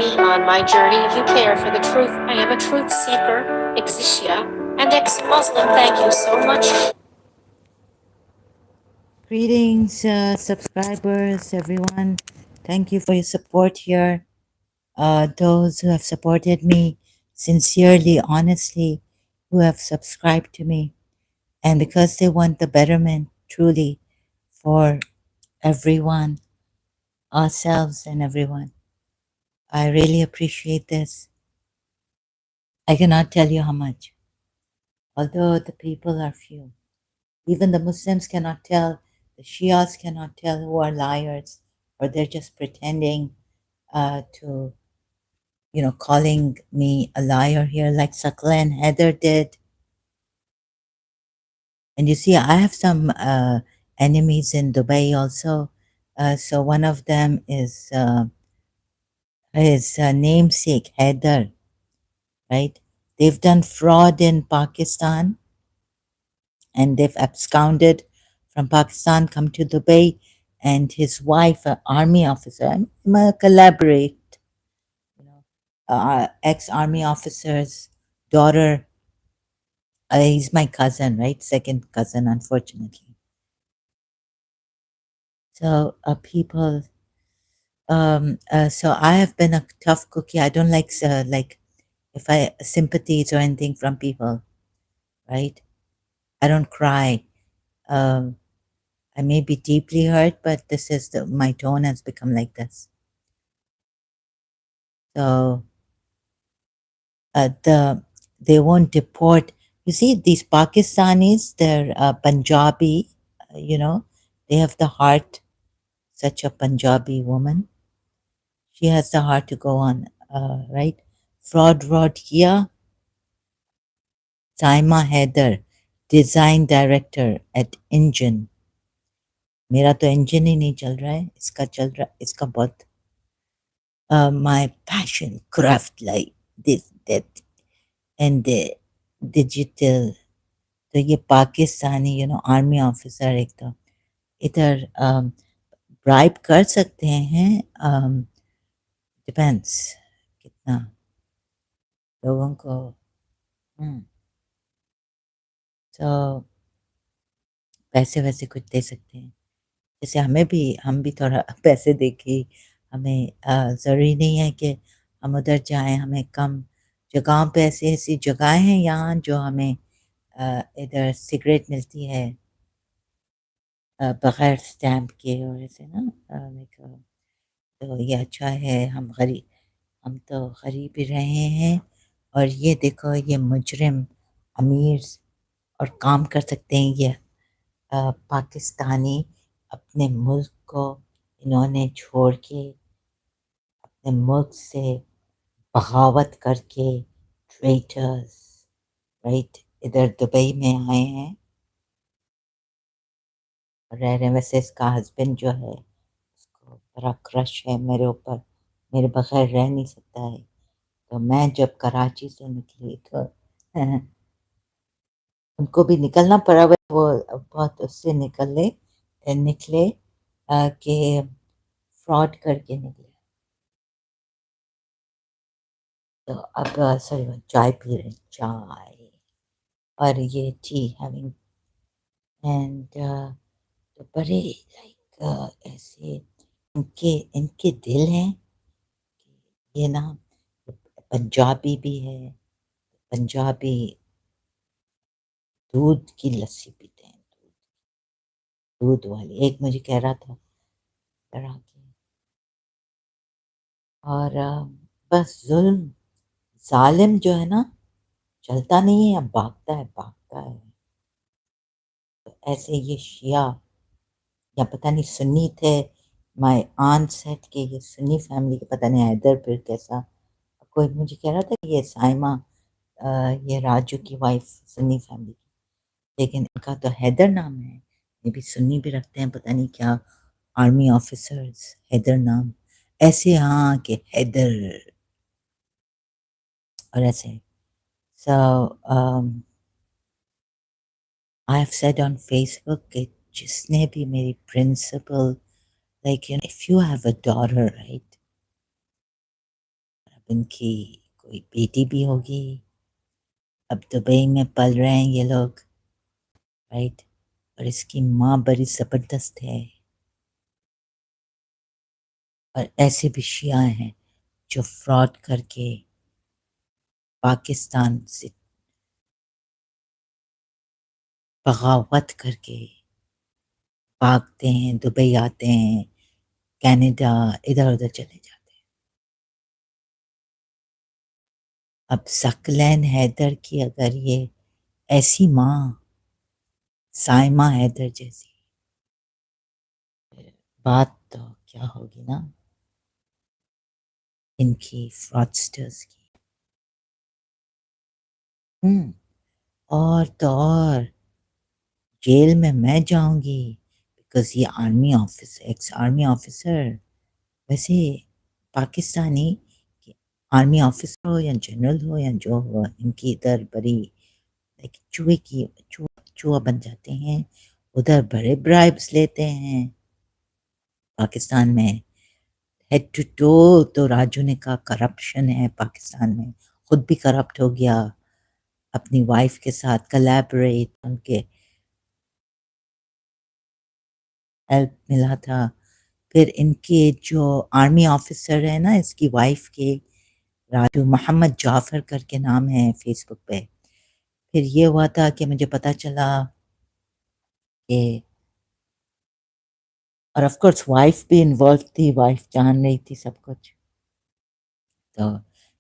me on my journey. If you care for the truth, I am a truth seeker, Ex-Shia, and ex-Muslim. Thank you so much. Greetings, subscribers, everyone. Thank you for your support here. Those who have supported me sincerely, honestly, who have subscribed to me, and because they want the betterment truly for everyone, ourselves, and everyone. I really appreciate this. I cannot tell you how much, although the people are few. Even the Muslims cannot tell, the Shias cannot tell who are liars, or they're just pretending to, calling me a liar here, like Sakla and Heather did. And you see, I have some enemies in Dubai also. So one of them is his namesake, Heather, right? They've done fraud in Pakistan and they've absconded from Pakistan, come to Dubai, and his wife, an army officer, I'm a collaborate, ex-army officer's daughter. He's my cousin, right? Second cousin, unfortunately. So people, so I have been a tough cookie. I don't like if I sympathies or anything from people, right? I don't cry. Um, I may be deeply hurt, but this is my tone has become like this. So they won't deport. You see, these Pakistanis, they're Punjabi. They have the heart. Such a Punjabi woman. She has the heart to go on, right? Fraud Rod Kia, Saima Haider, design director at Engine. मेरा तो engine ही नहीं चल रहा है इसका चल रहा इसका बहुत my passion craft like this that and the digital तो ये पाकिस्तानी आर्मी ऑफिसर एक तो इधर ब्राइब कर सकते हैं डिपेंड्स कितना लोगों को तो पैसे वैसे कुछ दे सकते हैं जैसे हम भी थोड़ा पैसे दे के हमें ज़रूरी नहीं है कि हम उधर जाएं हमें कम जगहों पे ऐसी जगहें हैं यहाँ जो हमें इधर सिगरेट मिलती है बगैर स्टैम्प के और ऐसे ना तो ये अच्छा है हम तो गरीब ही रहे हैं और ये देखो ये मुजरिम अमीर और काम कर सकते हैं ये पाकिस्तानी अपने मुल्क को इन्होंने छोड़ के अपने मुल्क से बगावत करके ट्रेटर्स राइट इधर दुबई में आए हैं रह रहे हैं वैसे इसका हस्बैंड जो है उसको बड़ा क्रश है मेरे ऊपर मेरे बगैर रह नहीं सकता है तो मैं जब कराची से निकली तो उनको भी निकलना पड़ा वो बहुत उससे निकले कि फ्रॉड करके निकले तो अब सॉरी चाय पी रहे चाय और ये टी हैविंग एंड तो बड़े लाइक ऐसे इनके दिल हैं ये ना पंजाबी भी है पंजाबी दूध की लस्सी पीते हैं दूध वाली एक मुझे कह रहा था डरा के और बस जुल्म जालिम जो है ना चलता नहीं है अब भागता है तो ऐसे ये शिया या पता नहीं सुन्नी थे माय आंट सेट के ये सुन्नी फैमिली के पता नहीं हैदर फिर कैसा कोई मुझे कह रहा था कि ये साइमा ये राजू की वाइफ सुन्नी फैमिली की लेकिन इनका तो हैदर नाम है ये भी सुन्नी भी रखते हैं पता नहीं क्या आर्मी ऑफिसर्स हैदर नाम ऐसे हाँ कि हैदर और ऐसे so I have said on Facebook कि जिसने भी मेरी principal like if you have a daughter right ان کی کوئی بیٹی بھی ہوگی، اب دبئی میں پل رہے ہیں یہ لوگ، رائٹ؟ اور اس کی ماں بڑی زبردست ہے، اور ایسے بھی شیعہ ہیں جو فراڈ کر کے پاکستان سے بغاوت کر کے بھاگتے ہیں، دبئی آتے ہیں، کینیڈا، ادھر ادھر چلے جاتے ہیں۔ اب ثقلین حیدر کی اگر یہ ایسی ماں سائمہ حیدر جیسی، بات تو کیا ہوگی نا ان کی فراڈسٹرز کی۔ اور تو اور جیل میں جاؤں گی بیکاز یہ army officer, x army officer, ویسے پاکستانی آرمی آفیسر ہو یا جنرل ہو یا جو ہو، ان کی ادھر بڑی چوہا بن جاتے ہیں، ادھر بڑے برائبس لیتے ہیں۔ پاکستان میں ہیڈ ٹو ٹو تو راجو نے کہا کرپشن ہے پاکستان میں، خود بھی کرپٹ ہو گیا، اپنی وائف کے ساتھ کلیبریٹ، ان کے ہیلپ ملا تھا۔ پھر ان کے جو آرمی آفیسر ہے نا، اس کی وائف کے، راجو محمد جعفر کر کے نام ہے فیس بک پہ، پھر یہ ہوا تھا کہ مجھے پتا چلا کہ، اور آف کورس وائف بھی انوالو تھی، وائف جان رہی تھی سب کچھ، تو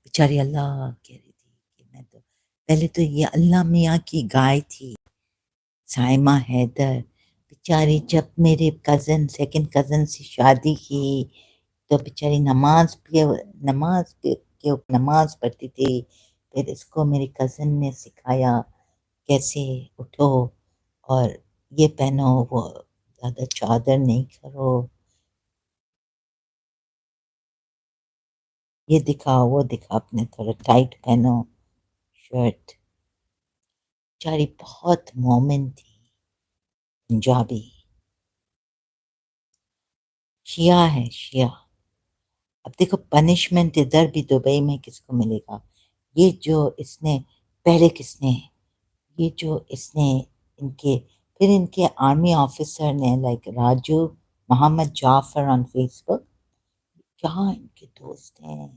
بیچاری اللہ کہہ رہی تھی کہ میں تو پہلے تو یہ اللہ میاں کی گائے تھی سائمہ حیدر، بیچاری جب میرے کزن سیکنڈ کزن سے شادی کی تو بیچاری نماز پڑھتی تھی، پھر اس کو میری کزن نے سکھایا کیسے اٹھو اور یہ پہنو، وہ زیادہ چادر نہیں کرو، یہ دکھاؤ وہ دکھا، اپنے تھوڑا ٹائٹ پہنو شرٹ۔ بیچاری بہت مومن تھی، پنجابی، شیعہ ہے شیعہ۔ اب دیکھو پنشمنٹ ادھر بھی دبئی میں کس کو ملے گا، یہ جو اس نے پہلے کس نے، یہ جو اس نے ان کے، پھر ان کے آرمی آفیسر نے like Raju Mohammad Jafar on Facebook, کیا ان کے دوست ہیں،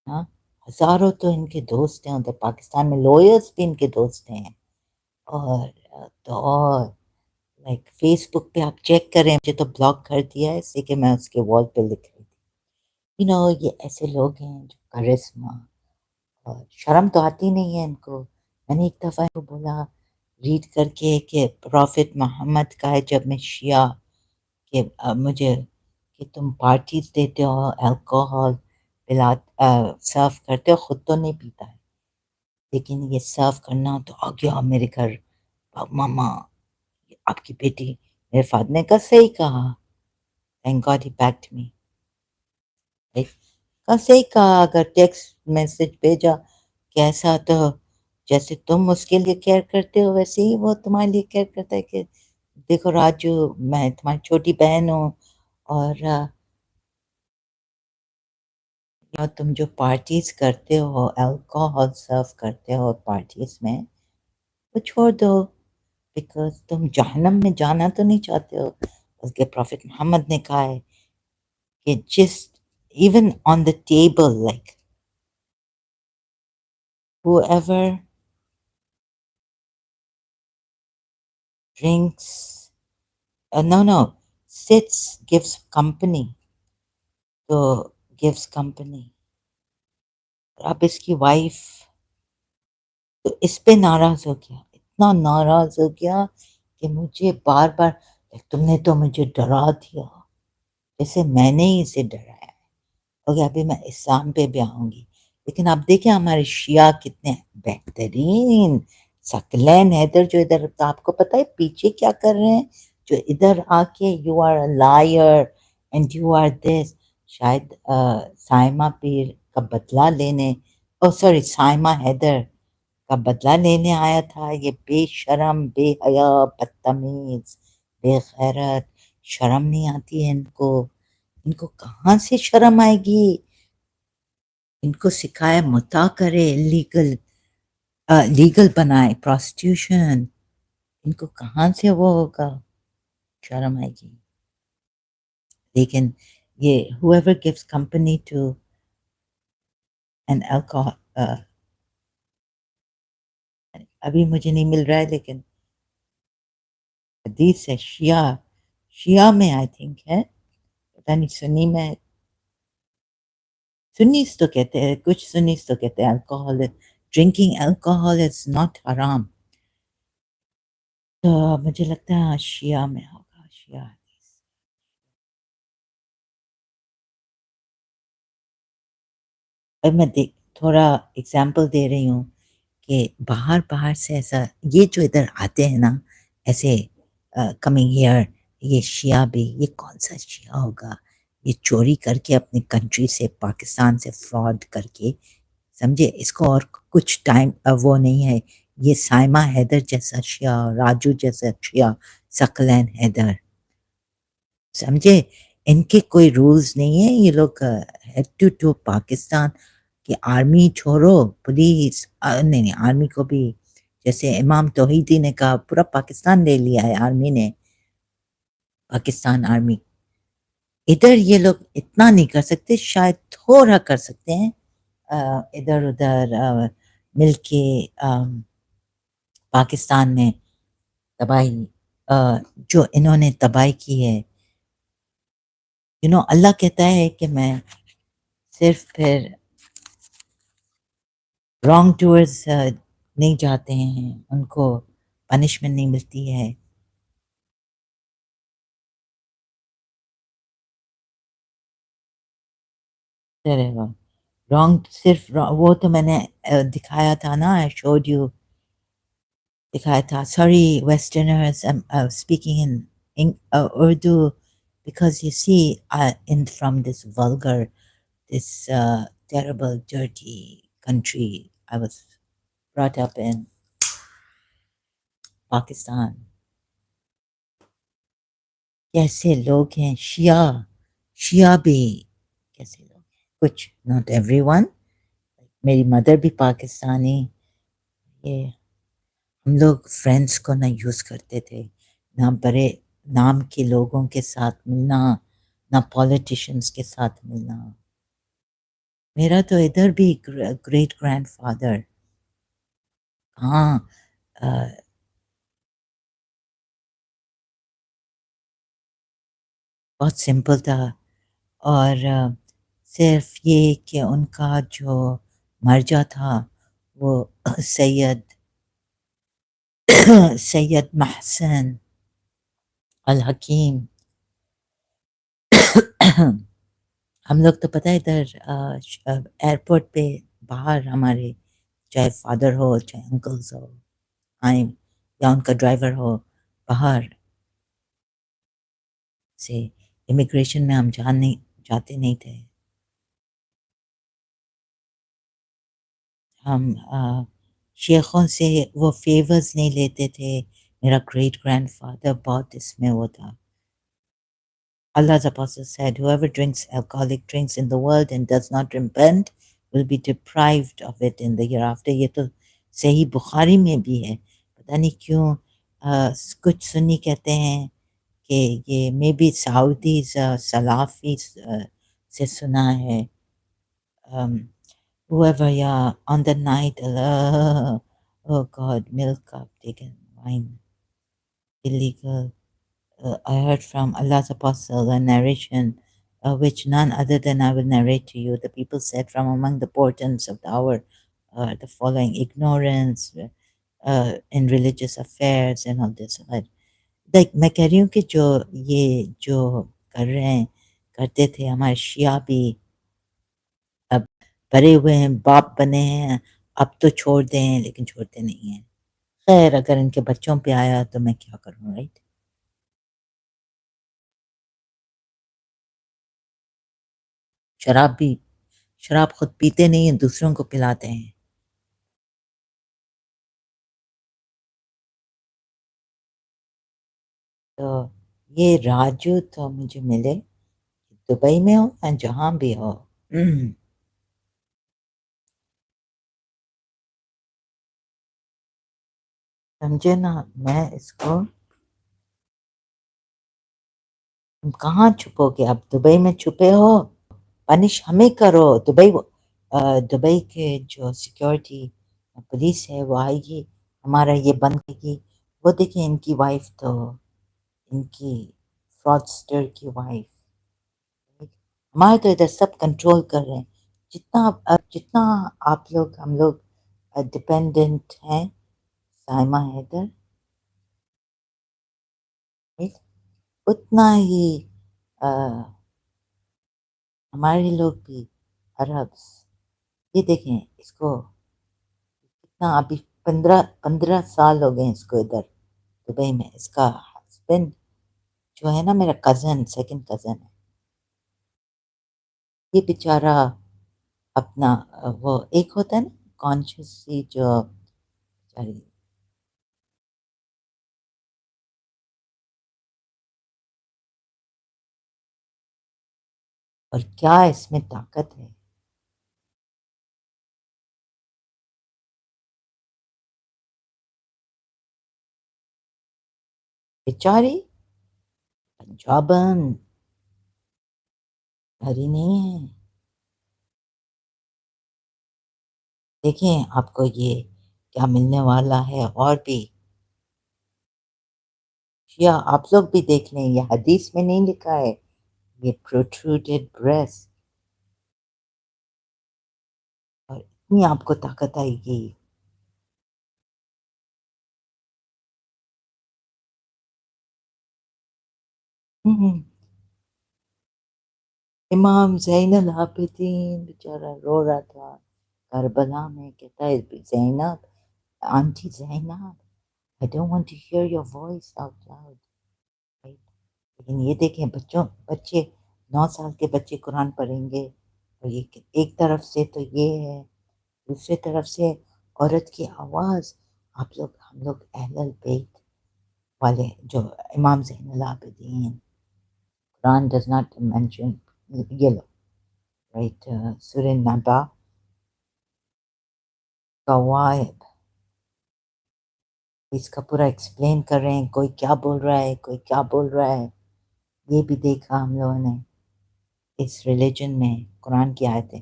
ہاں ہزاروں تو ان کے دوست ہیں ادھر پاکستان میں، لوئرس بھی ان کے دوست ہیں، اور تو اور لائک فیس بک پہ آپ چیک کریں، مجھے تو بلاک کر دیا ہے، اس لیے کہ میں اس کے وال پہ لکھ رہی تھی، یہ ایسے لوگ ہیں جو کرسما، اور شرم تو آتی نہیں ہے ان کو۔ میں نے ایک دفعہ ان کو بولا ریڈ کر کے کہ پروفٹ محمد کا ہے جب میں شیعہ، کہ مجھے کہ تم پارٹیز دیتے ہو، الکوہول سرو کرتے ہو، خود تو نہیں پیتا ہے لیکن یہ سرو کرنا، تو آ گیا میرے گھر، ماما آپ کی بیٹی، میرے فادر نے کہا صحیح کہا، thank God he backed me، کہا صحیح کہا، اگر ٹیکسٹ میسج بھیجا کیسا، تو جیسے تم اس کے لیے کیئر کرتے ہو ویسے ہی وہ تمہارے لیے کیئر کرتا ہے، کہ دیکھو راجو میں تمہاری چھوٹی بہن ہوں، اور تم جو پارٹیز کرتے ہو، الکوہول سرو کرتے ہو پارٹیز میں، وہ چھوڑ دو، بیکاز تم جہنم میں جانا تو نہیں چاہتے ہو، بلکہ پروفٹ محمد نے کہا ہے کہ just even on the table like whoever drinks no sits gives company، تو gives company، اب اس کی وائف تو اس پہ ناراض ہو گیا، اتنا ناراض ہو گیا کہ مجھے بار بار، تم نے تو مجھے ڈرا دیا جیسے میں نے ہی اسے ڈرایا، اوکے ابھی میں اسلام پہ بھی آؤں گی، لیکن آپ دیکھیں ہمارے شیعہ کتنے بہترین، ثقلین حیدر جو ادھر، تو آپ کو پتہ ہے پیچھے کیا کر رہے ہیں، جو ادھر آ کے you are a liar and you are this, شاید سائمہ پیر کا بدلہ لینے، او سوری سائمہ حیدر کا بدلہ لینے آیا تھا، یہ بے شرم، بے حیا، بدتمیز، بے غیرت، شرم نہیں آتی ہے ان کو کہاں سے شرم آئے گی، इनको सिखाए मुता करे लीगल बनाए प्रोस्टिट्यूशन इनको कहाँ से वो होगा शर्म आएगी लेकिन ये whoever gives company to an alcohol अभी मुझे नहीं मिल रहा है लेकिन हदीस है शिया शिया में आई थिंक है पता नहीं सुन्नी में सुन्नीस तो कहते हैं कुछ सुन्नीस तो कहते हैं alcohol drinking alcohol is not हराम तो मुझे लगता है शिया में होगा शिया हदीस अब मैं देख थोड़ा एग्जाम्पल दे रही हूँ कि बाहर बाहर से ऐसा ये जो इधर आते हैं ना ऐसे कमिंग हियर ये शिया भी ये कौन सा शिया होगा ये चोरी करके अपनी कंट्री से पाकिस्तान से फ्रॉड करके समझे इसको और कुछ टाइम वो नहीं है ये साइमा हैदर जैसा शिया राजू जैसा शिया सकलैन हैदर समझे इनके कोई रूल्स नहीं है ये लोग हेड टू पाकिस्तान कि आर्मी छोड़ो पुलिस नहीं नहीं आर्मी को भी जैसे इमाम तौहीदी ने कहा पूरा पाकिस्तान ले लिया है आर्मी ने पाकिस्तान आर्मी इधर ये लोग इतना नहीं कर सकते शायद थोड़ा कर सकते हैं इधर उधर मिलके पाकिस्तान में तबाही जो इन्होंने तबाही की है अल्लाह कहता है कि मैं सिर्फ फिर रॉन्ग टूअर्स नहीं जाते हैं उनको पनिशमेंट नहीं मिलती है रहेगा रॉन्ग सिर्फ वो तो मैंने दिखाया था ना आई शोड यू दिखाया था sorry westerners speaking in Urdu because you see in from this vulgar this terrible dirty country I was brought up in Pakistan कैसे लोग हैं शिया शिया भी कैसे लोग हैं कुछ नॉट एवरीवन मेरी मदर भी पाकिस्तानी ये हम लोग फ्रेंड्स को ना यूज़ करते थे ना बड़े नाम के लोगों के साथ मिलना ना पॉलिटिशियंस के साथ मिलना मेरा तो इधर भी ग्रेट ग्रैंडफादर हाँ अ, बहुत सिंपल था और सिर्फ ये कि उनका जो मर्जा था वो सैयद सैयद महसन अल हकीम हम लोग तो पता है इधर एयरपोर्ट पे बाहर हमारे चाहे फादर हो चाहे अंकल्स हो आए या उनका ड्राइवर हो बाहर से इमिग्रेशन में हम जाते नहीं थे हम शेखों से वो फेवर्स नहीं लेते थे मेरा ग्रेट ग्रैंडफादर बहुत इसमें वो था Allah's apostle said, whoever drinks alcoholic drinks in the world and does not repent will be deprived of it in the hereafter. ये तो सही बुखारी में भी है पता नहीं क्यों कुछ सुन्नी कहते हैं कि ये मे बी साउदीज सलाफी से सुना है whoever yeah on the night Allah, oh God milk cup taken wine illegal I heard from Allah's apostle a narration which none other than I will narrate to you. The people said from among the portents of the hour the following ignorance in religious affairs and all this. But like मैं कह रही हूँ कि जो कर रहे हैं करते थे हमारे शिया भी अब भरे हुए हैं बाप बने हैं अब तो छोड़ दें लेकिन छोड़ते नहीं हैं खैर अगर इनके बच्चों पे आया तो मैं क्या करूँ राइट शराब भी शराब खुद पीते नहीं हैं दूसरों को पिलाते हैं तो ये राजू तो मुझे मिले दुबई में हो या जहाँ भी हो سمجھے نا؟ میں اس کو، تم کہاں چھپو گے؟ اب دبئی میں چھپے ہو، پنش ہمیں کرو۔ دبئی کے جو سیکیورٹی پولیس ہے وہ آئے گی، ہمارا یہ بند کرے گی۔ وہ دیکھیں ان کی وائف تو، ان کی فراڈسٹر کی وائف، ہمارے تو ادھر سب کنٹرول کر رہے ہیں۔ جتنا آپ لوگ، ہم لوگ ڈپینڈنٹ ہیں، سائمہ حیدر، اتنا ہی ہمارے لوگ بھی عربس۔ یہ دیکھیں اس کو کتنا، ابھی 15 سال ہو گئے اس کو ادھر دبئی میں۔ اس کا ہسبینڈ جو ہے نا، میرا کزن، سیکنڈ کزن ہے، یہ بیچارہ اپنا وہ ایک ہوتا ہے نا کانشیسلی جو بیچاری، اور کیا اس میں طاقت ہے۔ بیچاری پنجابن، گھر ہی نہیں ہے۔ دیکھیں آپ کو یہ کیا ملنے والا ہے، اور بھی شیعہ آپ لوگ بھی دیکھ لیں، یہ حدیث میں نہیں لکھا ہے، یہ پروٹروڈیڈ بریسٹ، اور اتنی آپ کو طاقت آئے گی۔ ہوں، امام زین العابدین بیچارہ رو رہا تھا کربلا میں، کہتا ہے Zainab, aunty Zainab, I don't want to hear your voice out loud. Right? لیکن یہ دیکھیں بچے 9 سال کے بچے قرآن پڑھیں گے، اور یہ ایک طرف سے تو یہ ہے، دوسری طرف سے عورت کی آواز۔ آپ لوگ، ہم لوگ اہل البیت والے جو امام زین العابدین، قرآن does not mention یہ لو، رائٹ، سورہ نبا، قوائب، اس کا پورا ایکسپلین کر رہے ہیں، کوئی کیا بول رہا ہے، کوئی کیا بول رہا ہے۔ یہ بھی دیکھا ہم لوگوں نے اس ریلیجن میں، قرآن کی آیتیں،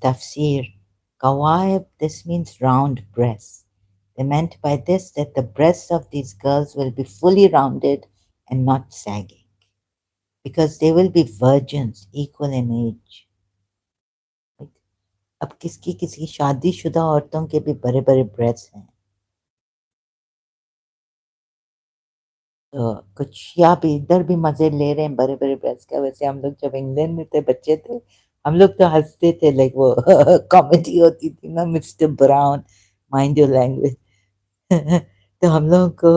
تفسیر قوائب، this means round breasts. They meant by this that the breasts of these girls will be fully rounded and not sagging, because they will be virgins, equal in age. اب کسی شادی شدہ عورتوں کے بھی بڑے بڑے بریسٹ ہیں، تو کچھ شیعہ بھی ادھر بھی مزے لے رہے ہیں بڑے بڑے بریسٹ کا۔ ویسے ہم لوگ جب انگلینڈ میں تھے، بچے تھے، ہم لوگ تو ہنستے تھے، لائک وہ کامیڈی ہوتی تھی نا، mister Brown, mind your language. تو ہم لوگوں کو،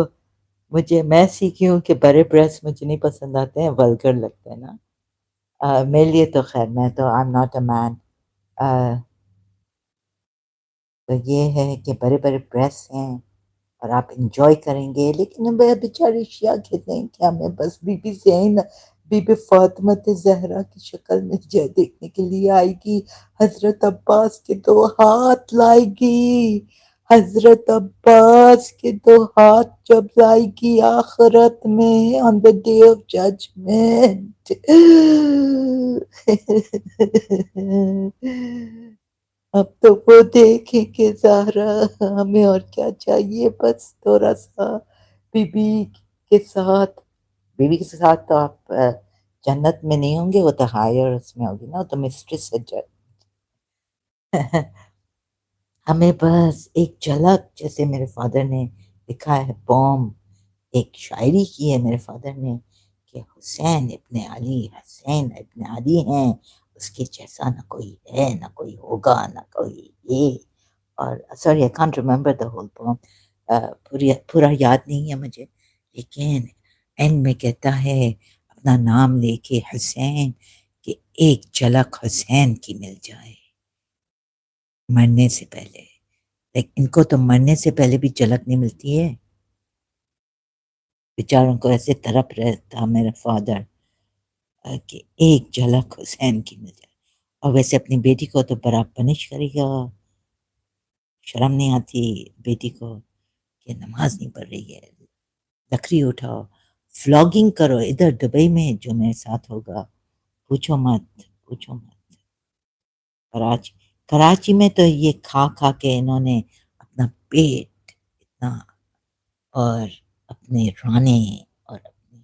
میں سیکھی ہوں کہ بڑے بریسٹ مجھے نہیں پسند آتے ہیں، ولگر لگتے ہیں نا۔ میرے لیے تو خیر، میں تو آئی ایم ناٹ اے مین۔ تو یہ ہے کہ بڑے بڑے بریسٹ ہیں اور آپ انجوائے کریں گے، لیکن بیچاری شیعہ کہتے ہیں کہ ہمیں بس بی بی زین، بی بی فاطمہ زہرا کی شکل میں جے دیکھنے کے لیے آئے گی، حضرت عباس کے 2 ہاتھ لائے گی، حضرت عباس کے 2 ہاتھ جب لائے گی آخرت میں، on the day of judgment۔ اب تو وہ دیکھیں کہ زہرا، ہمیں اور کیا چاہیے، بس تھوڑا سا بی بی کے ساتھ۔ بی بی کے ساتھ تو آپ جنت میں نہیں ہوں گے، وہ تو ہائر اس میں ہوگی نا، تو مسٹریس ہے ہمیں بس ایک جھلک، جیسے میرے فادر نے لکھا ہے پوم، ایک شاعری کی ہے میرے فادر نے کہ حسین ابن علی، حسین ابن علی ہیں، اس کے جیسا نہ کوئی ہے، نہ کوئی ہوگا، نہ کوئی یہ۔ اور sorry I can't remember the whole پوم، پورا یاد نہیں ہے مجھے، لیکن اینڈ میں کہتا ہے اپنا نام لے کے حسین، کہ ایک جھلک حسین کی مل جائے مرنے سے پہلے۔ لیکن ان کو تو مرنے سے پہلے بھی جھلک نہیں ملتی ہے، بیچاروں کو ایسے تڑپ رہتا میرا فادر کہ ایک جھلک حسین کی مل جائے۔ اور ویسے اپنی بیٹی کو تو بڑا پنش کرے گا، شرم نہیں آتی بیٹی کو کہ کہ نماز نہیں پڑھ رہی ہے، لکڑی اٹھاؤ، فلاگنگ کرو ادھر دبئی میں جو میرے ساتھ ہوگا، پوچھو مت، پوچھو مت۔ کراچی کراچی میں تو یہ کھا کھا کے انہوں نے اپنا پیٹ اتنا، اور اپنے رانے اور اپنے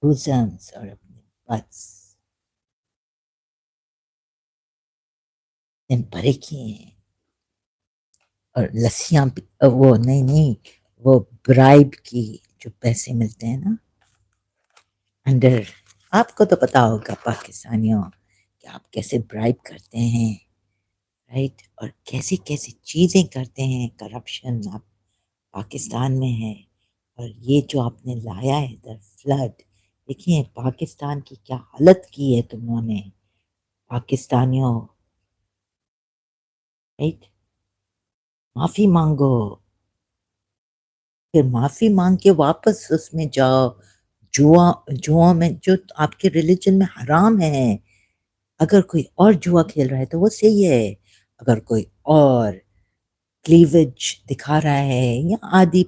بوزمس اور اپنے بٹس دن بھرے کیے ہیں، اور لسیاں وہ نہیں وہ برائب کی جو پیسے ملتے ہیں نا انڈر، آپ کو تو پتا ہوگا پاکستانیوں کہ آپ کیسے برائب کرتے ہیں، رائٹ، اور کیسی کیسی چیزیں کرتے ہیں، کرپشن آپ پاکستان میں ہے۔ اور یہ جو آپ نے لایا ہے ادھر فلڈ، دیکھیں پاکستان کی کیا حالت کی ہے تم نے پاکستانیوں، رائٹ، معافی مانگو، پھر معافی مانگ کے واپس اس میں جاؤ، جوا میں جو آپ کے ریلیجن میں حرام ہے، اگر کوئی اور جوا کھیل رہا ہے تو وہ صحیح ہے، اگر کوئی اور کلیویج دکھا رہا ہے یا آدھی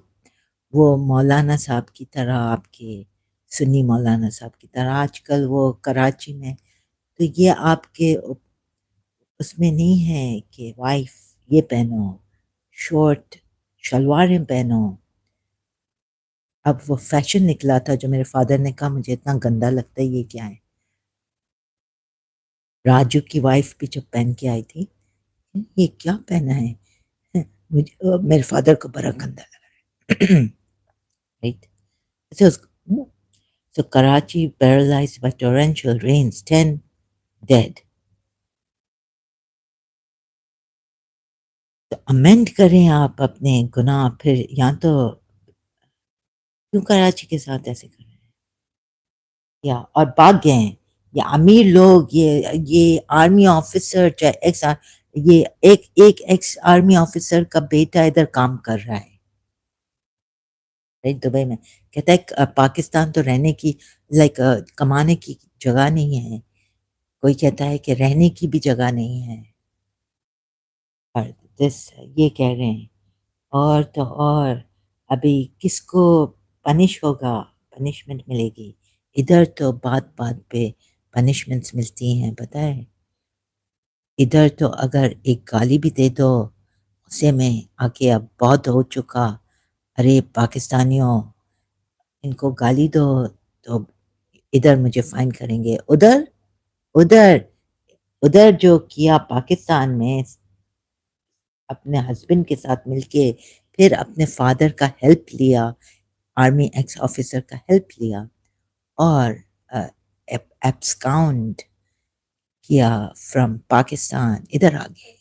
وہ مولانا صاحب کی طرح، آپ کے سنی مولانا صاحب کی طرح آج کل وہ کراچی میں، تو یہ آپ کے اس میں نہیں ہے کہ وائف یہ پہنو، شورٹ شلواریں پہنو۔ اب وہ فیشن نکلا تھا جو میرے فادر نے کہا مجھے اتنا گندا لگتا ہے یہ کیا ہے، راجو کی وائف بھی جب پہن کے آئی تھی یہ کیا پہنا ہے، مجھے میرے فادر کو بڑا گندا لگا، right. So Karachi paralyzed by torrential rains, 10 dead. تو امینڈ کریں آپ اپنے گناہ، پھر یہاں تو کیوں کراچی کے ساتھ ایسے کر رہے ہیں، یا اور بھاگ گئے ہیں، یا امیر لوگ، یہ آرمی آفیسر چاہے یہ ایک ایکس آرمی آفیسر کا بیٹا ادھر کام کر رہا ہے دبئی میں، کہتا ہے پاکستان تو رہنے کی لائک کمانے کی جگہ نہیں ہے، کوئی کہتا ہے کہ رہنے کی بھی جگہ نہیں ہے، اور یہ کہہ رہے ہیں، اور تو اور ابھی کس کو پنش ہوگا، پنشمنٹ ملے گی، ادھر تو بات بات پہ پنشمنٹس ملتی ہیں، پتہ ہے ادھر تو اگر ایک گالی بھی دے دو اسے میں آ کے اب بہت ہو چکا، ارے پاکستانیوں ان کو گالی دو تو ادھر مجھے فائن کریں گے، ادھر ادھر ادھر جو کیا پاکستان میں اپنے ہسبینڈ کے ساتھ مل کے، پھر اپنے فادر کا ہیلپ لیا، آرمی ایکس آفیسر کا ہیلپ لیا، اور ایبسکاؤنڈ کیا فرام پاکستان، ادھر آ گئے،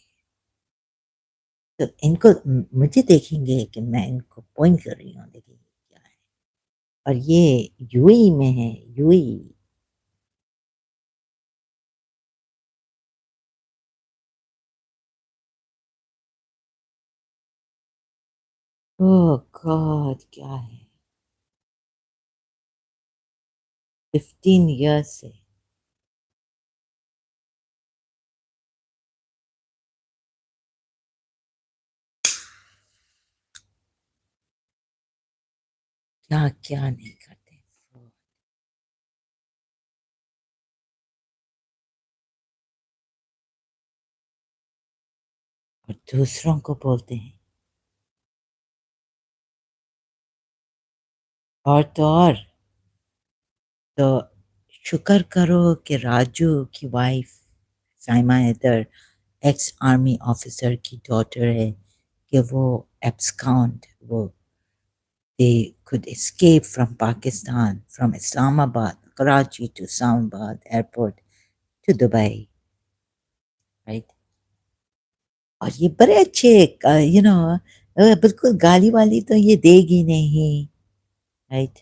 تو ان کو مجھے دیکھیں گے کہ میں ان کو پوائنٹ کر رہی ہوں، دیکھیں گے کیا ہے، اور یہ یو ای میں ہے، یو ای، او گاڈ کیا ہے، 15 ایئرس سے کیا کیا نہیں کرتے، اور دوسروں کو بولتے ہیں، اور تو اور تو شکر کرو کہ راجو کی wife Saima Haider ex army officer کی ڈاٹر ہے، کہ وہ ایبسکاؤنڈ، وہ they could escape from Pakistan, from Islamabad, Karachi to Islamabad airport to Dubai, right؟ اور یہ بڑے اچھے بالکل گالی والی تو یہ دے گی نہیں، رائٹ،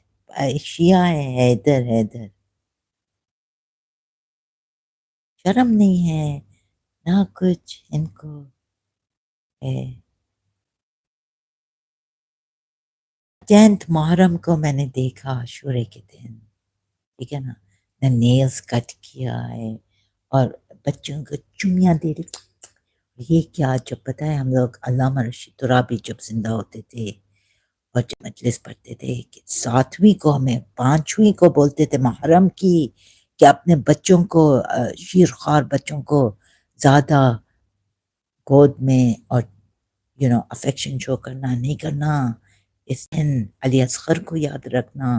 شیعہ ہے، حیدر حیدر، شرم نہیں ہے نہ کچھ ان کو ہے۔ 10th محرم کو میں نے دیکھا عاشورے کے دن، ٹھیک ہے نا، نہ نیلز کٹ کیا ہے، اور بچوں کو چمیاں دے رہی، یہ کیا، جب پتہ ہے ہم لوگ علامہ رشید ترابی جب زندہ ہوتے تھے اور جب مجلس پڑھتے تھے کہ 7ویں کو ہمیں 5ویں کو بولتے تھے محرم کی کہ اپنے بچوں کو شیر خوار بچوں کو زیادہ گود میں اور افیکشن شو کرنا نہیں کرنا، اس دن علی اصغر کو یاد رکھنا۔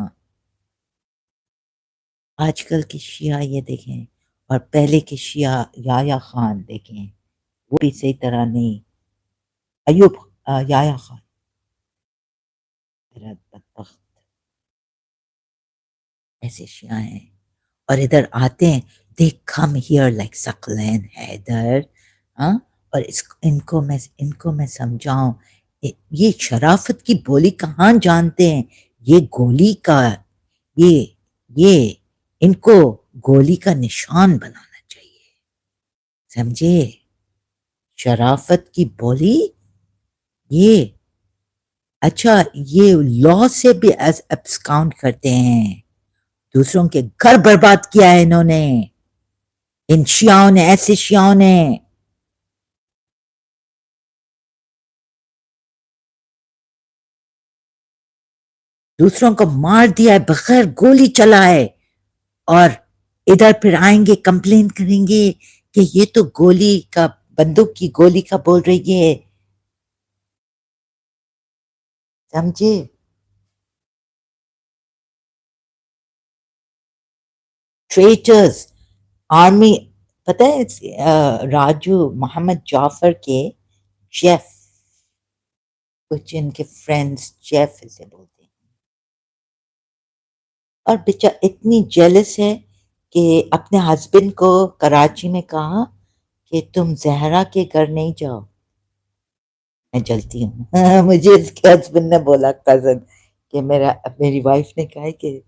آج کل کے شیعہ یہ دیکھیں اور پہلے کے شیعہ یایا خان دیکھیں، وہ بھی صحیح طرح نہیں، ایوب یایا خان میرا بدبخت ایسے شیعہ ہیں، اور ادھر آتے ہیں they come here like Saqlain Haider, ہاں، اور ان کو میں سمجھاؤں، یہ شرافت کی بولی کہاں جانتے ہیں؟ یہ گولی کا، یہ یہ ان کو گولی کا نشان بنانا چاہیے، سمجھے؟ شرافت کی بولی، یہ اچھا، یہ لا سے بھی ایز ابسکاؤنٹ کرتے ہیں، دوسروں کے گھر برباد کیا ہے انہوں نے، ان شیعوں نے، ایسے شیعوں نے دوسروں کو مار دیا ہے، بغیر گولی چلائے، اور ادھر پھر آئیں گے کمپلین کریں گے کہ یہ تو گولی کا، بندوق کی گولی کا بول رہی ہے، سمجھے؟ ٹریٹرز، آرمی، پتہ ہے راجو محمد جعفر کے جیف، کچھ ان کے فرینڈز جیف اسے بولتے ہیں، اور اتنی جیلس ہے کہ اپنے ہسبینڈ کو کراچی میں کہا کہ تم زہرا کے گھر نہیں جاؤ، میں جلتی ہوں مجھے اس کے ہسبینڈ نے بولا، کزن، کہ میری وائف نے کہا ہے کہ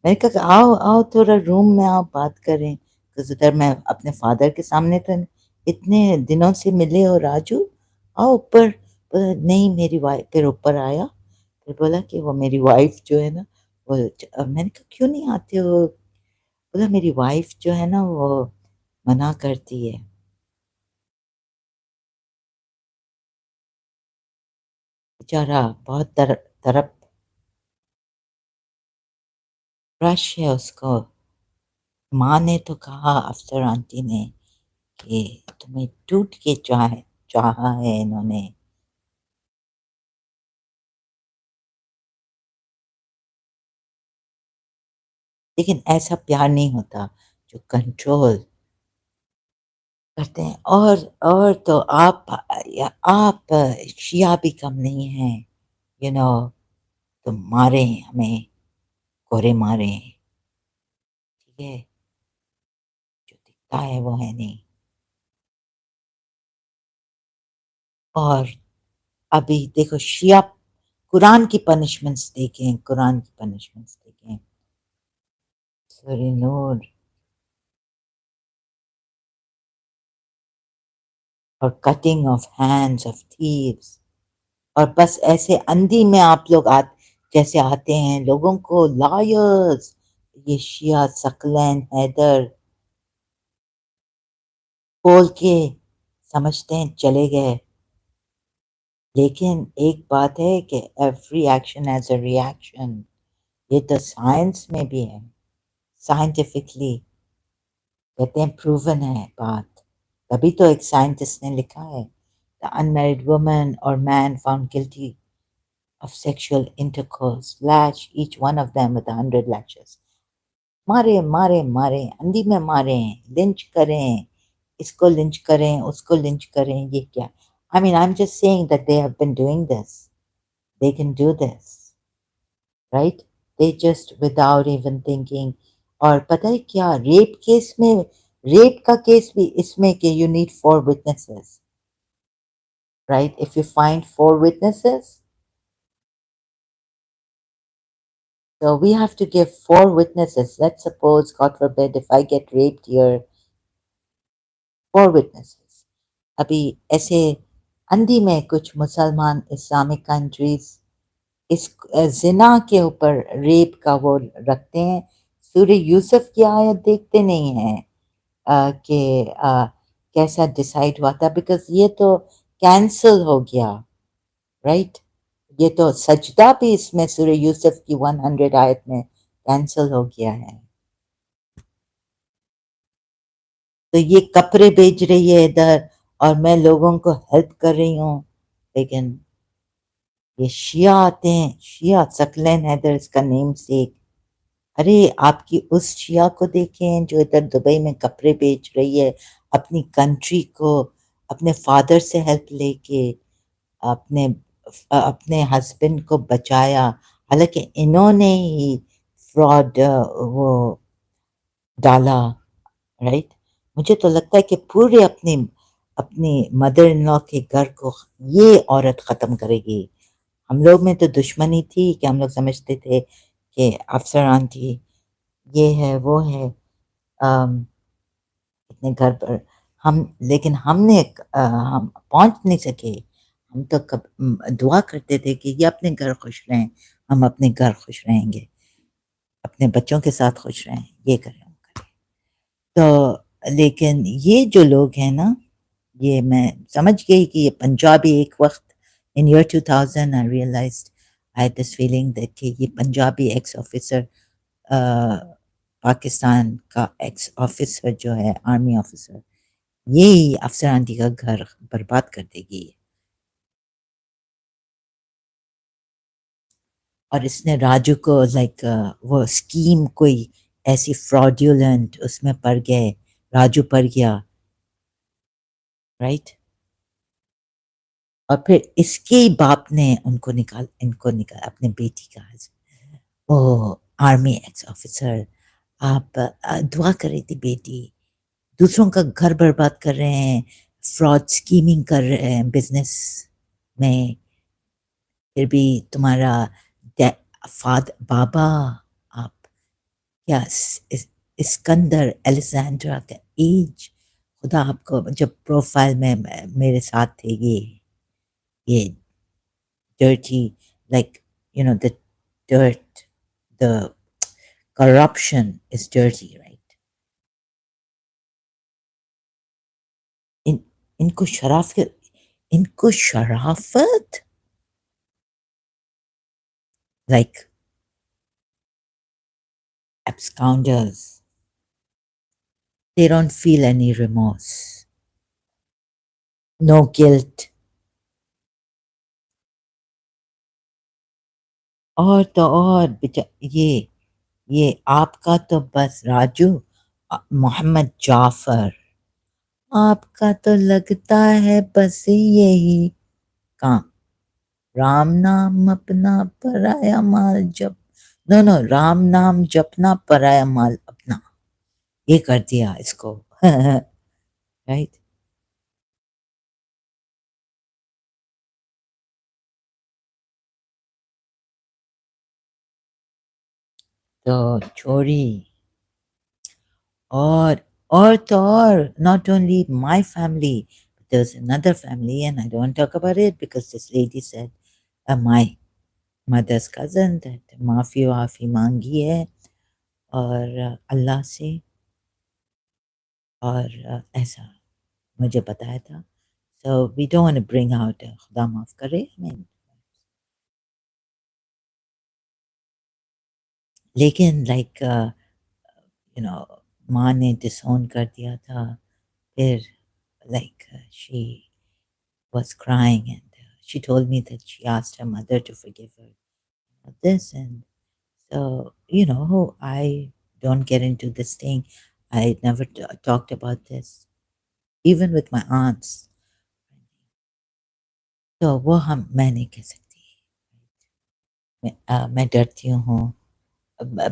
میں نے کہا کہ آؤ آؤ تھوڑا روم میں آؤ بات کریں، ادھر میں اپنے فادر کے سامنے تو اتنے دنوں سے ملے ہو راجو، آؤ اوپر، نہیں میری وائف، پھر اوپر آیا، پھر بولا کہ وہ میری وائف جو ہے نا وہ، میں نے کہا کیوں نہیں آتے ہو؟ بولا میری وائف جو ہے نا وہ منع کرتی ہے، بیچارہ بہت طرف رش ہے اس کو، ماں نے تو کہا، افسر آنٹی نے، کہ تمہیں ٹوٹ کے چاہا ہے انہوں نے، لیکن ایسا پیار نہیں ہوتا جو کنٹرول کرتے ہیں، اور تو آپ شیعہ بھی کم نہیں ہیں، تم مارے ہمیں، کورے مارے، ٹھیک ہے، جو دکھتا ہے وہ ہے نہیں، اور ابھی دیکھو شیعہ، قرآن کی پنشمنٹس دیکھیں، قرآن کی پنشمنٹس دیکھیں، سورہ نور، اور cutting of hands of those, اور بس ایسے اندھی میں آپ لوگ جیسے آتے ہیں لوگوں کو لائرز، یہ شیعہ ثقلین حیدر بول کے سمجھتے ہیں چلے گئے، لیکن ایک بات ہے کہ ایوری ایکشن ایز اے ری ایکشن، یہ تو سائنس میں بھی ہے، سائنٹیفکلی کہتے ہیں پروون ہے بات، تبھی تو ایک سائنٹسٹ نے لکھا ہے the unmarried woman or man found guilty of sexual intercourse lash each one of them with 100 lashes، مارے مارے مارے، اندھی میں ماریں، لنچ کریں، اس کو لنچ کریں، اس کو لنچ کریں، یہ کیا؟ I mean I'm just saying that they have been doing this، they can do this، right؟ they just without even thinking، اور پتہ ہے کیا، ریپ کیس میں، ریپ کا کیس بھی اس میں کہ you need 4 witnesses، right؟ if you find 4 witnesses، so we have to give 4 witnesses. Let's suppose, God forbid, if I get raped here, 4 witnesses. ابھی ایسے اندھی میں کچھ مسلمان اسلامک کنٹریز اس زنا کے اوپر ریپ کا وہ رکھتے ہیں، سورہ یوسف کی آیت دیکھتے نہیں ہیں کہ کیسا ڈیسائیڈ ہوا تھا، بیکاز یہ تو کینسل ہو گیا، رائٹ؟ یہ تو سجدہ بھی اس میں سورہ یوسف کی 100 آیت میں کینسل ہو گیا ہے. تو یہ کپڑے بیچ رہی ہے ادھر اور میں لوگوں کو ہیلپ کر رہی ہوں، لیکن یہ شیعہ آتے ہیں، شیعہ ثقلین حیدر اس کا نیم سیک. ارے آپ کی اس شیعہ کو دیکھیں جو ادھر دبئی میں کپڑے بیچ رہی ہے، اپنی کنٹری کو اپنے فادر سے ہیلپ لے کے اپنے اپنے ہسبینڈ کو بچایا، حالانکہ انہوں نے ہی فراڈ وہ ڈالا، رائٹ. مجھے تو لگتا ہے کہ پورے اپنی اپنی مدر ان لا کے گھر کو یہ عورت ختم کرے گی. ہم لوگ میں تو دشمنی تھی کہ ہم لوگ سمجھتے تھے کہ افسر آنٹی یہ ہے وہ ہے اپنے گھر پر ہم، لیکن ہم نے ہم پہنچ نہیں سکے. ہم تو دعا کرتے تھے کہ یہ اپنے گھر خوش رہیں، ہم اپنے گھر خوش رہیں گے، اپنے بچوں کے ساتھ خوش رہیں، یہ کریں وہ کریں. تو لیکن یہ جو لوگ ہیں نا، یہ میں سمجھ گئی کہ یہ پنجابی ایک وقت in year 2000 I realized I had this feeling that کہ یہ پنجابی ایکس آفیسر پاکستان کا ایکس آفیسر جو ہے آرمی آفیسر، یہی افسر آنٹی کا گھر برباد کر دے گی. اور اس نے راجو کو لائک وہ اسکیم کوئی ایسی فراڈیولنٹ اس میں پڑ گئے، راجو پڑ گیا، رائٹ. اور پھر اس کے ہی باپ نے ان کو نکال اپنے بیٹی کا وہ آرمی ایکس آفیسر. آپ دعا کر رہی تھی بیٹی، دوسروں کا گھر برباد کر رہے ہیں، فراڈ اسکیمنگ کر رہے ہیں بزنس میں، پھر بھی تمہارا بابا آپ کیا اسکندر الیگزینڈرا کا ایج، خدا آپ کو جب پروفائل میں میرے ساتھ تھے یہ dirty like you know the dirt, the corruption is dirty, right. ان ان کو شرافت like absconders, they don't feel any remorse, no guilt. اور تو اور یہ آپ کا تو بس راجو محمد جعفر، آپ کا تو لگتا ہے بس یہی کام، رام نام اپنا پرایا مال جب نو رام نام جپنا پرایا مال اپنا، یہ کر دیا اس کو رائٹ. تو چھوڑی اور تو اور not only my family, but there's another family and I don't talk about it because this lady said my mother's cousin that معافی وافی مانگی ہے اور اللہ سے، اور ایسا مجھے بتایا تھا. So we don't want to bring out خدا معاف کرے لیکن لائک یو نو ماں نے ڈسون کر دیا تھا، پھر like she was crying and she told me that she asked her mother to forgive her for this. And so you know I don't get into this thing. I never talked about this even with my aunts. تو وہ میں نہیں کہہ سکتی، میں ڈرتی ہوں.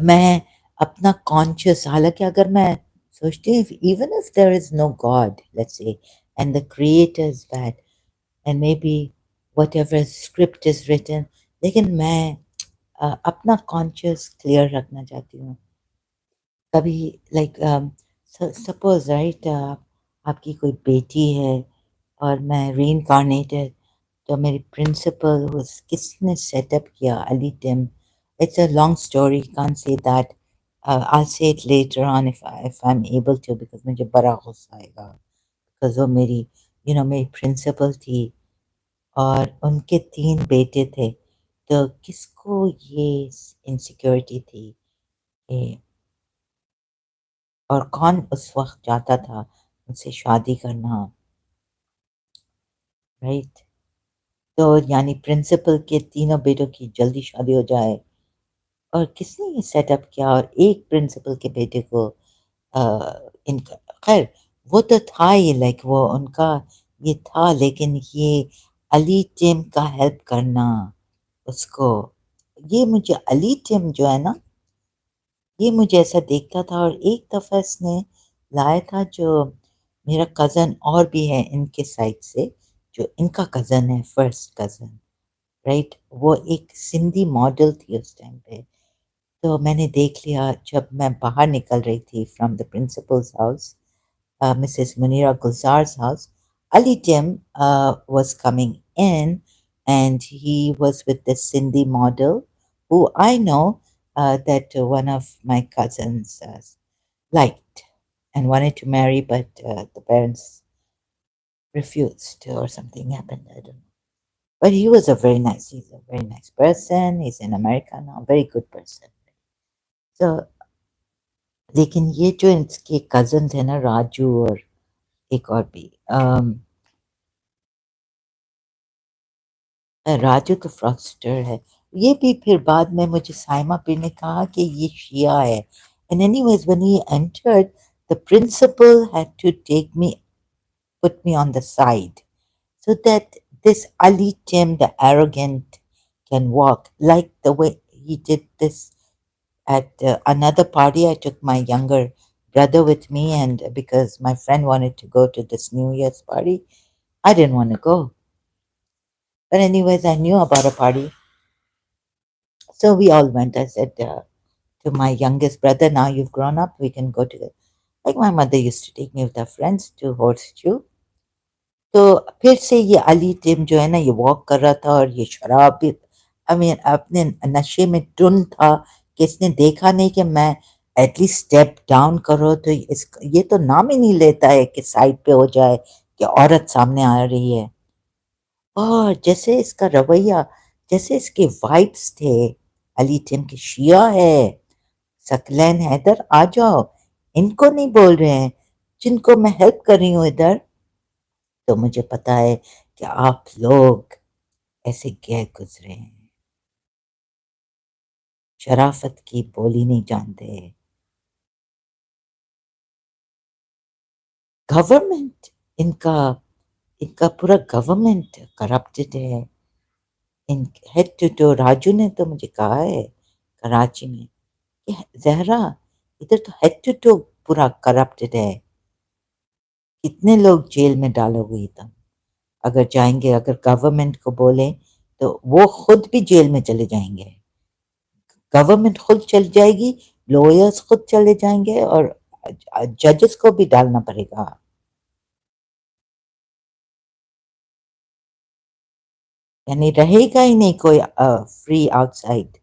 میں اپنا کانشیس، حالانکہ اگر میں سوچتی ہوں even if there is no God, let's say, and the creator is bad and maybe whatever script is written، لیکن میں اپنا کانشیس کلیئر رکھنا چاہتی ہوں. کبھی لائک سپوز رائٹ آپ کی کوئی بیٹی ہے اور میں ری انکارنیٹڈ، تو میری پرنسپل کس نے سیٹ اپ کیا، علی ٹم. اٹس اے لانگ اسٹوری، کان سے that. I'll say it later on if I'm able to because مجھے بڑا غصہ آئے گا because وہ میری میری پرنسپل تھی اور ان کے 3 بیٹے تھے. تو کس کو یہ انسیکیورٹی تھی کہ اور کون اس وقت چاہتا تھا مجھ سے شادی کرنا، رائٹ؟ تو یعنی پرنسپل کے تینوں بیٹوں کی جلدی شادی ہو جائے، اور کس نے یہ سیٹ اپ کیا؟ اور ایک پرنسپل کے بیٹے کو ان کا خیر وہ تو تھا ہی، لائک وہ ان کا یہ تھا، لیکن یہ علی ٹیم کا ہیلپ کرنا اس کو، یہ مجھے علی ٹیم جو ہے نا، یہ مجھے ایسا دیکھتا تھا، اور ایک دفعہ اس نے لایا تھا جو میرا کزن اور بھی ہے ان کے سائڈ سے، جو ان کا کزن ہے، فرسٹ کزن، رائٹ؟ وہ ایک سندھی ماڈل تھی اس ٹائم پہ، تو میں نے دیکھ لیا جب میں باہر نکل رہی تھی from the principal's house, Mrs Munira Gulzar's house. Ali Tim was coming in, and he was with this Sindhi model who I know that one of my cousins liked and wanted to marry, but the parents refused or something happened. I don't know. But he was he's a very nice person. He's in America now, very good person. So, لیکن یہ جو اس کے cousins ہیں نا، راجو اور ایک اور بھی، راجو تو فراسٹر ہے، یہ بھی پھر بعد میں مجھے سائمہ پیر نے کہا کہ یہ شیعہ ہے. And anyways, when he entered, the principal had to put me on the side so that this Ali Tim, the arrogant, can walk like the way he did this at another party. I took my younger brother with me, and because my friend wanted to go to this New Year's party, I didn't want to go. But anyways, I knew about a party. So we all went. I said to my youngest brother, now you've grown up, we can go to the, like my mother used to take me with her friends to Horseshoe. تو پھر سے یہ علی team جو ہے نا، یہ walk کر رہا تھا، اور یہ شراب بھی اپنے نشے میں ٹن تھا، کہ اس نے دیکھا نہیں کہ میں ایٹ لیسٹ اسٹیپ ڈاؤن کرو تو یہ تو نام ہی نہیں لیتا ہے کہ سائڈ پہ ہو جائے کہ عورت سامنے آ رہی ہے. اور جیسے اس کا رویہ، جیسے اس کے وائبس تھے، علی ٹیم کے شیعہ ہے، ثقلین حیدر آ جاؤ، ان کو نہیں بول رہے ہیں جن کو میں ہیلپ کر رہی ہوں ادھر. تو مجھے پتا ہے کہ آپ لوگ ایسے گئے گزرے ہیں، شرافت کی بولی نہیں جانتے. گورنمنٹ ان کا پورا گورنمنٹ کرپٹڈ ہے. ان ہیڈ ٹو ٹو راجو نے تو مجھے کہا ہے کراچی میں کہ زہرا ادھر تو ہیڈ ٹو ٹو پورا کرپٹڈ ہے، کتنے لوگ جیل میں ڈالو گئی تم اگر جائیں گے، اگر گورنمنٹ کو بولیں تو وہ خود بھی جیل میں چلے جائیں گے. گورنمنٹ خود چل جائے گی، لوئرز خود چلے جائیں گے، اور ججز کو بھی ڈالنا پڑے گا. یعنی رہے گا ہی نہیں کوئی free outside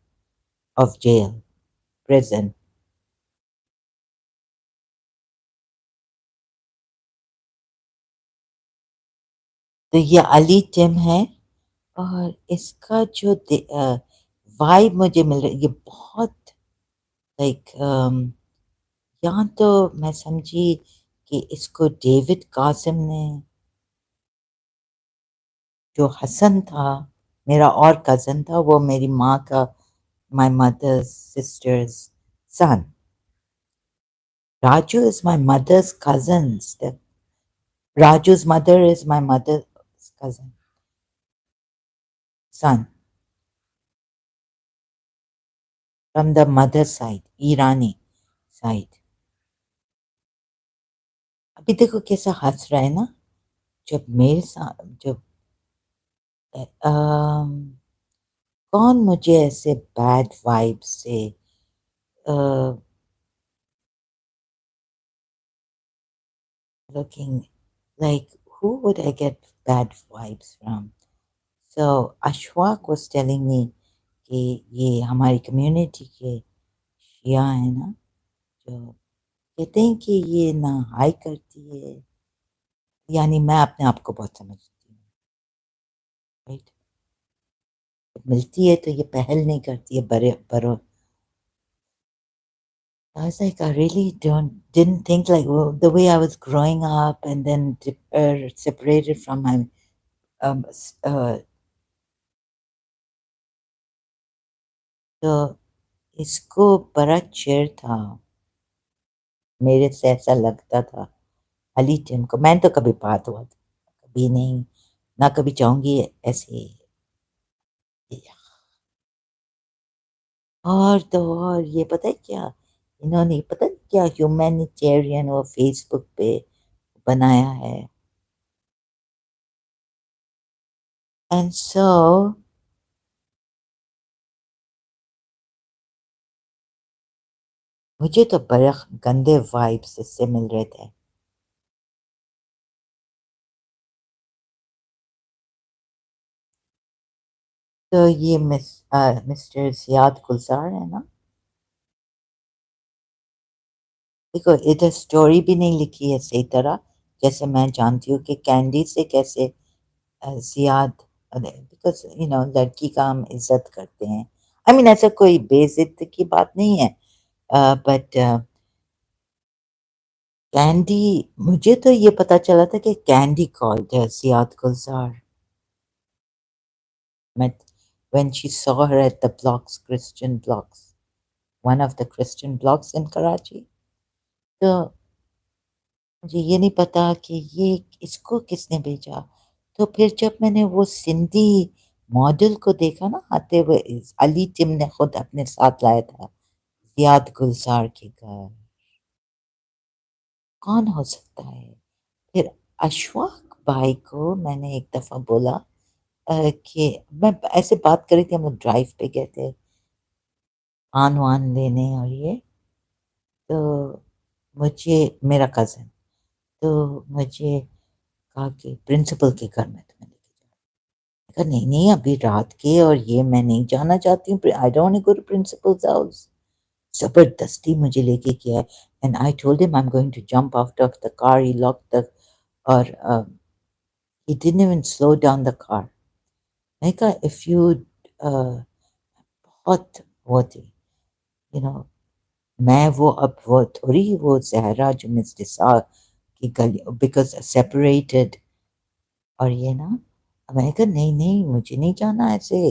of jail prison. تو یہ علی ٹیم ہے، اور اس کا جو وائب مجھے مل رہا ہے یہ بہت لائک یہاں تو میں سمجھی کہ اس کو ڈیوڈ قاسم نے، جو حسن تھا میرا اور کزن تھا، وہ میری ماں کا، مائی مدر's sister's son. Raju is my mother's cousin. Raju's mother is my mother's cousin, son, from the mother side, Irani side. ابھی دیکھو کیسا ہنس رہا ہے نا، جب میرے ساتھ جب کون مجھے ایسے بیڈ وائب سے looking like who would I get bad vibes from? So Ashwak was telling me کہ یہ ہماری کمیونٹی کے شیعہ ہیں نا، جو کہتے ہیں کہ یہ نہ ہائی کرتی ہے، یعنی میں اپنے آپ کو بہت سمجھتی ہوں، رائٹ؟ ملتی ہے تو یہ پہل نہیں کرتی ہے برے برو. I was like, I really didn't think like the way I was growing up and then separated from my um, تو اس کو بڑا چیر تھا میرے سے ایسا لگتا تھا علی ٹیم کو میں تو کبھی بات ہوا تھا کبھی نہیں نہ کبھی چاہوں گی ایسے اور تو اور یہ پتہ ہے کیا انہوں نے پتہ کیا ہیومینیٹیرین وہ فیس بک پہ بنایا ہے اینڈ سو مجھے تو بڑے گندے وائبس اس سے مل رہے تھے تو یہ مسٹر سیاد گلزار ہے نا دیکھو ادھر اسٹوری بھی نہیں لکھی ہے صحیح طرح جیسے میں جانتی ہوں کہ کینڈی سے کیسے زیاد بیکاز لڑکی کا ہم عزت کرتے ہیں آئی مین ایسا کوئی بے عزت کی بات نہیں ہے بٹ کینڈی مجھے تو یہ پتا چلا تھا کہ کینڈی کالڈ زیاد گلزار when she saw her at the blocks Christian blocks one of the Christian blocks in Karachi تو مجھے یہ نہیں پتا کہ یہ اس کو کس نے بھیجا تو پھر جب میں نے وہ سندھی ماڈل کو دیکھا نا آتے ہوئے علی ٹم نے خود اپنے ساتھ لایا تھا زیاد گلزار کے گھر کون ہو سکتا ہے پھر اشفاق بھائی کو میں نے ایک دفعہ بولا کہ میں ایسے بات کری تھی ہم لوگ ڈرائیو پہ گئے تھے آن وان لینے اور یہ تو مجھے میرا کزن تو مجھے کہا کہ پرنسپل کے گھر میں تمہیں لے کے جاؤں کہا نہیں نہیں ابھی رات کے اور یہ میں نہیں جانا چاہتی ہوں I don't want to go to principal's house زبردستی مجھے لے کے کیا and I told him I'm going to jump out of the car he locked the اور he didn't even slow down the car میں کہا if you بہت وہ تھی you know میں وہ اب وہ تھوڑی وہ زہرا جو مستسا کی گلی بیکاز سیپریٹڈ اور یہ نا میں نے کہا نہیں نہیں مجھے نہیں جانا ایسے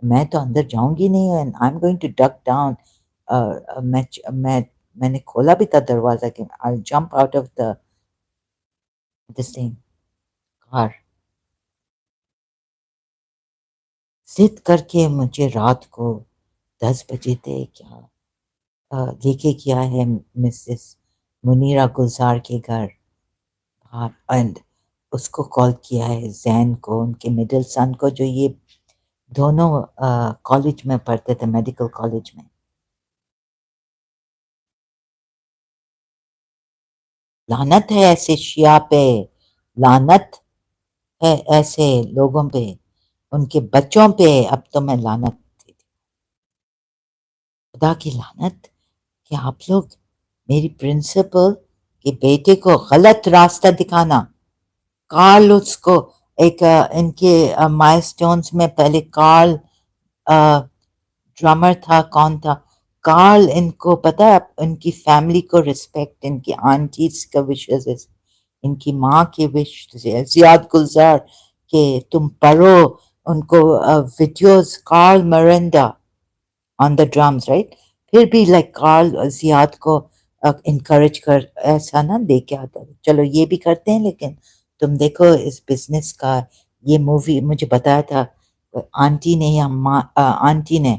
میں تو اندر جاؤں گی نہیں and I'm going to duck down میں نے کھولا بھی تھا دروازہ کہ I jump out of the this thing car ضد کر کے مجھے رات کو 10 بجے تھے کیا لے کے کیا ہے مسز منیرہ گلزار کے گھر باہر اینڈ اس کو کال کیا ہے زین کو ان کے مڈل سن کو جو یہ دونوں کالج میں پڑھتے تھے میڈیکل کالج میں لعنت ہے ایسے شیعہ پہ لعنت ہے ایسے لوگوں پہ ان کے بچوں پہ اب تو میں لعنت تھی خدا کی لعنت کہ آپ لوگ میری پرنسپل کے بیٹے کو غلط راستہ دکھانا کارل اس کو ایک ان کے مائل سٹونز میں پہلے کارل ڈرامر تھا کون تھا کارل ان کو پتا ہے ان کی فیملی کو رسپیکٹ ان کی آنٹیز کا وشز ان کی ماں کے وش زیاد گلزار کہ تم پڑھو ان کو ویڈیوز کارل مرنڈا آن دا ڈرامز رائٹ پھر بھی لائک کارل زیاد کو انکریج کر ایسا نہ دے کے آتا چلو یہ بھی کرتے ہیں لیکن تم دیکھو اس بزنس کا یہ مووی مجھے بتایا تھا آنٹی نے یا آنٹی نے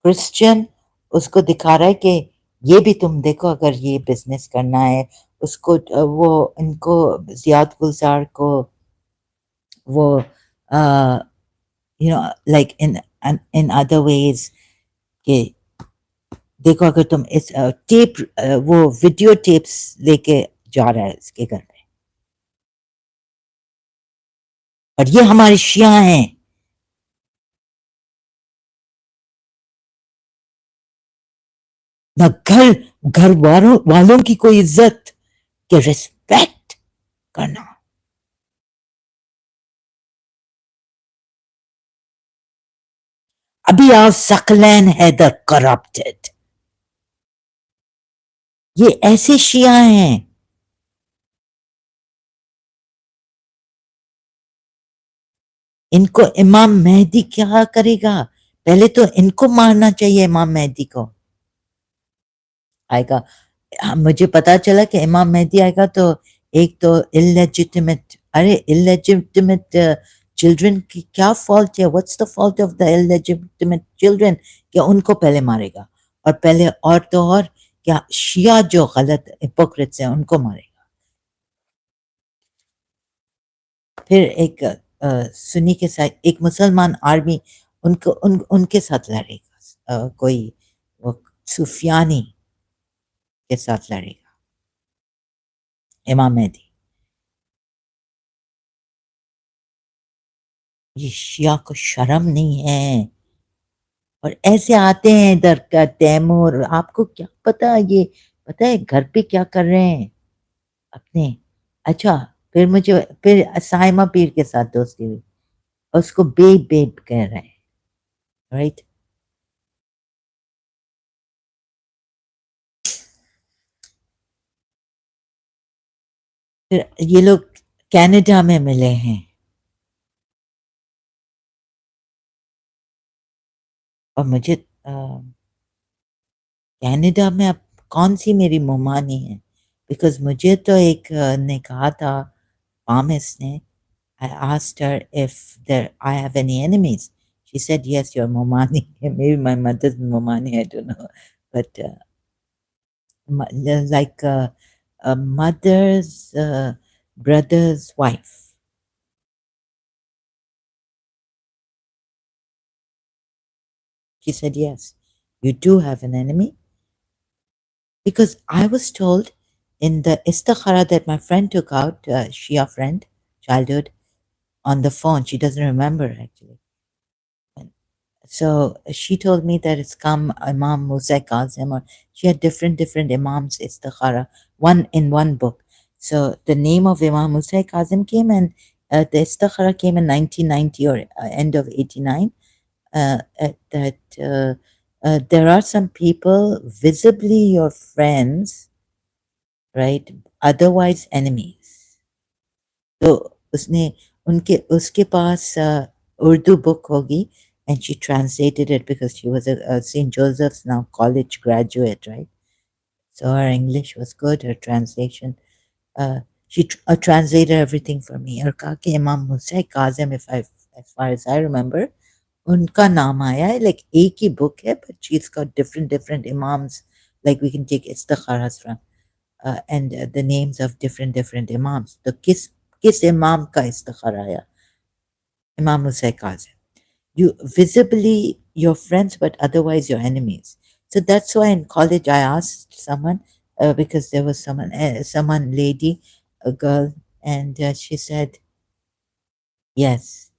کرسچن اس کو دکھا رہا ہے کہ یہ بھی تم دیکھو اگر یہ بزنس کرنا ہے اس کو وہ ان کو زیاد گلزار کو وہ لائک ان ادر ویز کہ دیکھو اگر تم اس ٹیپ وہ ویڈیو ٹیپس لے کے جا رہا ہے اس کے گھر میں اور یہ ہمارے شیعہ ہیں نہ گھر والوں کی کوئی عزت کہ رسپیکٹ کرنا अभी आओ सकलैन है द करप्टेड। ये ऐसे शिया हैं। इनको इमाम मेहदी क्या करेगा? पहले तो इनको मारना चाहिए इमाम मेहदी को। आएगा। हाँ, मुझे पता चला कि इमाम मेहदी आएगा तो एक तो इलेजिटिमेट, अरे इलेजिटिमेट चिल्ड्रन की क्या फॉल्ट है? What's the fault of the illegitimate children? क्या उनको पहले मारेगा? और पहले और तो और क्या शिया जो गलत हिपोक्रेट्स हैं उनको मारेगा? फिर एक सुन्नी के साथ एक मुसलमान आर्मी उनके साथ लड़ेगा। कोई वो सुफियानी के साथ लड़ेगा इमाम मेहदी। ये शिया को शर्म नहीं है और ऐसे आते हैं इधर का तैमूर। आपको क्या पता? ये पता है घर पे क्या कर रहे हैं अपने? अच्छा, फिर साइमा पीर के साथ दोस्ती हुई और उसको बेब बेब कह रहे हैं, राइट? फिर ये लोग कनाडा में मिले हैं और मुझे कनाडा में अब कौन सी मेरी मुमानी है? बिकॉज मुझे तो एक ने कहा था, पामिस ने, I asked her if there I have any enemies. She said, "Yes, you're Momani." Maybe my mother's Momani, I don't know. But like a mother's brother's wife. She said, "Yes, you do have an enemy." Because I was told in the istakhara that my friend took out, Shia friend, childhood, on the phone. She doesn't remember actually. So she told me that it's come Imam Musa Kazim, or she had different Imams Istikhara, one in one book. So the name of Imam Musa Kazim came, and the Istikhara came in 1990 or end of 89. That there are some people visibly your friends, right? Otherwise enemies. तो उसने उनके उसके पास Urdu book होगी, and she translated it because she was a St. Joseph's now college graduate, right? So her English was good, her translation. She translated everything for me. और कहा कि इमाम मुसा Kazim, if I, as far as I remember, उनका नाम आया है, like एक ही book है, but she's got different imams, like we can take istikharas from, and the names of different imams. तो किस imam का istikhara आया? Imam Musa Kazim. You visibly your friends, but otherwise your enemies. So that's why in college I asked someone, because there was someone lady, a girl, and she said, "Yes,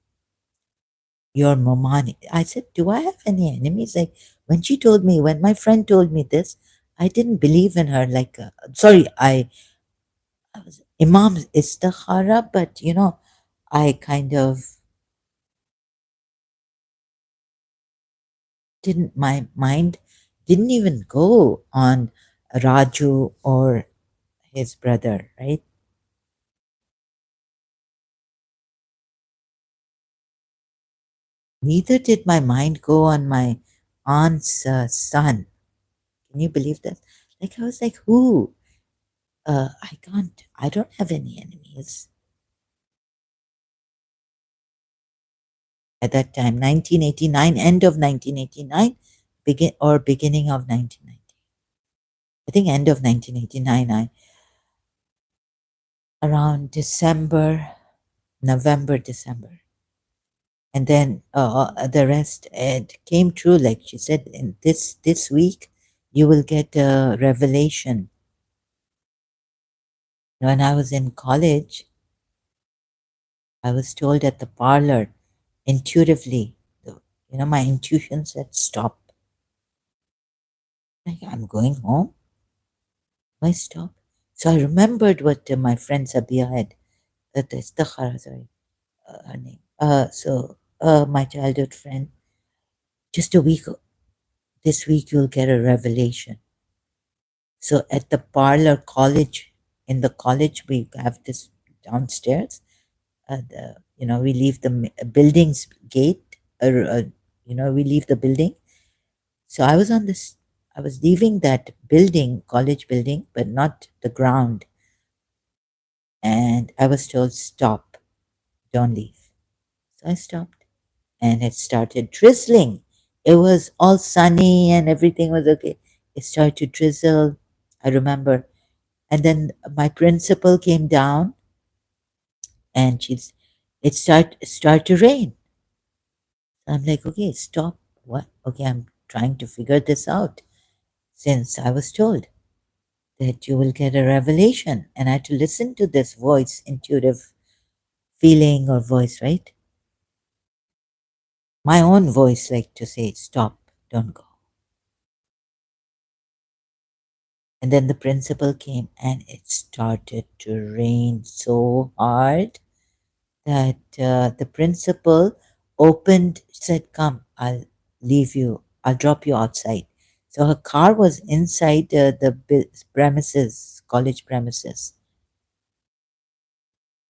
you're Momani." I said, "Do I have any enemies?" Like when she told me, when my friend told me this, I didn't believe in her. Like, sorry, I was Imam Istakhara, but I kind of didn't, my mind didn't even go on Raju or his brother, right? Neither did my mind go on my aunt's son. Can you believe that? Like, I was like, who? I can't, I don't have any enemies. At that time, 1989, end of 1989, beginning of 1990. I think end of 1989, around December, November, December. And then the rest, it came true. Like she said, in this week, you will get a revelation. When I was in college, I was told at the parlor intuitively, my intuition said stop. Like, I'm going home. Why stop? So I remembered what my friend Sabia had, that is Takhara, sorry, her name. My childhood friend, just a week, this week you'll get a revelation. So at the parlor college, in the college, we have this downstairs. We leave the building's gate, or we leave the building. So I was on this. I was leaving that building, college building, but not the ground. And I was told, stop, don't leave. So I stopped, and it started drizzling. It was all sunny and everything was okay. It started to drizzle. I remember. And then my principal came down, and it started to rain. I'm like, okay, stop. What? Okay, I'm trying to figure this out since I was told that you will get a revelation. And I had to listen to this voice, intuitive feeling or voice, right? My own voice, like to say, stop, don't go. And then the principal came, and it started to rain so hard that the principal said, come, I'll leave you, I'll drop you outside. So her car was inside the premises, college premises,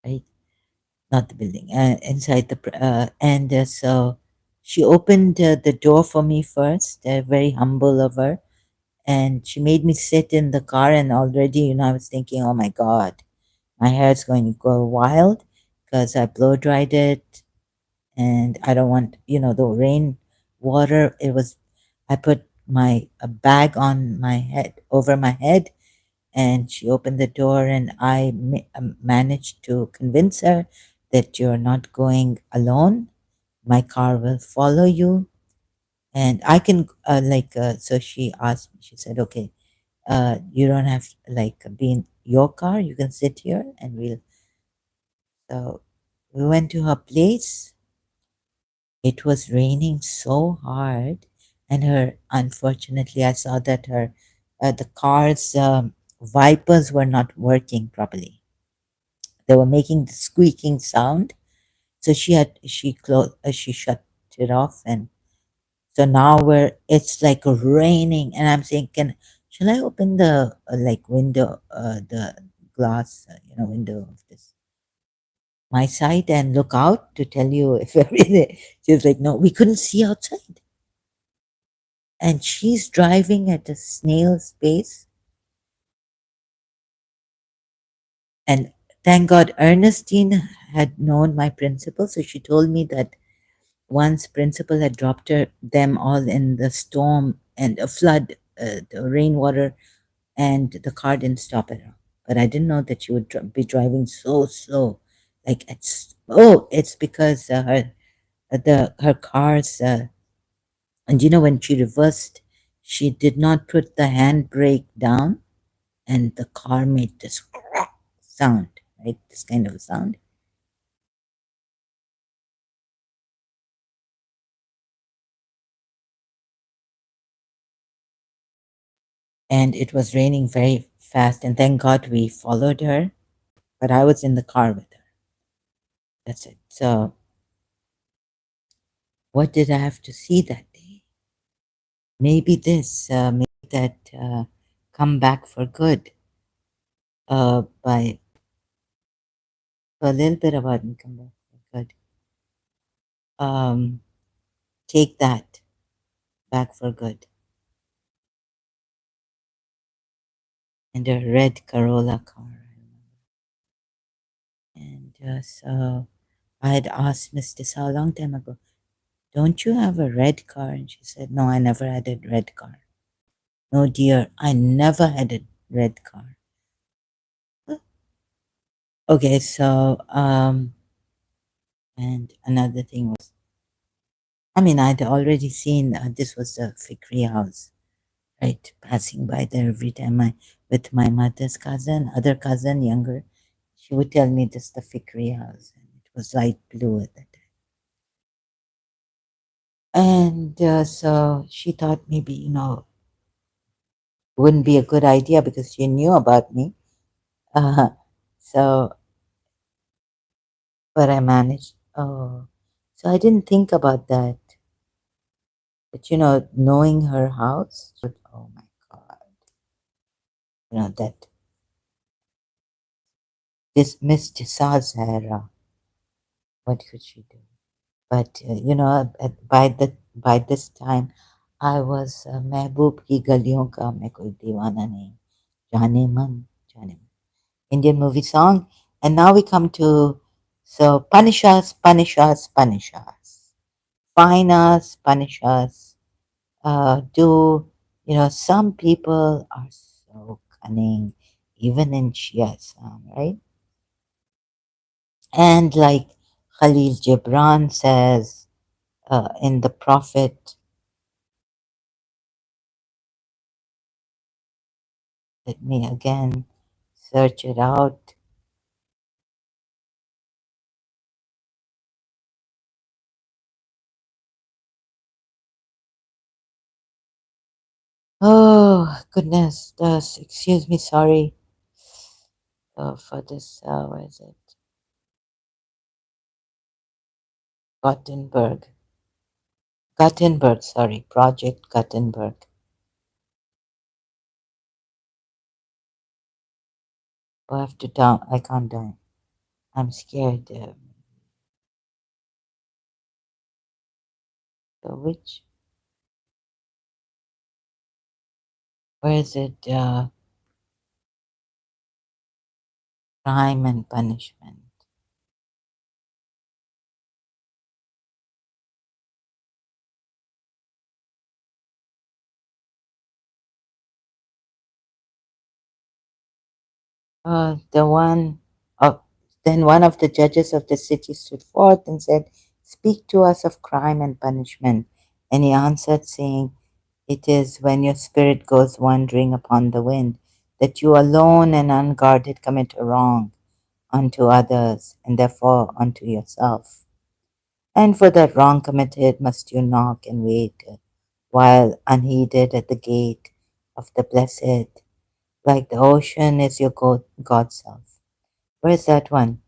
right? Not the building, inside and so she opened the door for me first, very humble of her. And she made me sit in the car, and already, I was thinking, oh my God, my hair is going to go wild because I blow dried it, and I don't want, the rain water. I put my a bag on my head, over my head, and she opened the door, and I managed to convince her that you're not going alone. My car will follow you, and I can, so she asked me, she said, okay, you don't have to, be in your car, you can sit here, and so we went to her place. It was raining so hard, and unfortunately, I saw that the car's wipers were not working properly. They were making the squeaking sound. So she shut it off, and so now it's like raining, and I'm saying, shall I open the window, the glass, window of this my side, and look out to tell you if everything. She was like, no, we couldn't see outside. And she's driving at a snail's pace. And thank God, Ernestine had known my principal, so she told me that once principal had dropped them all in the storm and a flood, the rainwater, and the car didn't stop at all. But I didn't know that she would be driving so slow. It's because her car's and when she reversed, she did not put the handbrake down, and the car made this sound, right? This kind of a sound. And it was raining very fast, and thank God we followed her, but I was in the car with her. That's it. So, what did I have to see that day? Maybe maybe that come back for good. By a little bit about me, come back for good. Um, take that back for good. And a red Corolla car. And so I had asked Miss Tissa a long time ago, don't you have a red car? And she said, no, I never had a red car. No, dear, I never had a red car. Okay, so, and another thing was, I mean, I'd already seen this was the Fikri house, right? Passing by there every time with my mother's cousin, other cousin, younger, she would tell me this is the Fikri house. And it was light blue at that time. And so she thought maybe, wouldn't be a good idea because she knew about me. Uh, so, but I managed. Oh, so I didn't think about that. But knowing her house, oh my God, that this Miss Tisazera, what could she do? But by this time, I was महबूब की गलियों का मैं कोई दीवाना नहीं जाने मन जाने मन. Indian movie song. And now we come to, so punish us, punish us, punish us, fine us, punish us. Some people are so cunning, even in Shia Islam, right? And like Khalil Gibran says in The Prophet, let me again search it out. Oh, goodness. Excuse me, sorry for this. Where is it? Gothenburg. Gothenburg, sorry. Project Gothenburg. Oh, I have to down. I can't down. I'm scared. So where is it? Crime and punishment. The one of Then one of the judges of the city stood forth and said, "Speak to us of crime and punishment." And he answered, saying, "It is when your spirit goes wandering upon the wind, that you alone and unguarded commit a wrong unto others, and therefore unto yourself. And for that wrong committed must you knock and wait, while unheeded at the gate of the blessed, like the ocean is your God's self." Where's that one?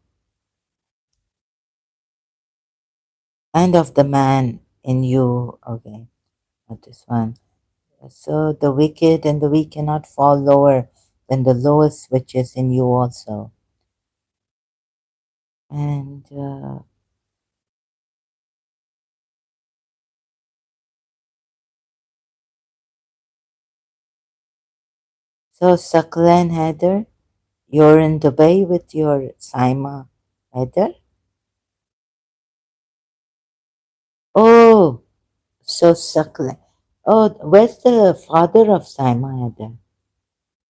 And of the man in you. Okay, not this one. So the wicked and the weak cannot fall lower than the lowest which is in you also. And so Saklan Heather, you're in Dubai with your Saima Heather. Oh, so Saklan. Oh, where's the father of Saima Heather?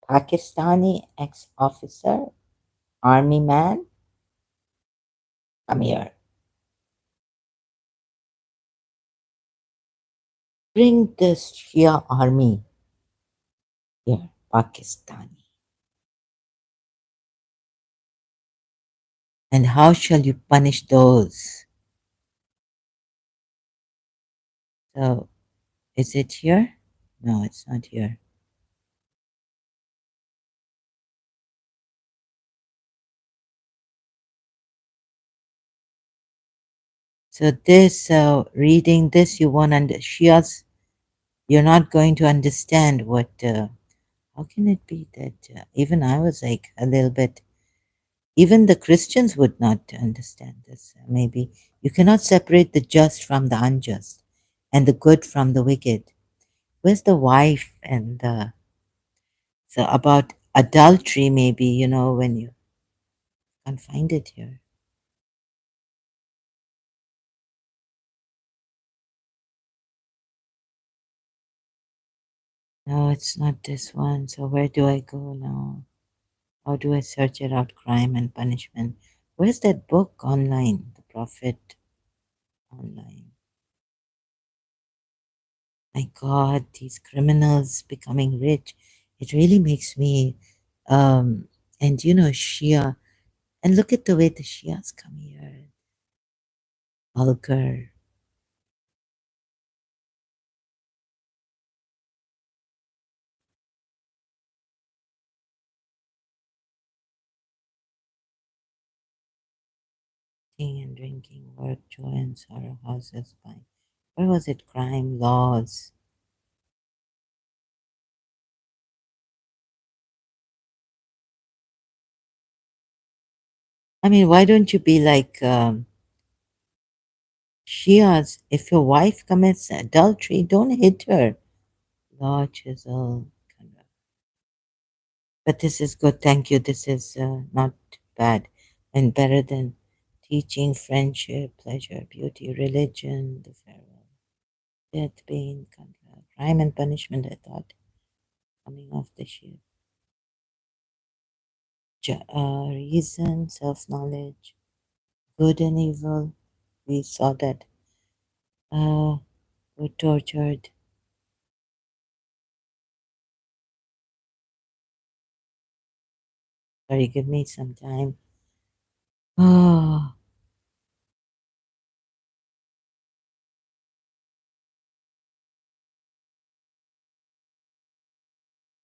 Pakistani ex-officer, army man. Come here. Bring the Shia army here, Pakistani. And how shall you punish those? So, is it here? No, it's not here. So this, reading this, you won't Shias, you're not going to understand what. How can it be that even I was like a little bit. Even the Christians would not understand this. Maybe you cannot separate the just from the unjust, and the good from the wicked. Where's the wife and the so about adultery? Maybe when you can't find it here. No, it's not this one. So where do I go now? How do I search it out? Crime and punishment. Where's that book online? The Prophet online. My God, these criminals becoming rich. It really makes me, and Shia. And look at the way the Shias come here. Vulgar. Eating and drinking, work, joy, and sorrow, houses, buying. where was it? Crime laws. I mean, why don't you be like Shias? If your wife commits adultery, don't hit her. Law, chisel. But this is good. Thank you. This is not bad and better than teaching, friendship, pleasure, beauty, religion, the farewell, death, pain, crime and punishment. I thought coming off the ship. Reason, self knowledge, good and evil. We saw that. We're tortured. Sorry, give me some time. Oh,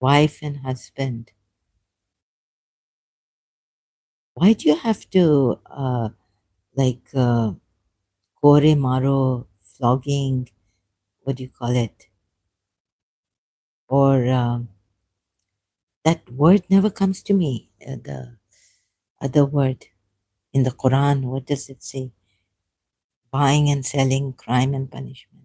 wife and husband. Why do you have to like kore maro flogging? What do you call it? Or that word never comes to me. The other word in the Quran. What does it say? Buying and selling, crime and punishment.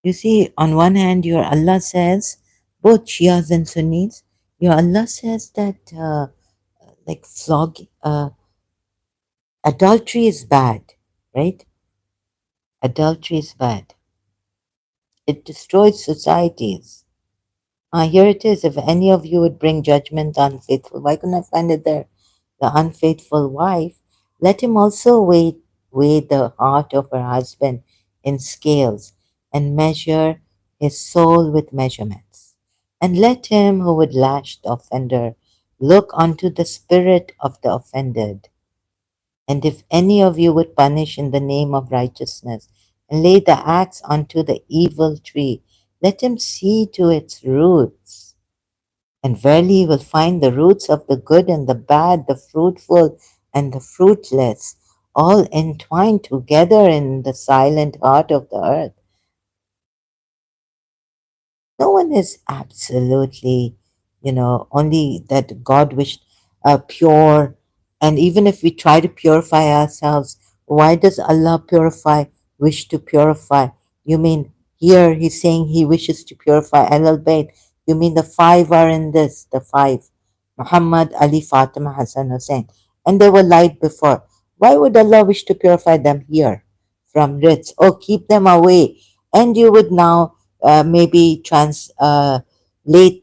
You see, on one hand, your Allah says, both Shias and Sunnis, your Allah says that like adultery is bad, right? Adultery is bad. It destroys societies. Here it is. If any of you would bring judgment on faithful, why couldn't I find it there? The unfaithful wife, let him also weigh the heart of her husband in scales and measure his soul with measurements. And let him who would lash the offender look unto the spirit of the offended. And if any of you would punish in the name of righteousness and lay the axe unto the evil tree, let him see to its roots. And verily you will find the roots of the good and the bad, the fruitful and the fruitless, all entwined together in the silent heart of the earth. No one is absolutely, only that God wished pure. And even if we try to purify ourselves, why does Allah wish to purify? You mean here he's saying he wishes to purify Al Bayt. You mean the five are in this, the five Muhammad, Ali, Fatima, Hassan, Hussein. And they were light before. Why would Allah wish to purify them here from rich? Oh, keep them away. And you would now maybe translate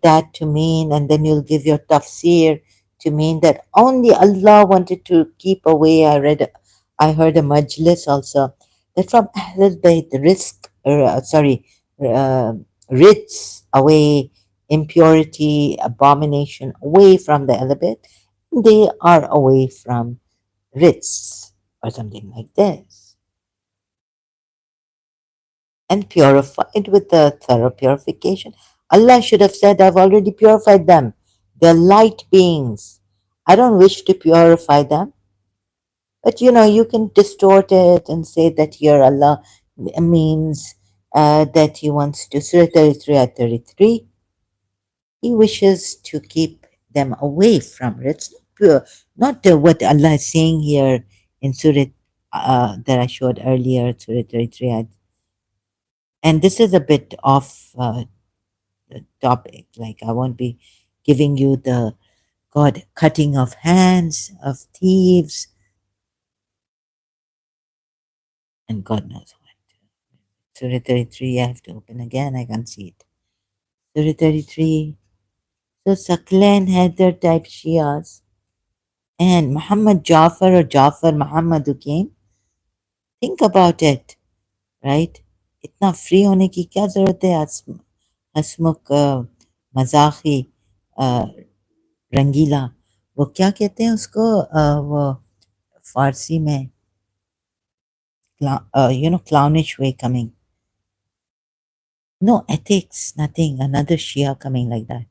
that to mean, and then you'll give your tafsir to mean that only Allah wanted to keep away. I heard a majlis also that from Ahlul Bayt, uh, ritz away, impurity, abomination away from the Ahlul Bayt. They are away from ritz or something like this, and purified with the thorough purification. Allah should have said, I've already purified them. They're light beings. I don't wish to purify them. But you can distort it and say that here Allah means that He wants to, Surah 33 at 33, He wishes to keep them away from it. It's not pure, not what Allah is saying here in Surah that I showed earlier, Surah 33. And this is a bit off the topic. Like, I won't be giving you the God cutting of hands of thieves and God knows what. Surah 33, I have to open again. I can't see it. Surah 33. So Saklan had their type Shias. And Muhammad Jafar or Jafar Muhammad who came. Think about it, right? इतना free होने की क्या जरूरत है हसमुख मजाकी रंगीला वो क्या कहते हैं उसको वो फारसी में clownish way coming. No ethics, nothing. Another Shia coming like that.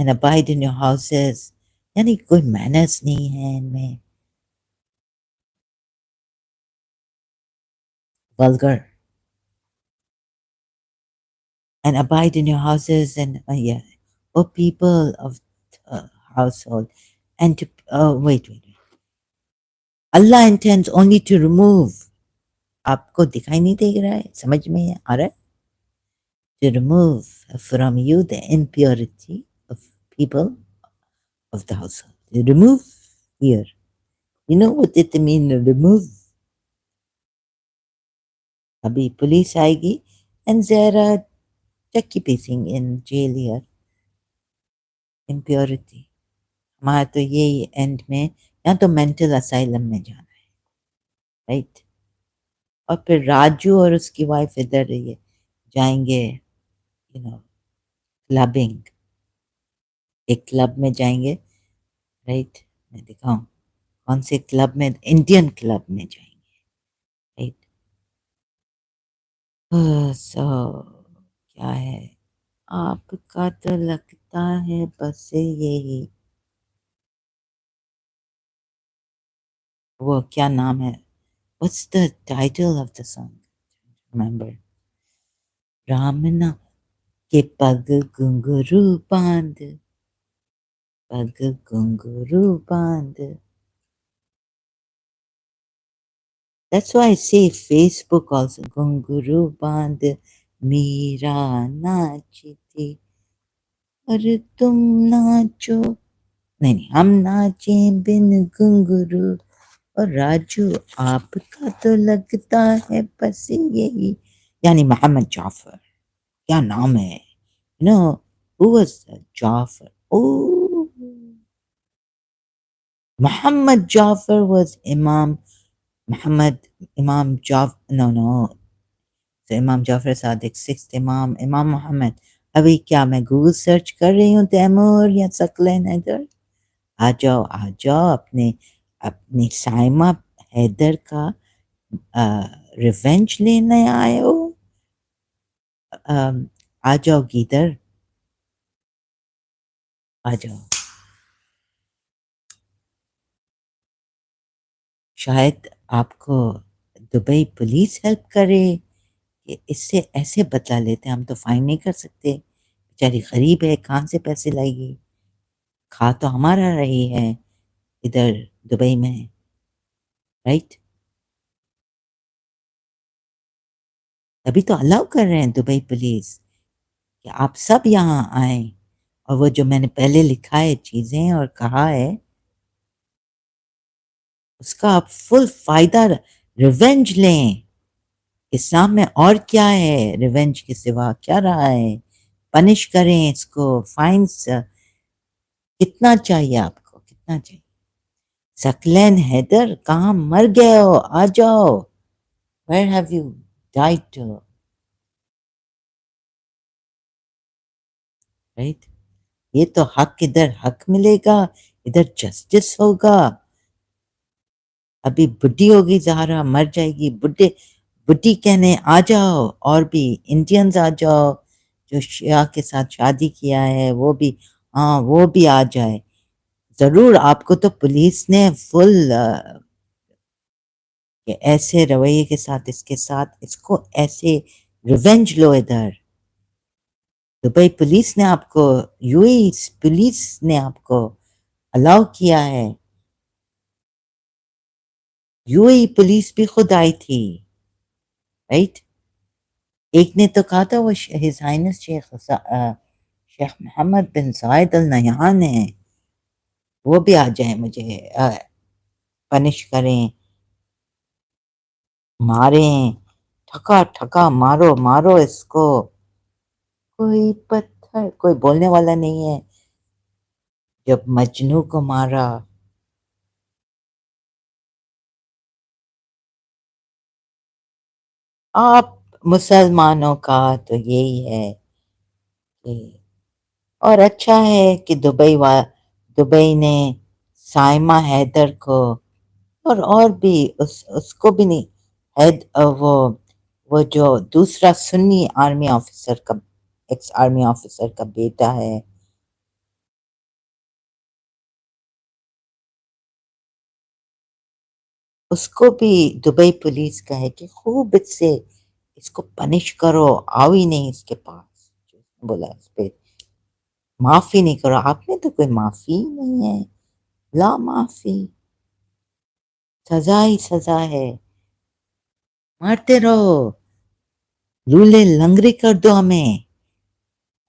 and abide in your houses. یعنی کوئی manners نہیں ہے ان میں. Vulgar. And abide in your houses and yeah, O people of the household. And to wait. Allah intends only to remove. آپ کو دکھائی نہیں دے رہا ہے؟ سمجھ میں آ رہا ہے؟ To remove from you the impurity of people of the household. Remove here. You know what it means, remove? ابھی پولیس آئے گی and there are چکی passing in jail here. Impurity. ہمارا تو یہی اینڈ میں یا تو مینٹل اسائلم میں جانا ہے. رائٹ. اور پھر راجو اور اس کی وائف ادھر یہ جائیں گے کلبنگ. ایک کلب میں جائیں گے. رائٹ. میں دکھاؤں کون سے کلب میں. انڈین کلب میں جائیں گے. رائٹ. سو کیا ہے آپ کا تو لگتا ہے بس یہی وہ کیا نام ہے. What's the title of the song? Remember? رامنا کے پگ گھنگرو باندھ. پگ گھنگرو باندھ. That's why I say Facebook also. گھنگرو باندھ میرا ناچتی اور تم ناچو. نہیں ہم ناچیں بن گھنگرو. اور راجو آپ کا تو لگتا ہے بس یہی. یعنی محمد جعفر. کیا نام ہے. who was Jafar? Oh, Muhammad Jafar was Imam Muhammad. Imam Jafar, no. So Imam Jafar Sadiq, sixth Imam Muhammad. ابھی کیا میں گوگل سرچ کر رہی ہوں تیمور یا ثقلین حیدر. آ جاؤ اپنی سائمہ حیدر کا ریونج لینے آئے ہو. آ جاؤ گیدر آ جاؤ. شاید آپ کو دبئی پولیس ہیلپ کرے کہ اس سے ایسے بدلا لیتے. ہم تو فائن نہیں کر سکتے. بیچاری غریب ہے کہاں سے پیسے لائے گی. کھا تو ہمارا رہی ہے ادھر دبئی میں. رائٹ. ابھی تو الاؤ کر رہے ہیں دبئی پولیس کہ آپ سب یہاں آئیں. اور وہ جو میں نے پہلے لکھا ہے چیزیں اور کہا ہے اس کا آپ فل فائدہ ریونج لیں. اسلام میں اور کیا ہے ریونج کے سوا کیا رہا ہے. پنش کریں اس کو. فائنس کتنا چاہیے آپ کو کتنا چاہیے. ثقلین حیدر کہاں مر گئے ہو. آ جاؤ. Where have you died to? Right? یہ تو حق ادھر حق ملے گا ادھر جسٹس ہوگا. ابھی بڈھی ہوگی زہرا مر جائے گی. بڈھی کہنے آ جاؤ. اور بھی انڈینز آ جاؤ جو شیعہ کے ساتھ شادی کیا ہے وہ بھی. ہاں وہ بھی آ جائے ضرور. آپ کو تو پولیس نے فل کہ ایسے رویے کے ساتھ اس کو ایسے ریونج لو ادھر. دبئی پولیس نے آپ کو یو اے پولیس نے آپ کو الاؤ کیا ہے. یو اے پولیس بھی خود آئی تھی. رائٹ. ایک نے تو کہا تھا وہ ہز ہائنس شیخ محمد بن زائد النہیان ہیں وہ بھی آ جائیں مجھے پنش کریں ماریں. ٹھکا مارو اس کو. کوئی پتھر کوئی بولنے والا نہیں ہے. جب مجنو کو مارا آپ مسلمانوں کا تو یہی ہے کہ اور اچھا ہے کہ دبئی نے سائمہ حیدر کو اور بھی اس کو بھی نہیں وہ جو دوسرا سنی آرمی آفیسر کا ایکس آرمی آفیسر کا بیٹا ہے اس کو بھی دبئی پولیس کا ہے کہ خوب اس کو پنش کرو، آؤ ہی نہیں اس کے پاس، بولا اس پہ معافی نہیں کرو، آپ نے تو کوئی معافی ہی نہیں ہے، لا معافی، سزا ہی سزا ہے، مارتے رہو، لولے لنگڑے کر دو ہمیں،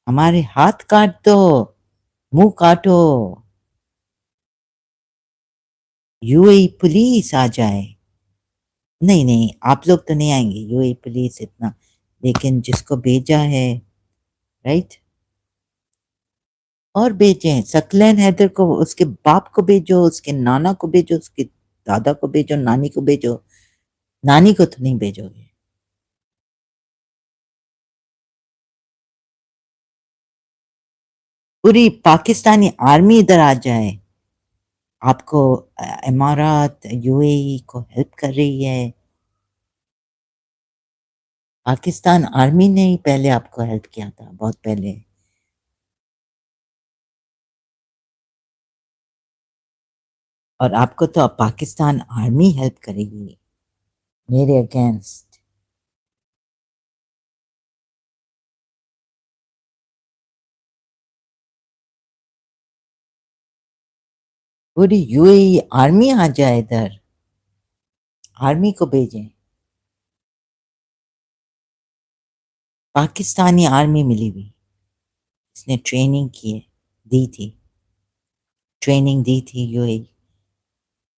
ہمارے ہاتھ کاٹ دو، منہ کاٹو، یو اے پولیس آ جائے، نہیں نہیں آپ لوگ تو نہیں آئیں گے یو اے پولیس اتنا، لیکن جس کو بھیجا ہے، رائٹ، اور بھیجیں ثقلین حیدر کو، اس کے باپ کو بھیجو، اس کے نانا کو بھیجو، اس کے دادا کو بھیجو، نانی کو بھیجو، نانی کو تو نہیں بھیجو گے، پوری پاکستانی آرمی ادھر آ جائے، آپ کو امارات یو اے ای کو ہیلپ کر رہی ہے، پاکستان آرمی نے ہی پہلے آپ کو ہیلپ کیا تھا، بہت پہلے، اور آپ کو تو اب پاکستان آرمی ہیلپ کرے گی میرے اگینسٹ، پوری یو اے ای آرمی آ جائے ادھر، آرمی کو بھیجیں، پاکستانی آرمی ملی ہوئی، اس نے ٹریننگ کی ہے، دی تھی، ٹریننگ دی تھی یو اے ای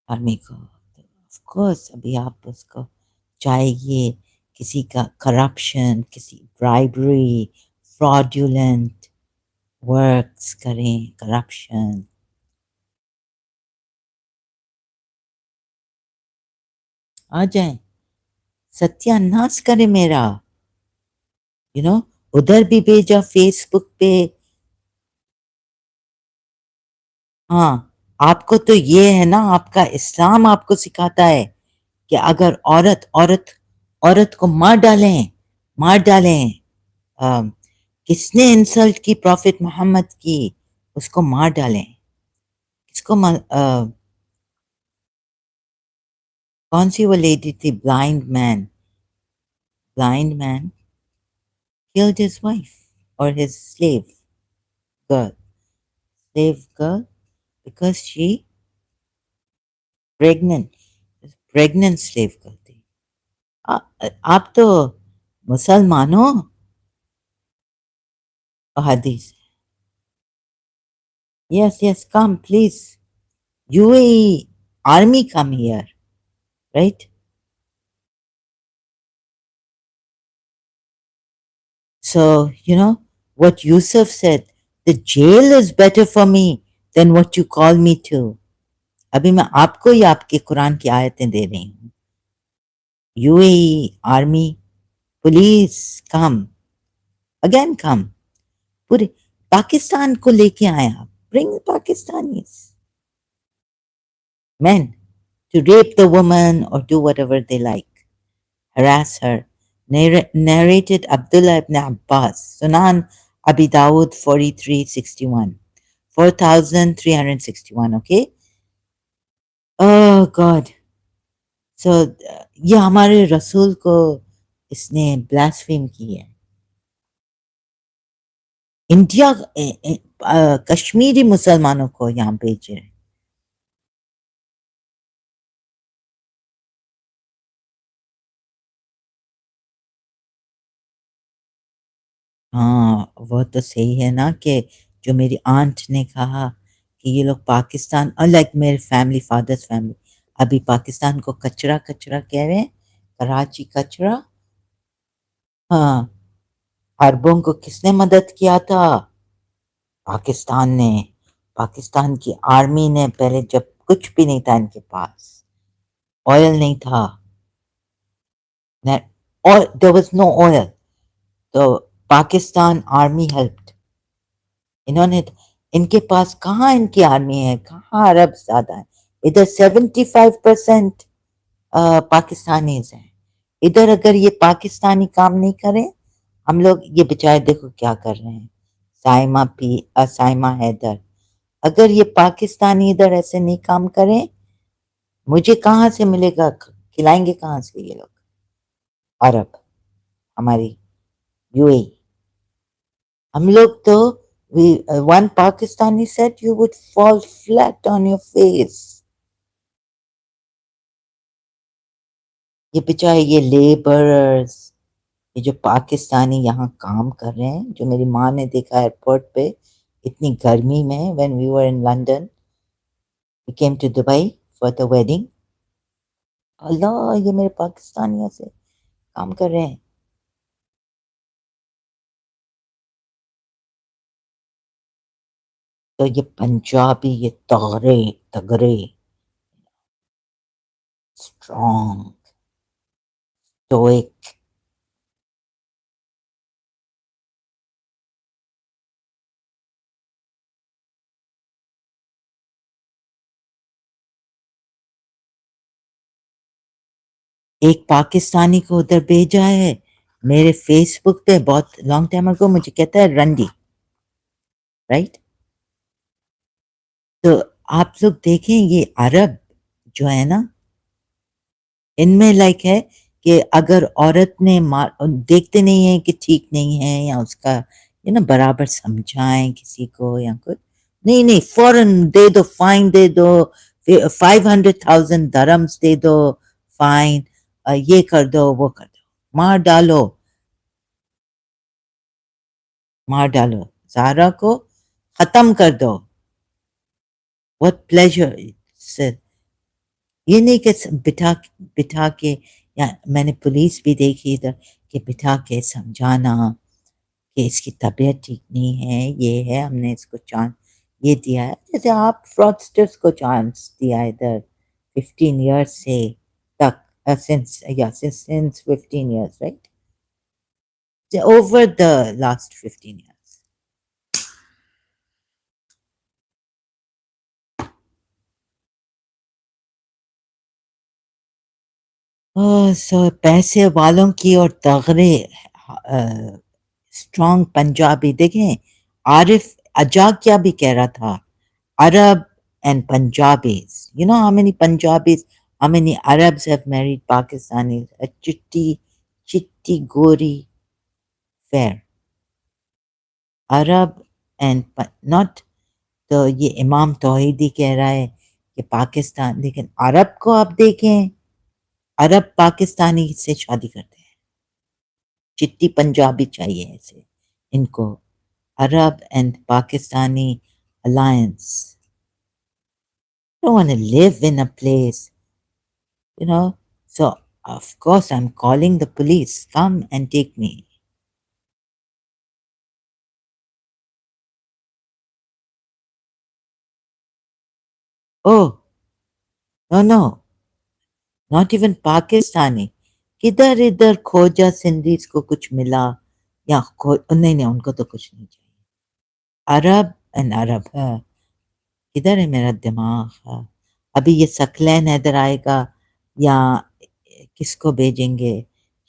آرمی کو، آف کورس ابھی آپ اس کو چاہے یہ کسی کا کرپشن، کسی برائبری، فراڈولنٹ ورکس کریں، کرپشن، آ جائیں، ستیہ ناش کرے میرا، ادھر بھی بھیجا فیس بک پہ، ہاں، آپ کو تو یہ ہے نا، آپ کا اسلام آپ کو سکھاتا ہے کہ اگر عورت کو مار ڈالیں، مار ڈالیں، کس نے انسلٹ کی پروفٹ محمد کی، اس کو مار ڈالیں، اس کو کون سی وہ لیڈی تھی، blind main killed his wife or his slave girl because she pregnant pregnant slave girl تھی، آپ تو مسلمانوں حدیث، yes come please UAE army come here, right? So what Yusuf said, the jail is better for me than what you call me to. ابھی میں آپ کو ہی آپ کے قرآن کی آیتیں دے رہی ہوں، U A E army police come again, come پورے پاکستان کو لے کے آئے آپ، bring Pakistanis men to rape the women اور do whatever they like, harass her. Narrated Abdullah ibn Abbas, Sunan Abi Dawud 4361, 4361, okay? Oh God. So یہ ہمارے رسول کو اس نے بلاسفیم کی ہے، انڈیا کشمیری مسلمانوں کو یہاں بھیجے، ہاں وہ تو صحیح ہے نا، کہ جو میری آنٹ نے کہا کہ یہ لوگ پاکستان، لائک میرے فیملی، فادرس فیملی ابھی پاکستان کو کچرا کچرا کہہ رہے ہیں، کراچی کچرا، ہاں، عربوں کو کس نے مدد کیا تھا؟ پاکستان نے، پاکستان کی آرمی نے، پہلے جب کچھ بھی نہیں تھا ان کے پاس، آئل نہیں تھا، there was no oil، تو پاکستان آرمی ہیلپڈ، انہوں نے، ان کے پاس کہاں ان کی آرمی ہے، کہاں عرب زیادہ ہیں، ادھر 75% پاکستانیز ہیں، ادھر اگر یہ پاکستانی کام نہیں کریں، ہم لوگ یہ بچائے دیکھو کیا کر رہے ہیں، سائمہ حیدر، اگر یہ پاکستانی ادھر ایسے نہیں کام کریں، مجھے کہاں سے ملے گا؟ کھلائیں گے کہاں سے یہ لوگ؟ عرب، ہماری یو اے، ہم لوگ تو one Pakistani said you would fall flat on your face. یہ بچائے یہ لیبرز، یہ جو پاکستانی یہاں کام کر رہے ہیں، جو میری ماں نے دیکھا ایئرپورٹ پہ اتنی گرمی میں، when we were in London, we came to Dubai for the wedding. اللہ، یہ میرے پاکستانیوں سے کام کر رہے ہیں. تو یہ پنجابی، یہ تغرے تگرے، اسٹرانگ، stoic. ایک پاکستانی کو ادھر بھیجا ہے میرے فیس بک پہ بہت لانگ ٹائم اگو، مجھے کہتا ہے رنڈی، رائٹ؟ تو آپ لوگ دیکھیں یہ عرب جو ہے نا، ان میں لائک ہے کہ اگر عورت نے دیکھتے نہیں ہیں کہ ٹھیک نہیں ہے یا اس کا یہ نا برابر سمجھائیں کسی کو یا کچھ، نہیں نہیں فوراً دے دو فائن، دے دو 500,000 درمز دے دو فائن، یہ کر دو وہ کر دو، مار ڈالو، مار ڈالو، زہرا کو ختم کر دو. what pleasure سے یہ نہیں کہ بٹھا کے، یا میں نے پولیس بھی دیکھی ادھر کہ بٹھا کے سمجھانا کہ اس کی طبیعت ٹھیک نہیں ہے، یہ ہے، ہم نے اس کو چانس یہ دیا ہے، جیسے آپ فراڈسٹرز کو چانس دیا ہے ادھر 15 ایئرس سے تک، since 15 years, right? Over the last 15 years. سو پیسے والوں کی اور تغرے اسٹرانگ پنجابی دیکھیں. عارف اجا کیا بھی کہہ رہا تھا، Arab and Punjabis, you know how many Punjabis, how many Arabs have married Pakistanis, a چٹی گوری فیر عرب اینڈ ناٹ. تو یہ امام توحیدی کہہ رہا ہے کہ پاکستان، لیکن عرب کو آپ دیکھیں، عرب پاکستانی سے شادی کرتے ہیں، چٹی پنجابی چاہیے ایسے ان کو. Arab and Pakistani alliance. I don't want to live in a place, you know. So of course I'm calling the police, come and take me. Oh no, no, not even Pakistani. کدھر ادھر کھوجا سندھیز کو کچھ ملا یا نہیں نہیں، ان کو تو کچھ نہیں چاہیے. عرب اینڈ عرب ہے. کدھر ہے میرا دماغ؟ ابھی یہ سکلین ادھر آئے گا یا کس کو بھیجیں گے؟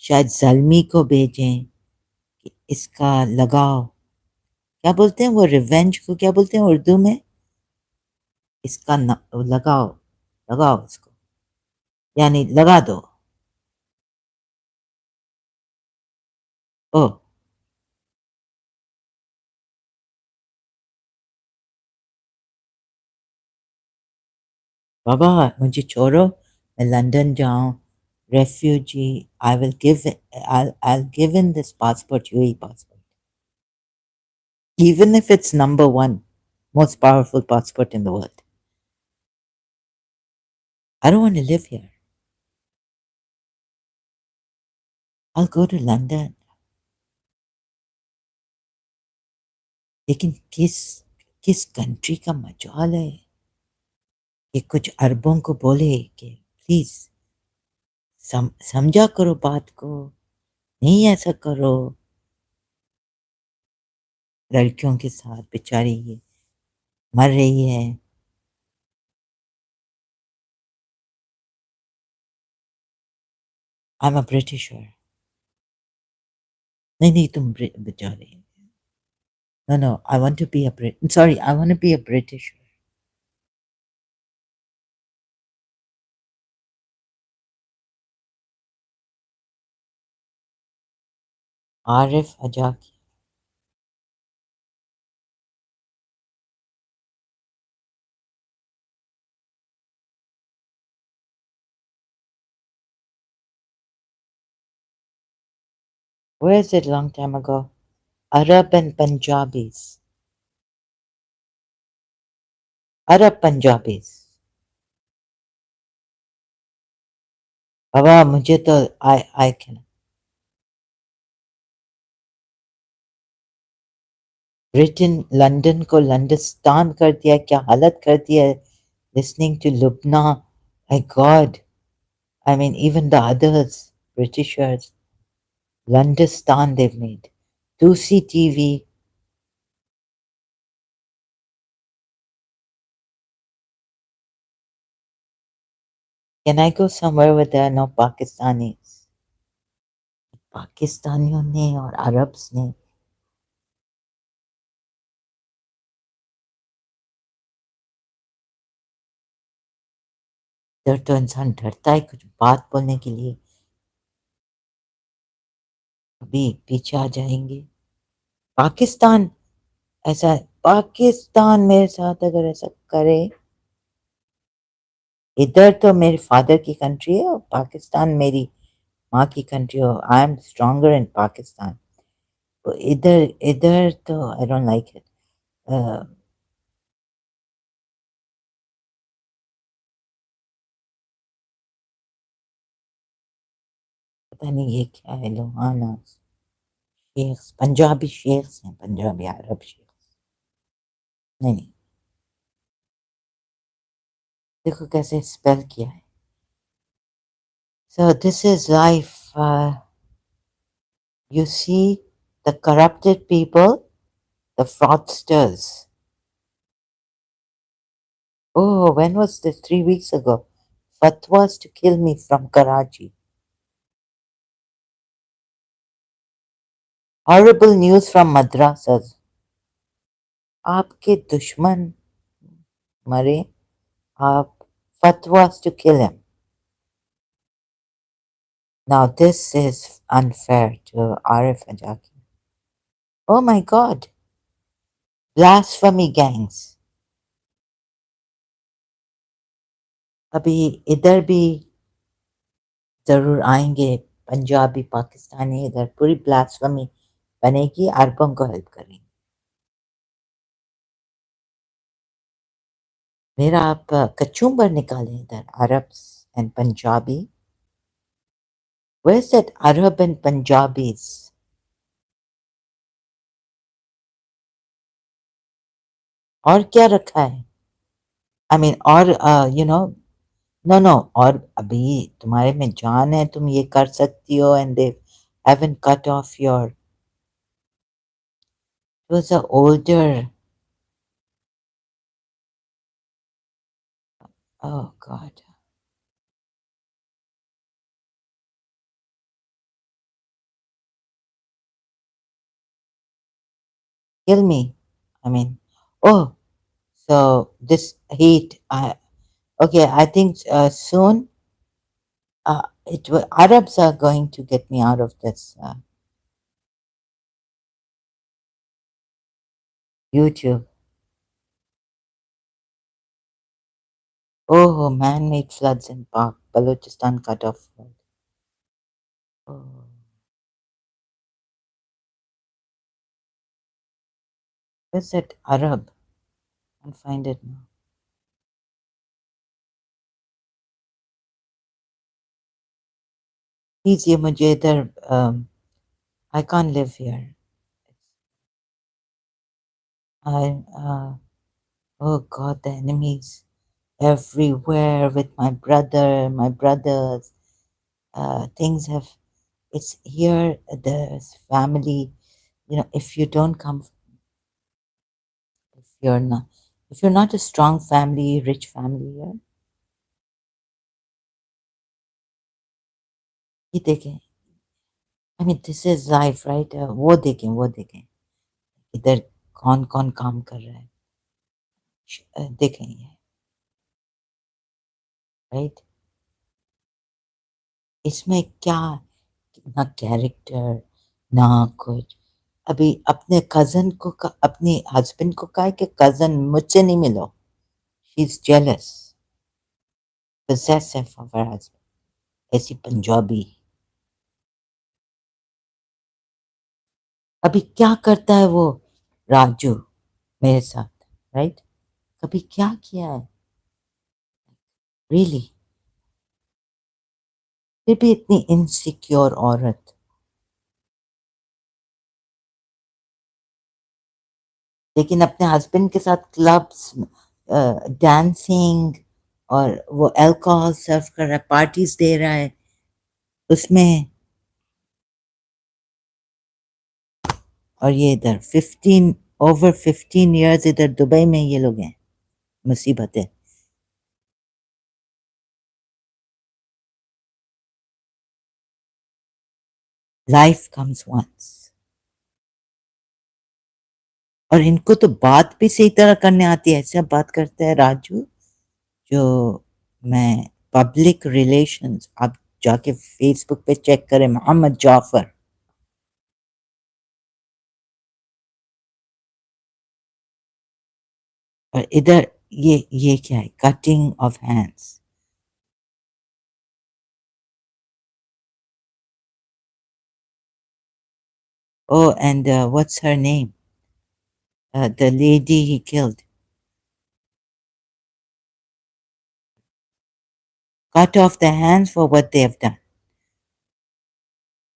شاید زلمی کو بھیجیں کہ اس کا لگاؤ، کیا بولتے ہیں وہ ریونج کو کیا بولتے ہیں اردو میں؟ اس کا لگاؤ، لگاؤ اس کو، یعنی لگا دو. او بابا مجھے چھوڑو، میں لندن جاؤں refugee. I'll give in this passport, UAE passport, even if it's number one most powerful passport in the world. I don't want to live here. I'll go to London. لیکن کس کنٹری کا مجال ہے کہ کچھ عربوں کو بولے کہ پلیز سمجھا کرو بات کو، نہیں ایسا کرو. لڑکیوں کے ساتھ بیچاری یہ مر رہی ہے. I'm a Britisher. نہیں نہیں، تم بچا رہی. No, no, I want to be a sorry, I want to be a Britisher. Arif Ajaki. Where is it long time ago? Arab and Punjabis. Arab Punjabis. बाबा मुझे तो I can ब्रिटेन लंदन को लंडस्तान कर दिया क्या हालत कर दिया है listening to Lubna my god I mean even the others Britishers Londistan they've made 2C TV can I go somewhere where there are no Pakistanis पाकिस्तानियों ने और अरब्स ने इधर तो इंसान डरता है कुछ बात बोलने के लिए अभी पीछे आ जाएंगे पाकिस्तान ऐसा पाकिस्तान मेरे साथ अगर ऐसा करे इधर तो मेरे फादर की कंट्री है और पाकिस्तान मेरी माँ की कंट्री हो आई एम स्ट्रॉन्गर इन पाकिस्तान तो इधर इधर तो आई डोंट लाइक इट पता नहीं ये क्या है लोहाना शेख्स पंजाबी शेख्स हैं पंजाबी अरब शेख्स नहीं नहीं देखो कैसे स्पेल किया है so this is life you see the corrupted people the fraudsters oh when was this 3 weeks ago fatwas to kill me from Karachi horrible news from madrasas आपके दुश्मन मरे आप fatwas to kill him now this is unfair to Arif Ajaki oh my god blasphemy gangs अभी इधर भी जरूर आएंगे पंजाबी पाकिस्तानी इधर पूरी ब्लास्फेमी बनेगी अरबों को हेल्प करेंगे मेरा आप कचूम्बर निकालें इधर Arabs and Punjabi where's that Arab and Punjabis और क्या रखा है आई मीन और यू नो नो नो और अभी तुम्हारे में जान है तुम ये कर सकती हो and they haven't cut off your it was a older oh god kill me I mean oh so this heat okay I think soon Arabs are going to get me out of this YouTube oh man-made floods in Pak Balochistan cut off flood oh where's that Arab I can't find it now please ये मुझे इधर I can't live here I oh god the enemies everywhere with my brother my brothers things have it's here the family you know if you're not if you're not a strong family rich family here ये देखें I mean this is life right वो देखें इधर कौन कौन काम कर रहा है देखें ये राइट इसमें क्या ना कैरेक्टर ना कुछ। अभी अपने कज़न को अपने हस्बैंड को कहा है कि कज़न मुझसे नहीं मिलो। She is jealous, possessive of her husband. ऐसी पंजाबी। अभी क्या करता है वो राजू मेरे साथ, राइट? कभी क्या किया है? रियली? फिर भी इतनी इनसिक्योर औरत। लेकिन अपने हस्बैंड के साथ क्लब्स, डांसिंग, और वो अल्कोहल सर्व कर रहा है, पार्टीज दे रहा है उसमें। और ये इधर 15 इधर दुबई में ये लोग हैं। मुसीबत है। Life comes once. और इनको तो बात भी सही तरह करने आती है। ऐसा बात करता है राजू, जो मैं पब्लिक रिलेशंस, आप जाके फेसबुक पे चेक करें, मोहम्मद जाफर। और इधर ये क्या है? Cutting of hands. Oh, and what's her name? The lady he killed. Cut off the hands for what they have done.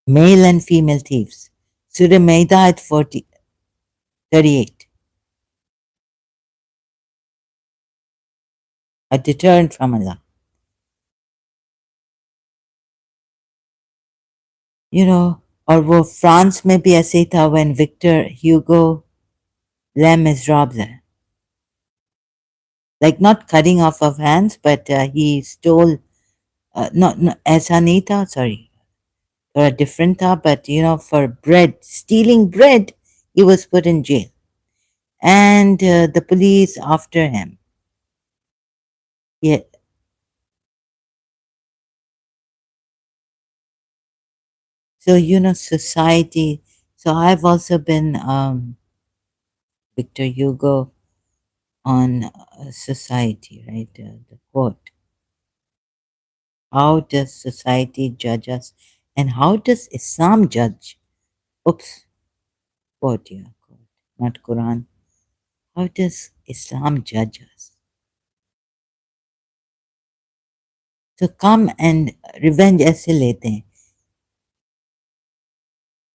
Male and female thieves. Surah Maida at 38. A deterrent from Allah. You know, और वो France में भी ऐसे ही था when Victor Hugo Les Miserables. Like not cutting off of hands, but he stole. No, ऐसा नहीं था. Sorry, थोड़ा different था. But you know, for bread, stealing bread, he was put in jail, and the police after him. Yeah. So you know, society. So I've also been Victor Hugo on society, right? The quote. How does society judge us, and how does Islam judge? Oops, quote, yeah, quote, not Quran. How does Islam judge us? So come and revenge ऐसे लेते हैं.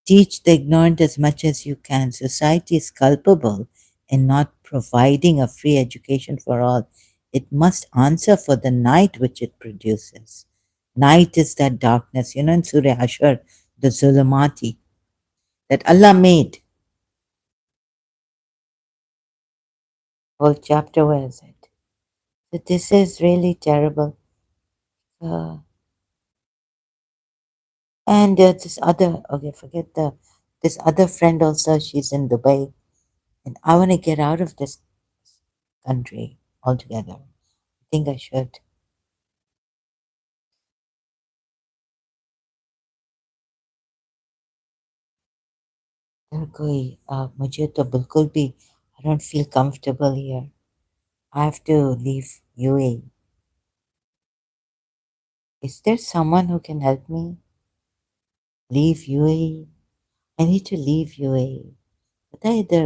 Teach the ignorant as much as you can. Society is culpable in not providing a free education for all. It must answer for the night which it produces. Night is that darkness, you know, in Surah Hashar, the Zulumati that Allah made. Whole chapter, where is it? So this is really terrible. Uh, and this other, okay, forget this other friend also, she's in Dubai. And I want to get out of this country altogether. I think I should. अगर कोई मुझे तो बिल्कुल भी I don't feel comfortable here. I have to leave UAE. Is there someone who can help me leave UAE? I need to leave UAE. पता है इधर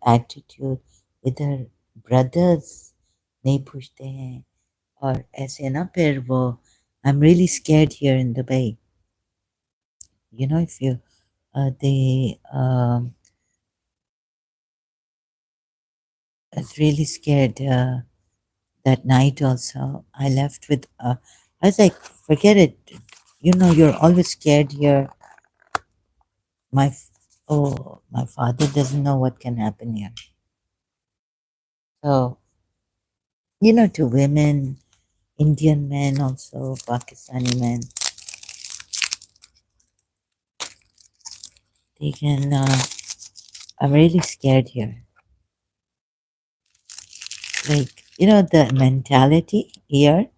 attitude, इधर ब्रदर्स नहीं पूछते हैं और ऐसे ना फिर वो I'm really scared here in Dubai. You know, if you they I was really scared that night also. I left with I was like, forget it. You know, you're always scared here. My father doesn't know what can happen here. So, you know, to women, Indian men also, Pakistani men, they can I'm really scared here. Like, you know, the mentality here,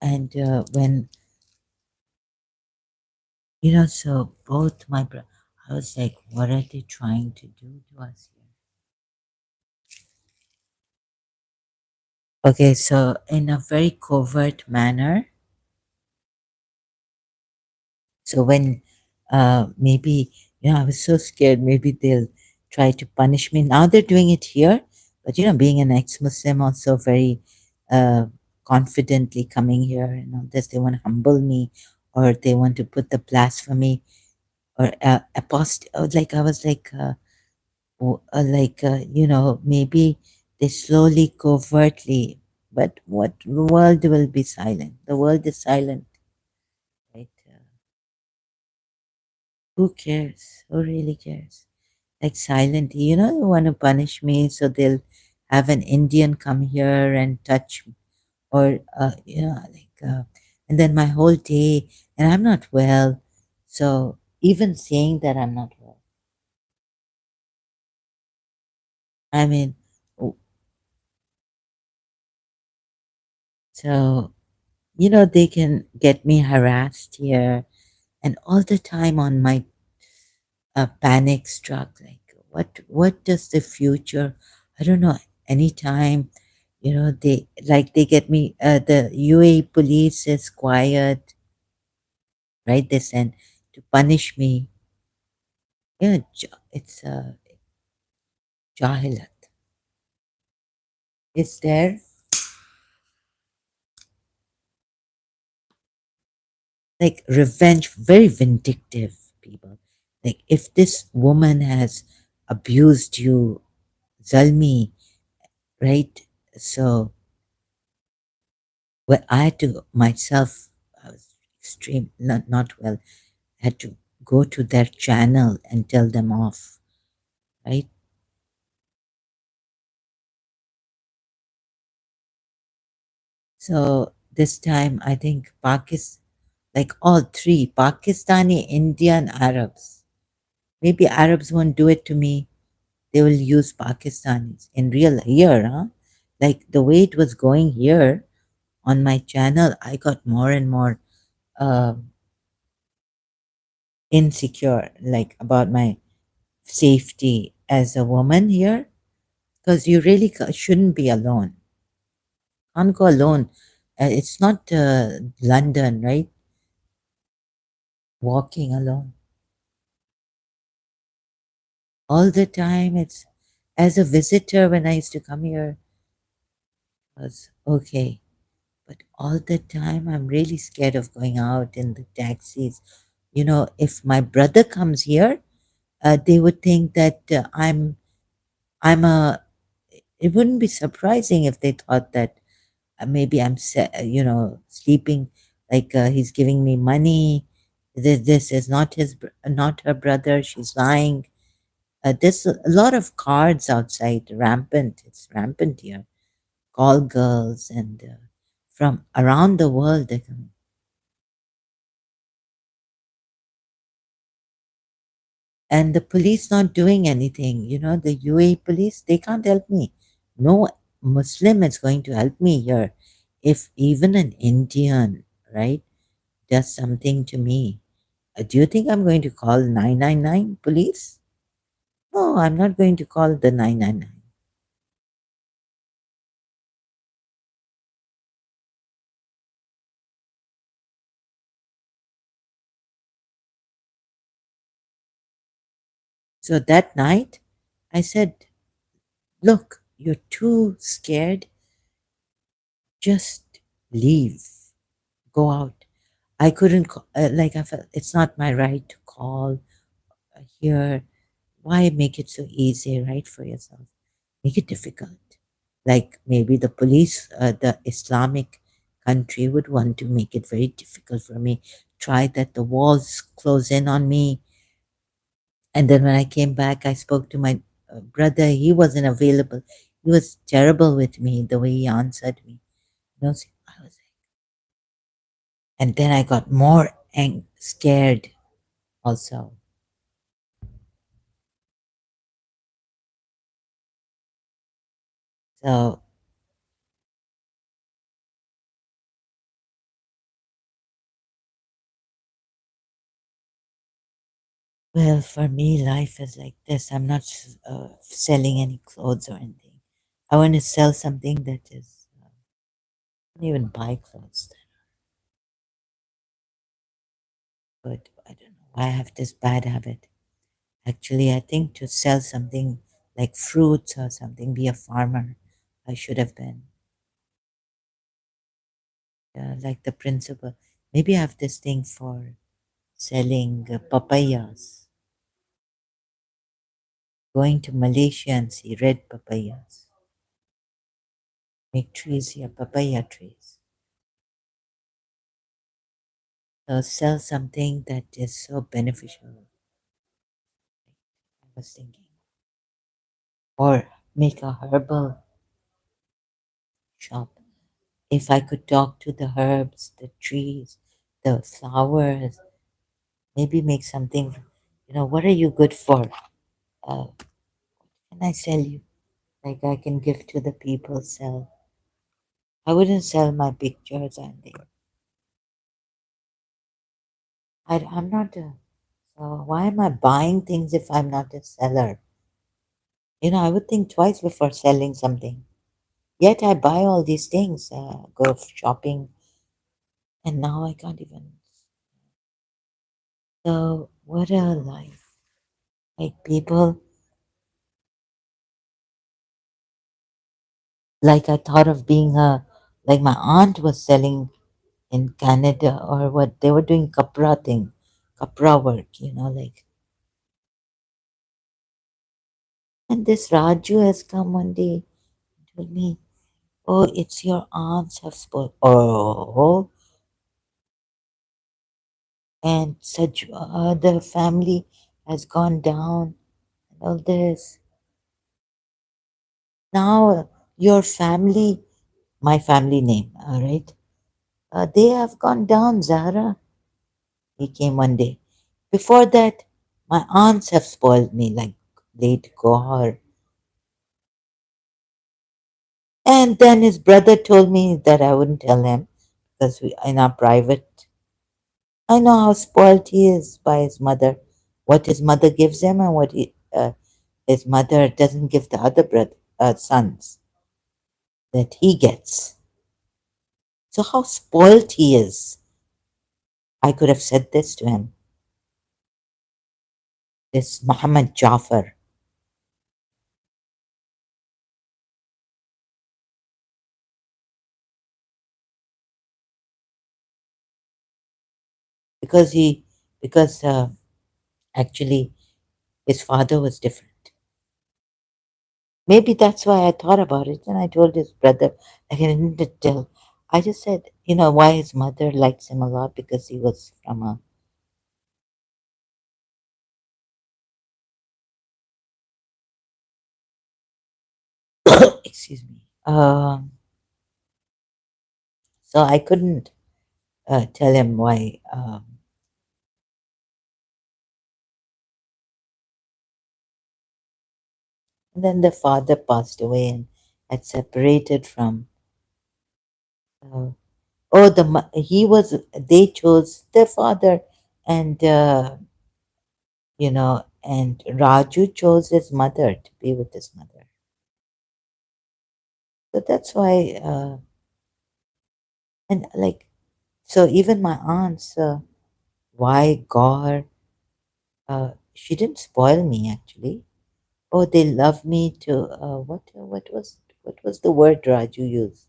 and when So both I was like, what are they trying to do to us here? Okay, so in a very covert manner, so when maybe, I was so scared, maybe they'll try to punish me. Now they're doing it here, but being an ex-Muslim, also very uh, confidently coming here, this they want to humble me, or they want to put the blasphemy or like I was like, maybe they slowly, covertly, but what the world will be silent. The world is silent, right? Who cares? Who really cares? Like silently, they want to punish me, so they'll have an Indian come here and touch, or and then my whole day, and I'm not well, so even saying that I'm not well, I mean, w- so they can get me harassed here, and all the time on my panic struck, like what does the future, I don't know, anytime, they get me, the UAE police is quiet, right? They send to punish me. It's jahilat. It's there, like revenge, very vindictive people. Like if this woman has abused you, Zalmi, right? So when I had to myself, I was extreme, not well, had to go to their channel and tell them off, right? So this time I think Pakistan, like all three, Pakistani, Indian, Arabs. Maybe Arabs won't do it to me. They will use Pakistanis in real here, huh? Like the way it was going here on my channel, I got more and more uh, insecure, like about my safety as a woman here, because you really shouldn't be alone. Can't go alone. It's not London, right? Walking alone all the time. It's as a visitor when I used to come here, was okay. But all the time, I'm really scared of going out in the taxis. If my brother comes here, they would think that I'm a. It wouldn't be surprising if they thought that maybe I'm, sleeping. Like he's giving me money. This is not her brother. She's lying. There's a lot of cards outside, rampant. It's rampant here. Call girls and from around the world they come. And the police not doing anything. The UAE police, they can't help me. No Muslim is going to help me here. If even an Indian, right, does something to me, do you think I'm going to call 999 police? No, I'm not going to call the 999. So that night, I said, look, you're too scared. Just leave. Go out. I couldn't, like, I felt it's not my right to call here. Why make it so easy, right, for yourself? Make it difficult. Like maybe the police, the Islamic country would want to make it very difficult for me. Try that the walls close in on me. And then when I came back, I spoke to my brother. He wasn't available. He was terrible with me, the way he answered me. So I was like, and then I got more scared also. So Well, for me, life is like this. I'm not selling any clothes or anything. I want to sell something that is, I don't even buy clothes that are good. I don't know why I have this bad habit. Actually, I think to sell something like fruits or something, be a farmer, I should have been. Like the principal. Maybe I have this thing for selling papayas, going to Malaysia and see red papayas, make trees here, papaya trees. So sell something that is so beneficial, I was thinking. Or make a herbal shop. If I could talk to the herbs, the trees, the flowers, maybe make something, what are you good for? Can I sell you? Like I can give to the people, sell. I wouldn't sell my pictures and they, I'm not a, so why am I buying things if I'm not a seller? I would think twice before selling something. Yet I buy all these things, go shopping, and now I can't even. So, what a life. Like people, like I thought of being like my aunt was selling in Canada or what, they were doing kapra work, like. And this Raju has come one day and told me, oh, it's your aunts have spoiled. Oh, and such, the family has gone down and all this. Now, your family, my family name, all right? They have gone down, Zara. He came one day. Before that, my aunts have spoiled me like late Gohar. And then his brother told me that I wouldn't tell him because we in our private. I know how spoiled he is by his mother. What his mother gives him and what his mother doesn't give the other sons that he gets. So how spoiled he is. I could have said this to him. This Muhammad Jafar, because actually his father was different. Maybe that's why I thought about it. And I told his brother, I didn't tell. I just said, why his mother likes him a lot because he was from a, excuse me. So I couldn't tell him why. And then the father passed away and had separated from. Uh, oh, they chose their father, and and Raju chose his mother to be with his mother. So that's why, and like, so even my aunts, why Gaur, she didn't spoil me actually. Oh, they love me to, what was the word Raju used?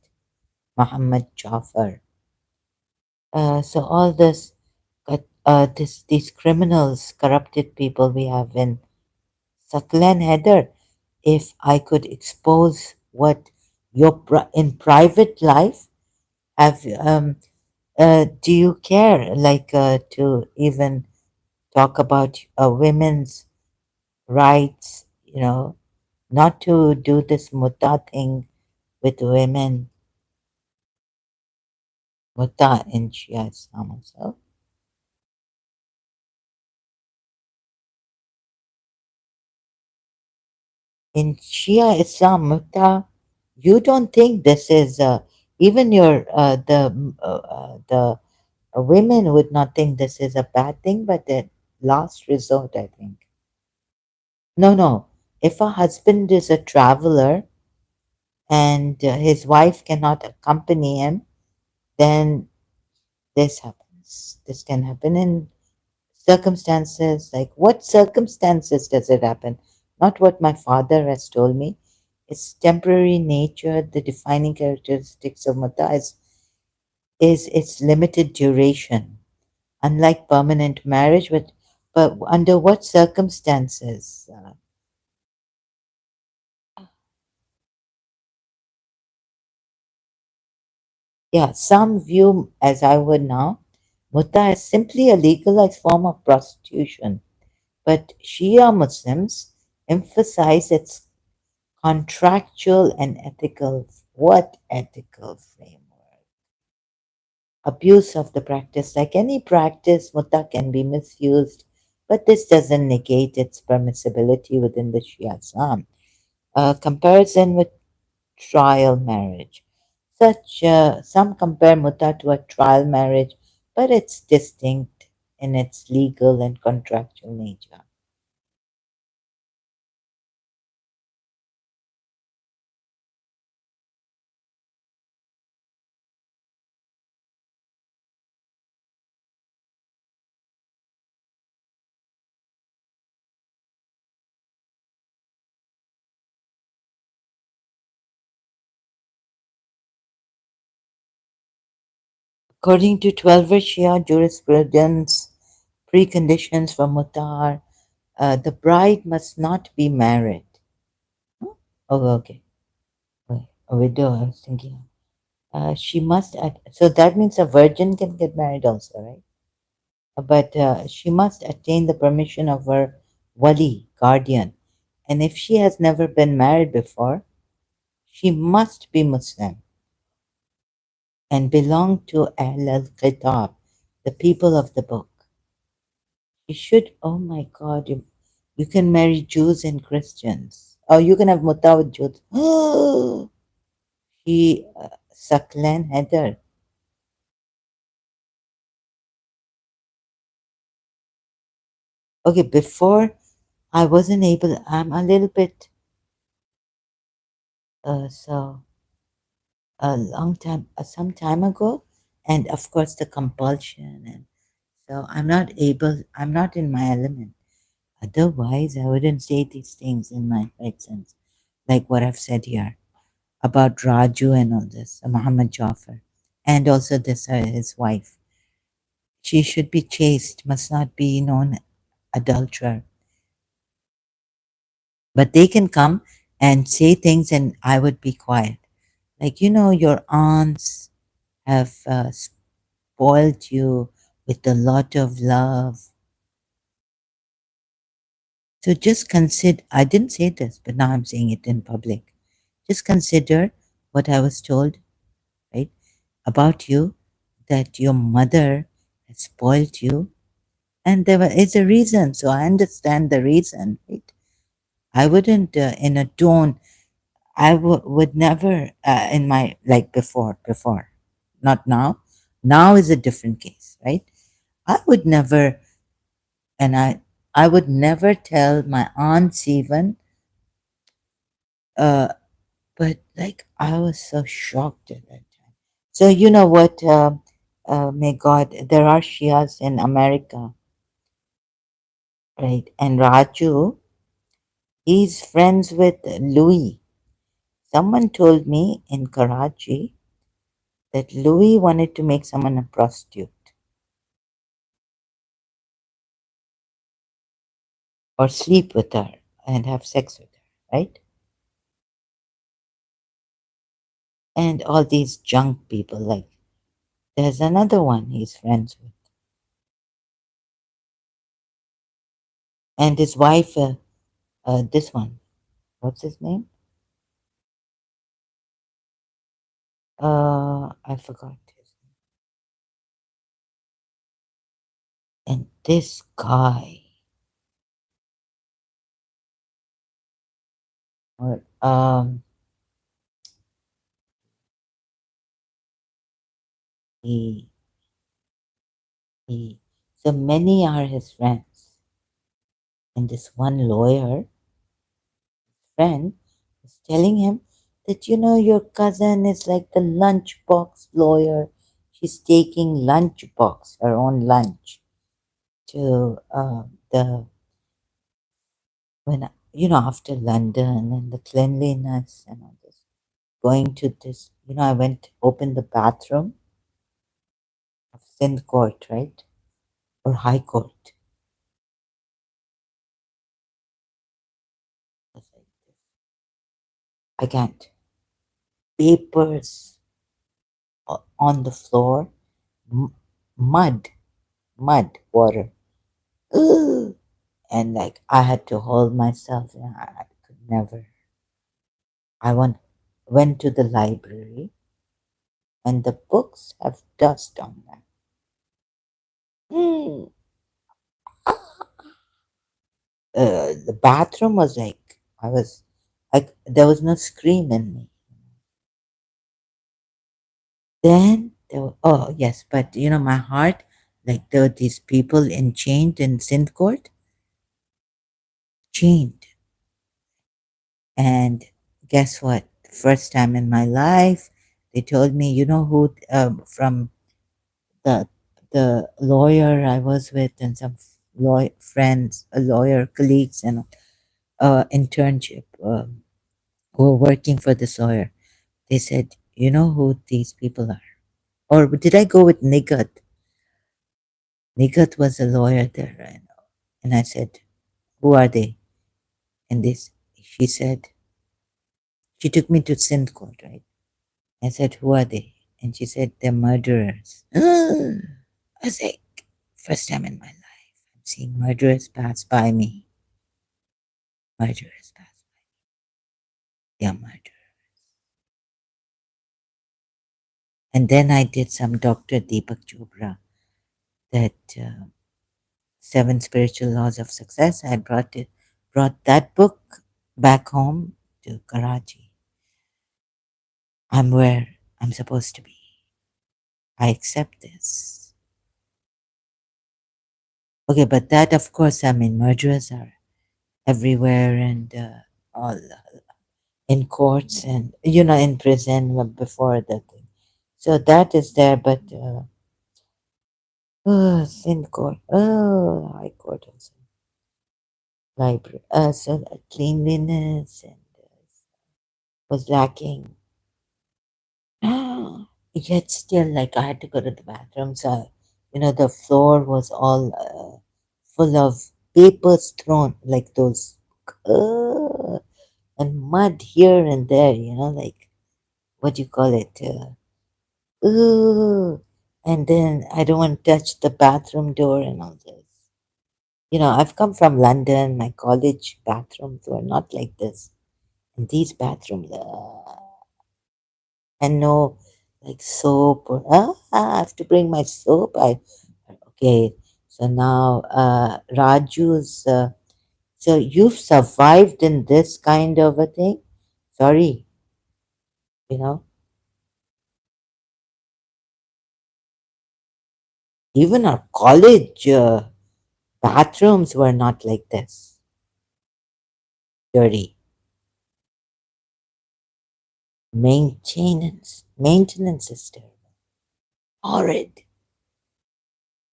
Muhammad Jafar. So all these criminals, corrupted people we have in Saklan Heather, if I could expose what in private life, have do you care like to even talk about women's rights? Not to do this mutta thing with women, mutta in Shia Islam also. In Shia Islam mutta, you don't think this is even the women would not think this is a bad thing, but then last resort, I think. No, no. If a husband is a traveler and his wife cannot accompany him, then this happens. This can happen in circumstances. Like, what circumstances does it happen? Not what my father has told me. It's temporary nature. The defining characteristics of Mata is its limited duration, unlike permanent marriage. But under what circumstances? Yeah, some view, as I would now, Mutta as simply a legalized form of prostitution, but Shia Muslims emphasize its contractual and ethical, what ethical framework? Abuse of the practice. Like any practice, Mutta can be misused, but this doesn't negate its permissibility within the Shia Islam. Comparison with trial marriage. Some compare Mutta to a trial marriage, but it's distinct in its legal and contractual nature. According to 12 Shia jurisprudence, preconditions for Mutta are the bride must not be married. Huh? Oh, okay. Wait, a widow, I was thinking. She must, so that means a virgin can get married also, right? But she must attain the permission of her wali, guardian. And if she has never been married before, she must be Muslim and belong to Ahl al Kitab, the people of the book. You should, oh my God, you can marry Jews and Christians. Oh, you can have Mutta with Jews. Saklan Heather. Okay, before I wasn't able, I'm a little bit, so a long time, some time ago, and of course the compulsion, and so I'm not in my element. Otherwise, I wouldn't say these things in my right sense, like what I've said here about Raju and all this, Muhammad Jafar, and also this his wife. She should be chaste, must not be known adulterer. But they can come and say things, and I would be quiet. Like, your aunts have spoiled you with a lot of love. So just consider, I didn't say this, but now I'm saying it in public. Just consider what I was told, right, about you, that your mother has spoiled you. And is a reason. So I understand the reason, right? I wouldn't, in a tone, would never, in my, like before, not now. Now is a different case, right? I would never, and I would never tell my aunts even, uh, but like I was so shocked at that time. So you know what? May God, there are Shias in America, right? And Raju, he's friends with Louis. Someone told me in Karachi that Louis wanted to make someone a prostitute or sleep with her and have sex with her, right? And all these junk people, like there's another one he's friends with, and his wife, this one, what's his name? I forgot his name. And this guy, or he, he. So many are his friends. And this one lawyer friend was telling him that, your cousin is like the lunchbox lawyer. She's taking lunchbox, her own lunch, to the when after London and the cleanliness and all this, going to this, I went opened the bathroom of Sindh Court, right, or High Court. I was like, I can't. Papers on the floor, m- mud, water. Ugh. And like I had to hold myself. I could never. I went to the library, and the books have dust on them. Mm. The bathroom was like there was no screen in me. Then oh yes, but my heart, like there were these people chained in Sindh Court, chained. And guess what? First time in my life, they told me, who from the lawyer I was with and some friends, lawyer colleagues, and internship who were working for this lawyer. They said, "You know who these people are?" Or did I go with Nigat? Nigat was a lawyer there, and I said, "Who are they?" And she said, she took me to Sindh Court, right? I said, "Who are they?" And she said, "They're murderers." I was like, first time in my life, I'm seeing murderers pass by me. Murderers pass by. They are murderers. And then I did some Dr. Deepak Chopra, that Seven Spiritual Laws of Success. I brought that book back home to Karachi. I'm where I'm supposed to be. I accept this. Okay, but that, of course, murderers are everywhere and all in courts and in prison before the thing. So that is there, but in court, high court also, library, so cleanliness and was lacking. Yet still, like I had to go to the bathroom, so the floor was all full of papers thrown, like those, uh, and mud here and there, like what do you call it? Ooh. And then I don't want to touch the bathroom door and all this. I've come from London. My college bathrooms were not like this. And these bathrooms, and no like soap or, I have to bring my soap. Okay. So now, Raju's, so you've survived in this kind of a thing? Sorry, you know, even our college bathrooms were not like this. Dirty. Maintenance is terrible. Horrid.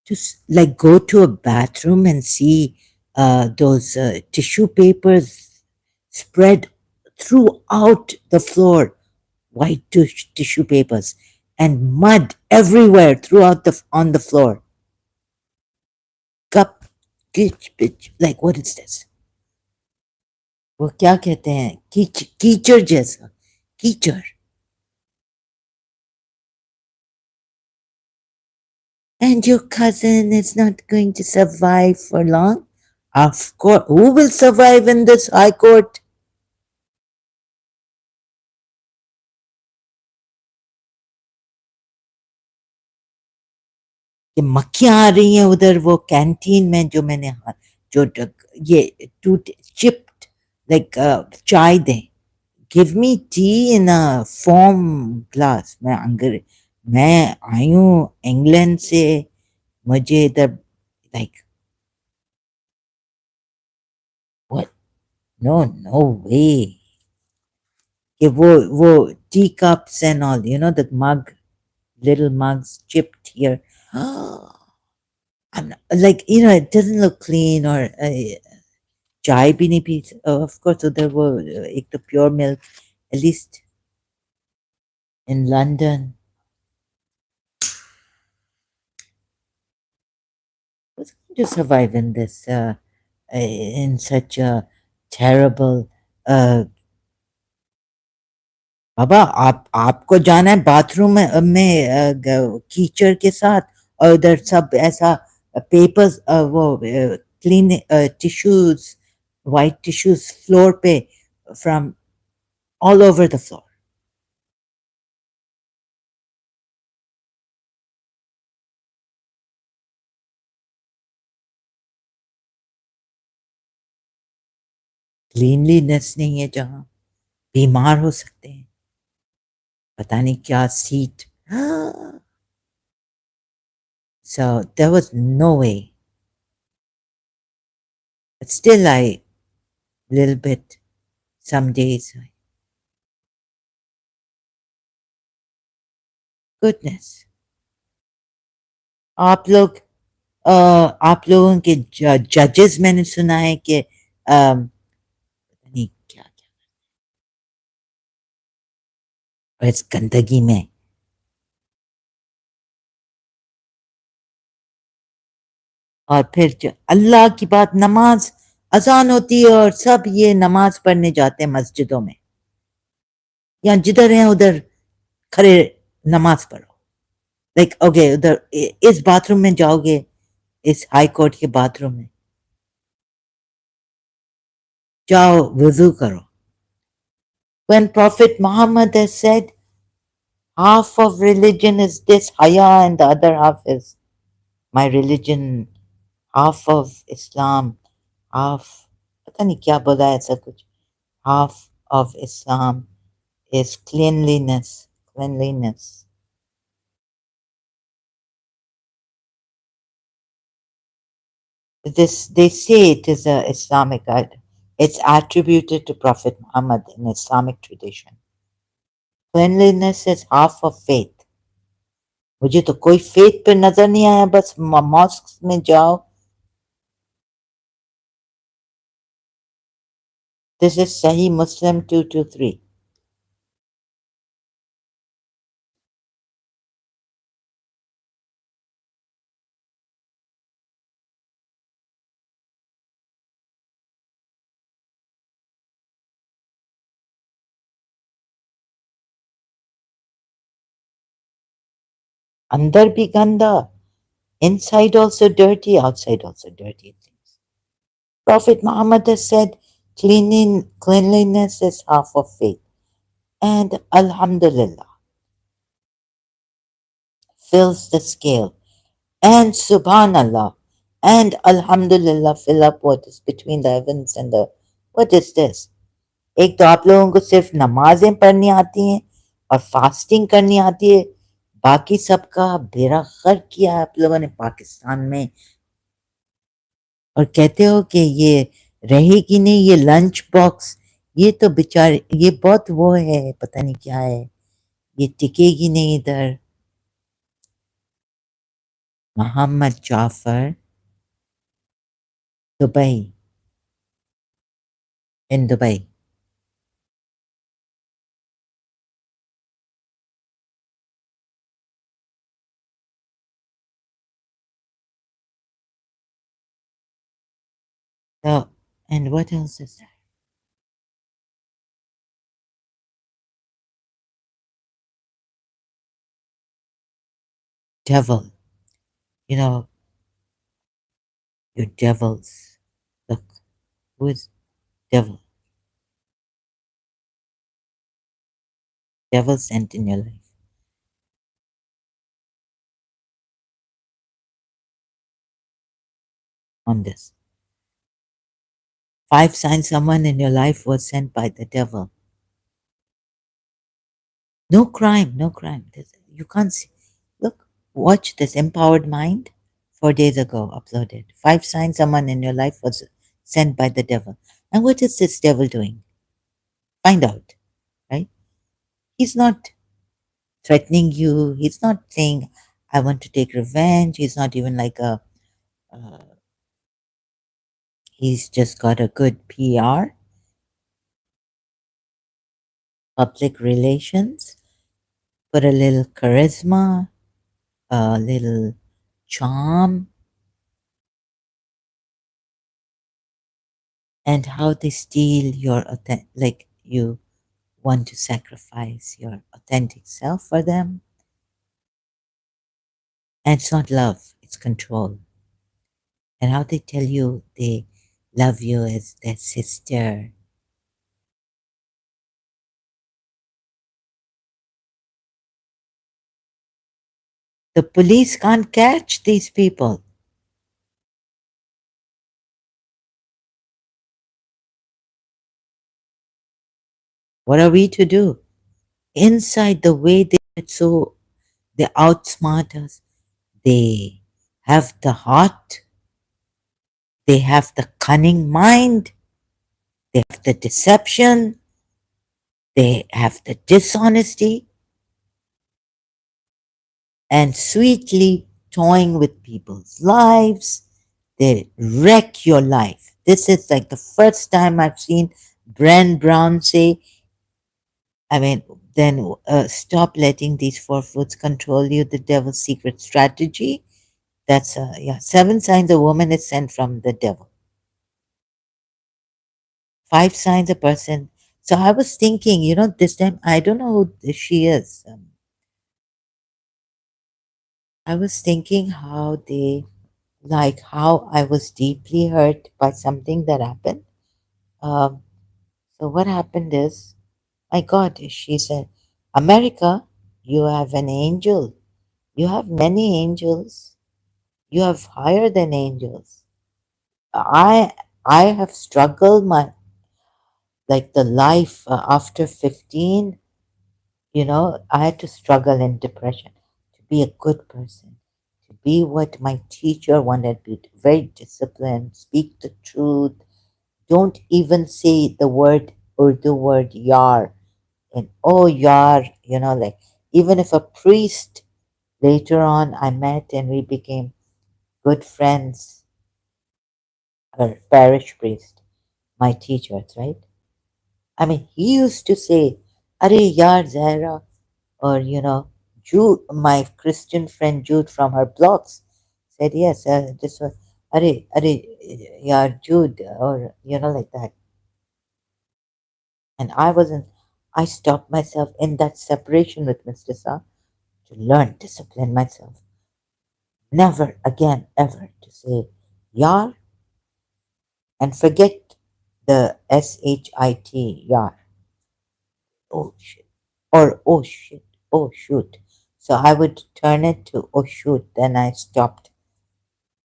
Just like go to a bathroom and see those tissue papers spread throughout the floor, white tissue papers, and mud everywhere throughout on the floor. Cup, bitch, like what is this? वो क्या कहते हैं कीचड़ जैसा कीचड़. And your cousin is not going to survive for long? Of course. Who will survive in this high court? ये मक्खियां आ रही हैं उधर वो कैंटीन में जो मैंने जो ये टूट चिप्ड लाइक चाय दें. Give me T in a form glass. मैं आई हूँ इंग्लैंड से. मुझे इधर लाइक No, no way. कि वो teacups and all, you know, the mug, little mugs chipped here. I'm not, like, you know, it doesn't look clean or चाय भी नहीं पी of course उधर वो एक तो pure milk at least in London was going to survive in this in such a terrible बाबा आपको जाना है बाथरूम में कीचड़ के साथ और उधर सब ऐसा पेपर्स वो clean tissues white tissues floor पे from all over the floor cleanliness नहीं है जहाँ बीमार हो सकते हैं पता नहीं क्या seat so there was no way but still I little bit some days goodness आप लोग आप लोगों के जजेस मैंने सुना है कि पता नहीं क्या क्या और इस गंदगी में और फिर अल्लाह की बात नमाज अजान होती है और सब ये नमाज पढ़ने जाते हैं मस्जिदों में या जिधर हैं उधर खड़े नमाज पढ़ो लाइक ओके उधर इस बाथरूम में जाओगे इस हाई कोर्ट के बाथरूम में जाओ वजू करो when prophet Muhammad has said half of religion is this haya and the other half is my religion half of Islam half पता नहीं क्या बोला है ऐसा कुछ half of Islam is cleanliness this they say it is a Islamic it's attributed to Prophet Muhammad in Islamic tradition cleanliness is half of faith मुझे तो कोई faith पे नजर नहीं आया बस mosques में जाओ this is Sahih Muslim 223 अंदर भी गंदा inside also dirty outside also dirty things Prophet Muhammad has said cleanliness is half of faith and Alhamdulillah fills the scale and Subhanallah and Alhamdulillah fill up what is between the heavens and the what is this एक तो आप लोगों को सिर्फ नमाजें पढ़नी आती हैं और फास्टिंग करनी आती है बाकी सबका बेड़ा गर्क किया है आप लोगों ने पाकिस्तान में और कहते हो कि ये रहेगी नहीं ये लंच बॉक्स ये तो बेचारे ये बहुत वो है पता नहीं क्या है ये टिकेगी नहीं इधर Mohammed Jafar Dubai in Dubai so and what else is there devil you know your devils look who is devil devil sent in your life on this 5 signs someone in your life was sent by the devil no crime no crime you can't see look watch this empowered mind 4 days ago uploaded 5 signs someone in your life was sent by the devil And what is this devil doing? Find out, right? He's not threatening you. He's not saying, I want to take revenge. He's not even like uh, he's just got a good PR, public relations, put a little charisma, a little charm, and how they steal your like you want to sacrifice your authentic self for them. And it's not love, it's control. And how they tell you they love you as their sister. The police can't catch these people. What are we to do? Inside the way they outsmart us, they have the heart, they have the cunning mind, they have the deception, they have the dishonesty, and sweetly toying with people's lives. They wreck your life. This is like the first time I've seen Bren Brown say, I mean, then stop letting these four foods control you, the devil's secret strategy. That's, yeah, seven signs a woman is sent from the devil. Five signs a person. So I was thinking, this time, I don't know who she is. I was thinking how I was deeply hurt by something that happened. Um, so what happened is, my God, she said, America, you have an angel. You have many angels. You have higher than angels. I I have struggled my like the life after 15. I had to struggle in depression to be a good person, to be what my teacher wanted me to, very disciplined, speak the truth, don't even say the word Urdu word yar and oh yar, like even if a priest later on I met and we became good friends, a parish priest, my teachers, right? I mean, he used to say, Are yar Zahra, or Jude, my Christian friend Jude from her blogs said, yes, this was, Are, yar Jude, or like that. And I stopped myself in that separation with Mr. Sa to learn, discipline myself. Never again, ever to say yar and forget the shit, yar. Oh shit. Or oh shit, oh shoot. So I would turn it to oh shoot, then I stopped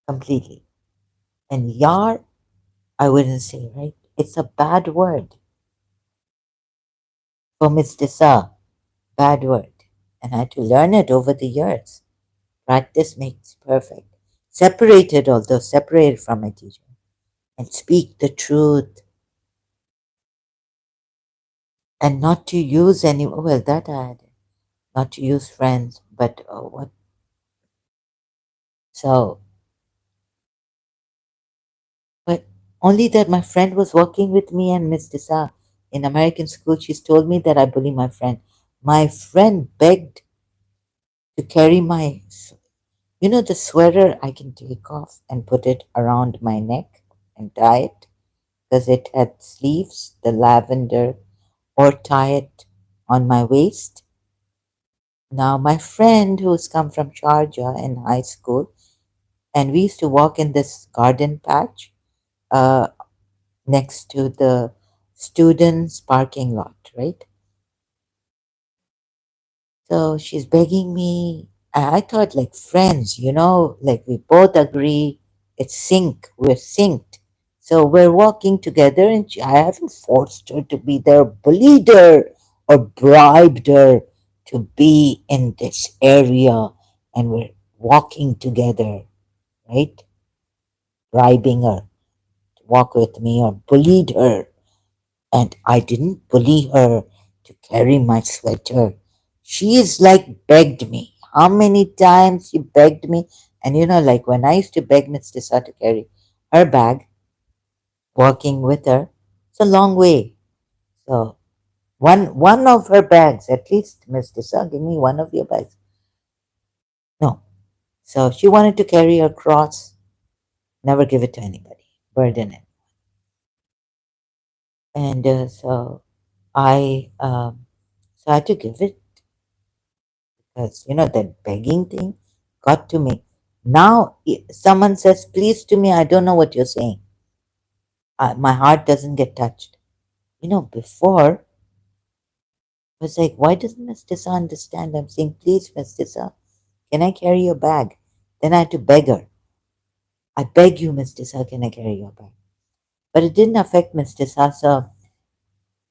completely. And yar, I wouldn't say, right? It's a bad word for Mr. Sa, bad word. And I had to learn it over the years. Practice makes perfect. Separated from my teacher, and speak the truth and not to use any, well, that I had, not to use friends, but what? So, but only that my friend was working with me and Miss Disa in American school. She's told me that I bully my friend. My friend begged to carry the sweater I can take off and put it around my neck and tie it because it had sleeves, the lavender, or tie it on my waist. Now, my friend who's come from Sharjah in high school, and we used to walk in this garden patch uh, next to the students' parking lot, right? So she's begging me. I thought, like friends, like we both agree it's we're synced. So we're walking together, and I haven't forced her to be there, bullied her, or bribed her to be in this area, and we're walking together, right? Bribing her. walk with me or bullied her. And I didn't bully her to carry my sweater. She is like begged me. How many times she begged me? And like when I used to beg Miss Tissa to carry her bag, walking with her, it's a long way. So one of her bags, at least, Miss Tissa, give me one of your bags. No. So she wanted to carry her cross, never give it to anybody, burden it. And so I had to give it because that begging thing got to me. Now someone says please to me, I don't know what you're saying. My heart doesn't get touched. Before I was like, why doesn't Miss Tissa understand? I'm saying, please, Miss Tissa, can I carry your bag? Then I had to beg her. I beg you, Miss Tissa, can I carry your bag? But it didn't affect Miss Tissa. So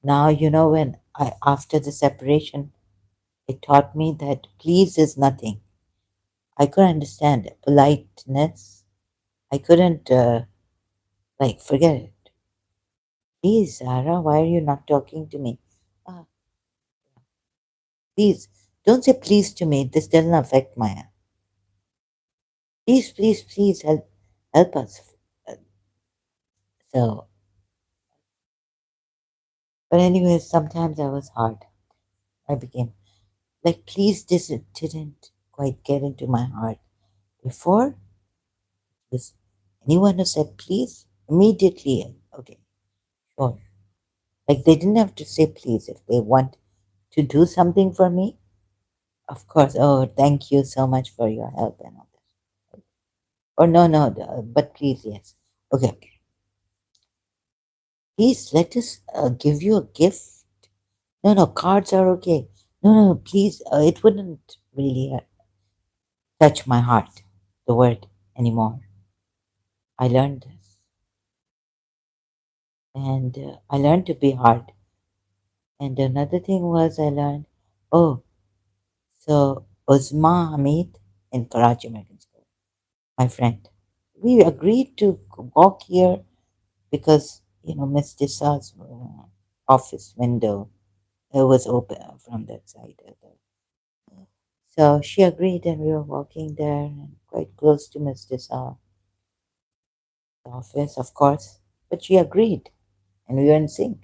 now, when after the separation, it taught me that please is nothing. I couldn't understand it. Politeness. I couldn't, forget it. Please, Zara, why are you not talking to me? Ah, please, don't say please to me. This doesn't affect my. Please, please, please help us. Uh, So, but anyways, sometimes I was hard. I became like, please, this didn't quite get into my heart. Before, this anyone who said please, immediately, okay, sure. Like they didn't have to say please if they want to do something for me. Of course, oh, thank you so much for your help and all that. Or no, no, but please, yes. Okay, okay. Please let us give you a gift. No, no, cards are okay. No, no, no, please, it wouldn't really touch my heart, the word, anymore. I learned this. And I learned to be hard. And another thing was I learned, oh, so Uzma Hamid in Karachi American School, my friend, we agreed to walk here because, Miss Tissa's office window, it was open from that side. So she agreed and we were walking there and quite close to Miss Tissa's office, of course. But she agreed and we were in sync.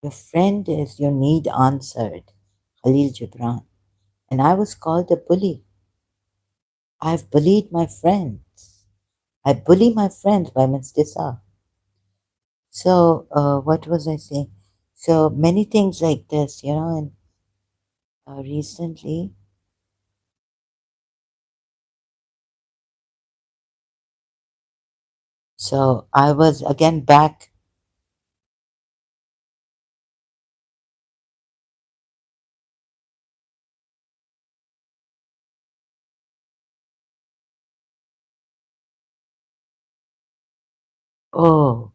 Your friend is your need answered, Khalil Gibran. And I was called a bully. I've bullied my friends. I bully my friends by Miss Tissa. So, what was I saying? So many things like this, and recently, so I was again back. Oh,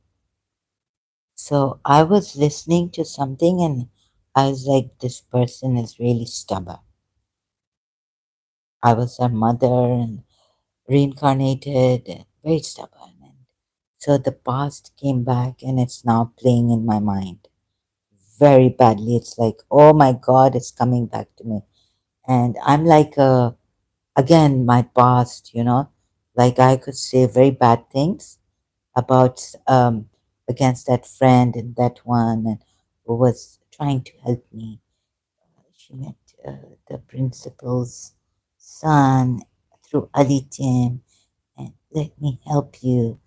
so I was listening to something and I was like, this person is really stubborn. I was her mother and reincarnated, and very stubborn. And so the past came back and it's now playing in my mind very badly. It's like, oh my God, it's coming back to me. And I'm like, again, my past, like I could say very bad things about against that friend and that one and who was trying to help me. She met the principal's son through Ali Tim and let me help you.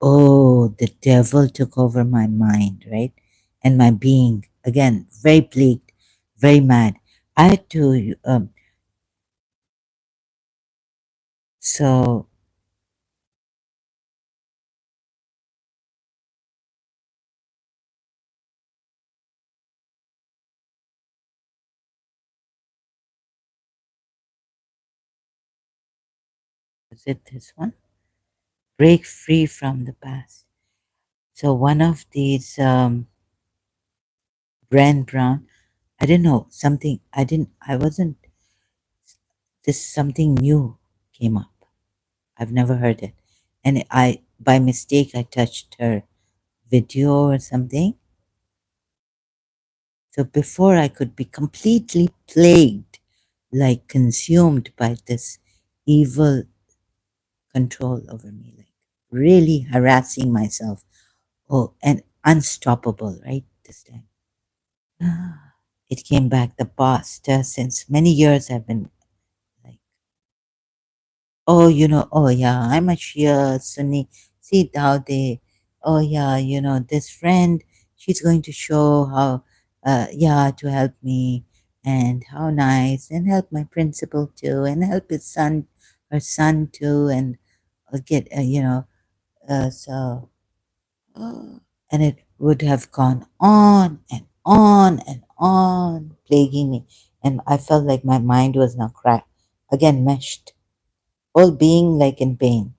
Oh, the devil took over my mind, right? And my being, again, very plagued, very mad. I had to, so, was it this one? Break free from the past. So one of these, Brand Brown, I didn't know something. I wasn't. this something new came up. I've never heard it. And I, by mistake, I touched her video or something. So before I could be completely plagued, like consumed by this evil control over me, like really harassing myself. Oh, and unstoppable, right? This time. It came back the past. Since many years I've been like, oh, oh yeah, I'm a Shia Sunni. See how they, oh yeah, this friend, she's going to show how, yeah, to help me, and how nice, and help my principal too, and help his son, her son too, and get, so, and it would have gone on and on and on, plaguing me. And I felt like my mind was now cracked, again, meshed, all being like in pain,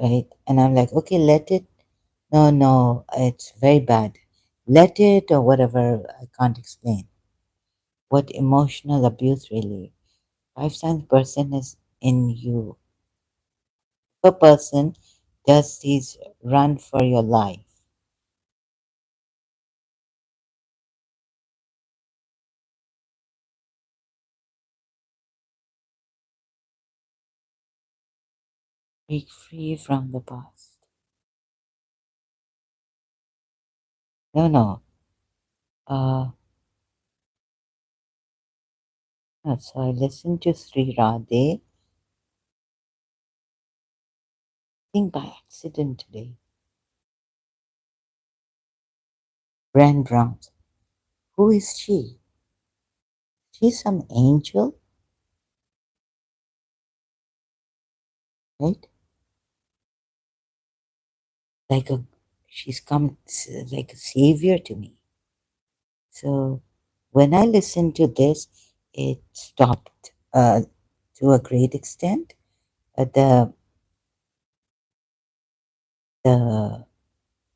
right? And I'm like, okay, let it. No, no, it's very bad. Let it, or whatever, I can't explain. What emotional abuse really? Five times person is in you. Per person does these run for your life. Break free from the past. No, no. So I listened to Sri Radhe, I think by accident today. Brand Brown. Who is she? She's some angel, right? Like a, she's come like a savior to me. So when I listened to this, it stopped to a great extent. The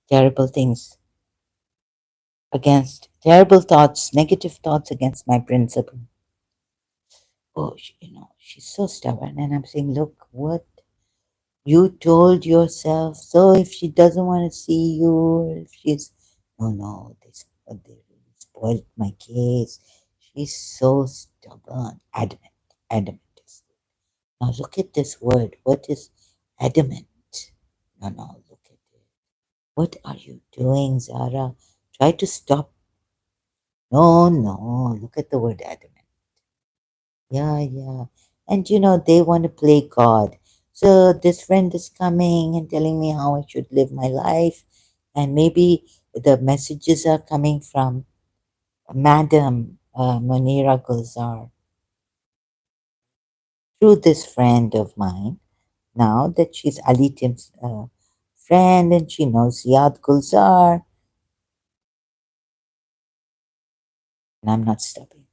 terrible things against, terrible thoughts, negative thoughts against my principal. Oh, she's so stubborn. And I'm saying, look, what you told yourself. So if she doesn't want to see you, or if she's, no, no, they really spoiled my case. She's so stubborn, adamant, adamant. Now look at this word. What is adamant? No, no, look at it. What are you doing, Zara? Try to stop. No, no, look at the word adamant. Yeah, yeah. And they want to play God. So this friend is coming and telling me how I should live my life. And maybe the messages are coming from Madam Munira Gulzar through this friend of mine. Now that she's Ali Tim's friend and she knows Yad Gulzar, and I'm not stopping.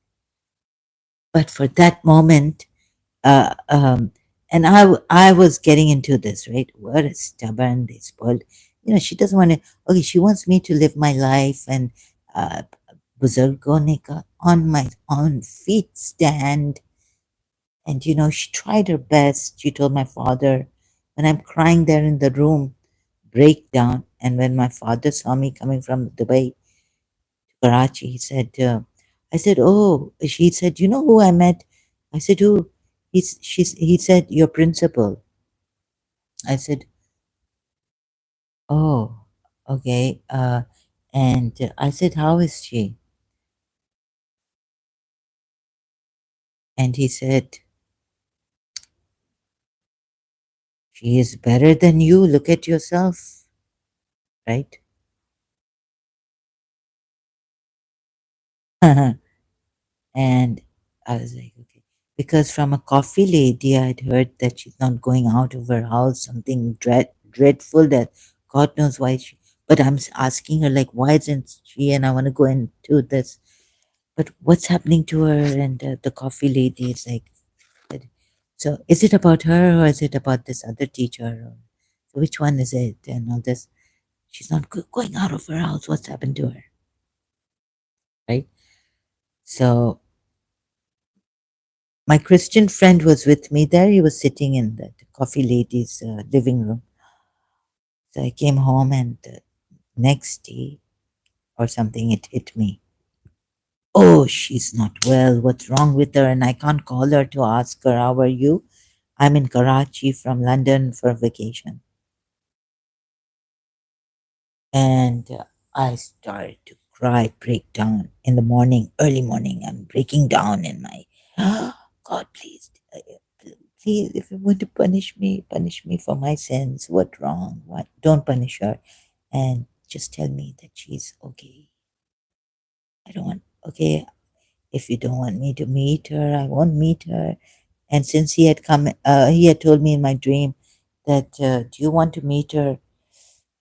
But for that moment, uh, um, and I was getting into this, right? What is stubborn, they spoiled. She doesn't want to, okay, she wants me to live my life and uh, buzurgone ka on my own feet stand. And, she tried her best. She told my father, when I'm crying there in the room, break down. And when my father saw me coming from Dubai, Karachi, he said, I said, oh, she said, you know who I met? I said, who? He said, your principal. I said, oh, okay. And I said, how is she? And he said, she is better than you. Look at yourself, right? And I was like, okay. Because from a coffee lady, I'd heard that she's not going out of her house, something dreadful that God knows why she. But I'm asking her, like, why isn't she? And I want to go into this. But what's happening to her? And the coffee lady is like, that- so is it about her or is it about this other teacher? Or, so which one is it? And all this. She's not going out of her house. What's happened to her? Right? So My Christian friend was with me there. He was sitting in the coffee lady's living room. So I came home, and the next day or something, it hit me. Oh, she's not well. What's wrong with her? And I can't call her to ask her, how are you? I'm in Karachi from London for vacation. And I started to cry, break down in the morning, early morning. I'm breaking down in my, God, please, please, if you want to punish me for my sins. What wrong? What? Don't punish her. And just tell me that she's okay. I don't want, okay, if you don't want me to meet her, I won't meet her. And since he had told me in my dream that, do you want to meet her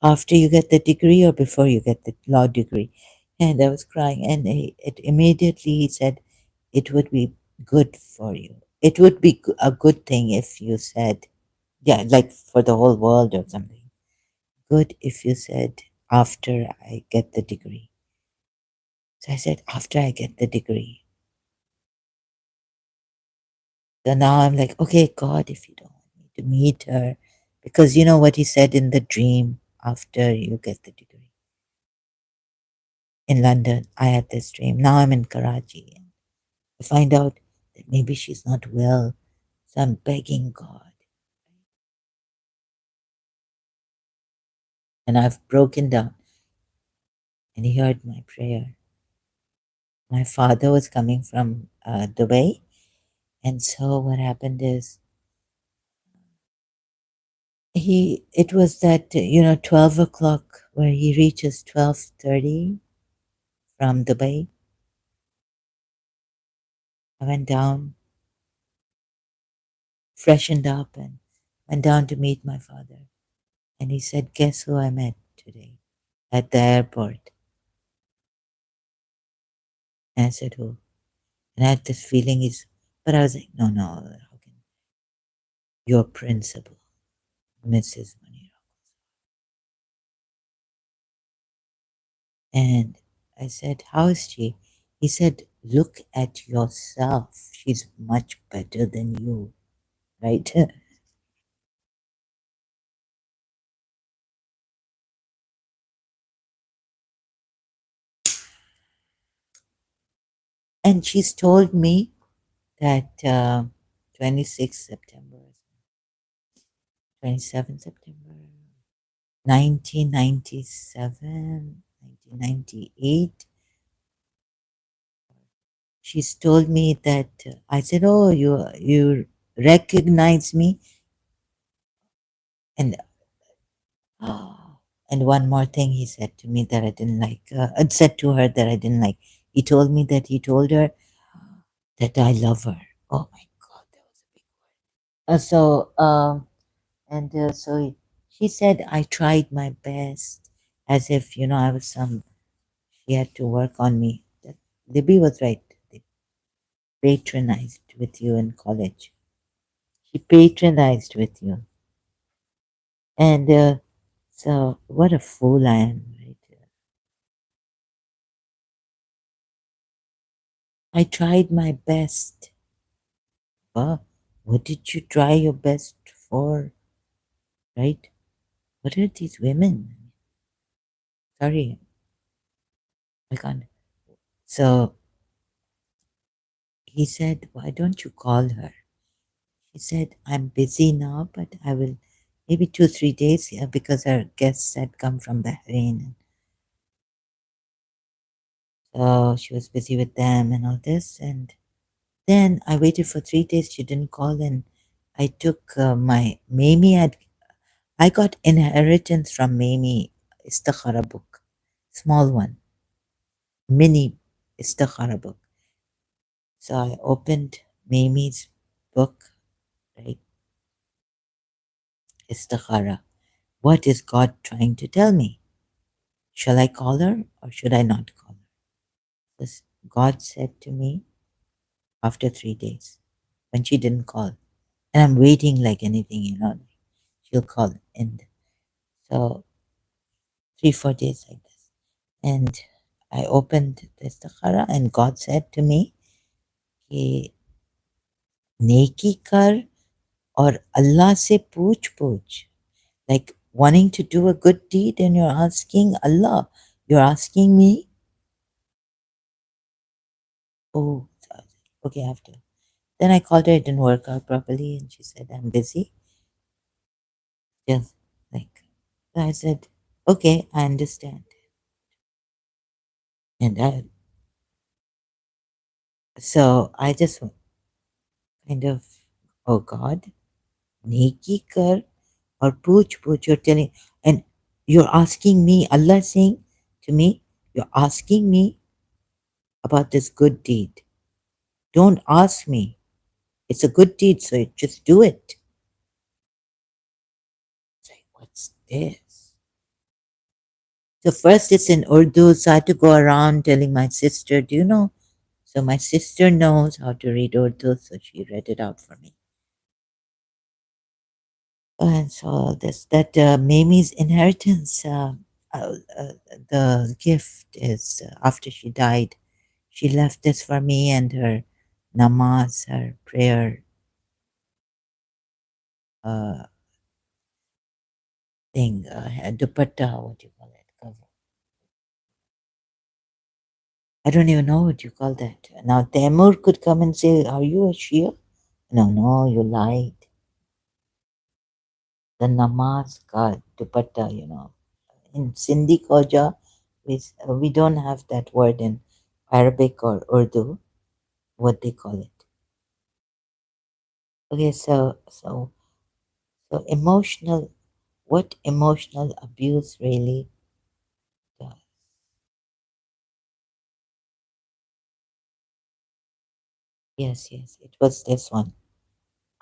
after you get the degree or before you get the law degree? And I was crying, and he said, it would be good for you. It would be a good thing if you said, yeah, like for the whole world or something. Good if you said, after I get the degree. So I said, after I get the degree. So now I'm like, okay, God, if you don't want me to meet her, because you know what he said in the dream after you get the degree. In London, I had this dream. Now I'm in Karachi. And I find out that maybe she's not well. So I'm begging God. And I've broken down. And he heard my prayer. My father was coming from Dubai. And so what happened is it was that, 12 o'clock where he reaches 12:30 from Dubai. I went down, freshened up, and went down to meet my father. And he said, guess who I met today at the airport? And I said, who? And I had this feeling but I was like, no, no, how can your principal, Mrs. Munira? And I said, how is she? He said, look at yourself. She's much better than you, right? And she's told me that 26th September, 27th September, 1997, 1998. She's told me that I said, "Oh, you recognize me," and and one more thing he said to me that I didn't like. Said to her that I didn't like. He told me that he told her that I love her. Oh my God, that was a big word. She said I tried my best, as if I was some. She had to work on me. That Libby was right. They patronized with you in college. She patronized with you. And so, what a fool I am, right? I tried my best. Well, what did you try your best for, right? What are these women? Sorry, I can't. So he said, why don't you call her? She said, I'm busy now, but I will maybe 2, 3 days, yeah, because our guests had come from Bahrain. So she was busy with them and all this. And then I waited for 3 days. She didn't call, and I took my Mamie. I got inheritance from Mamie Istikhara book, small one, mini Istikhara book. So I opened Mamie's book, right? Istikhara. What is God trying to tell me? Shall I call her or should I not call her? This God said to me after 3 days when she didn't call. And I'm waiting like anything, she'll call. And so 3, 4 days like this. And I opened the istikhara and God said to me, he, नेकी कर और Allah se pooch. Like wanting to do a good deed and you're asking Allah. You're asking me? Oh, okay, after. Then I called her, it didn't work out properly, and she said, I'm busy. Just like, I said, okay, I understand. And so I just kind of, oh God, Neki kar or pooch, you're telling, and you're asking me, Allah saying to me, you're asking me about this good deed. Don't ask me. It's a good deed, so just do it. It's like, what's this? So first it's in Urdu, so I had to go around telling my sister, do you know? So my sister knows how to read Urdu, so she read it out for me. And so this that Mamie's inheritance, the gift is after she died, she left this for me and her namaz, her prayer uh, thing, dupatta, what do you call it? Cover. I don't even know what you call that. Now Taimur could come and say, "Are you a Shia?" No, you lied. The namaz ka dupatta, In Sindhi Koja, we don't have that word in Arabic or Urdu, what they call it. Okay, so emotional, what emotional abuse really does. Yes, it was this one,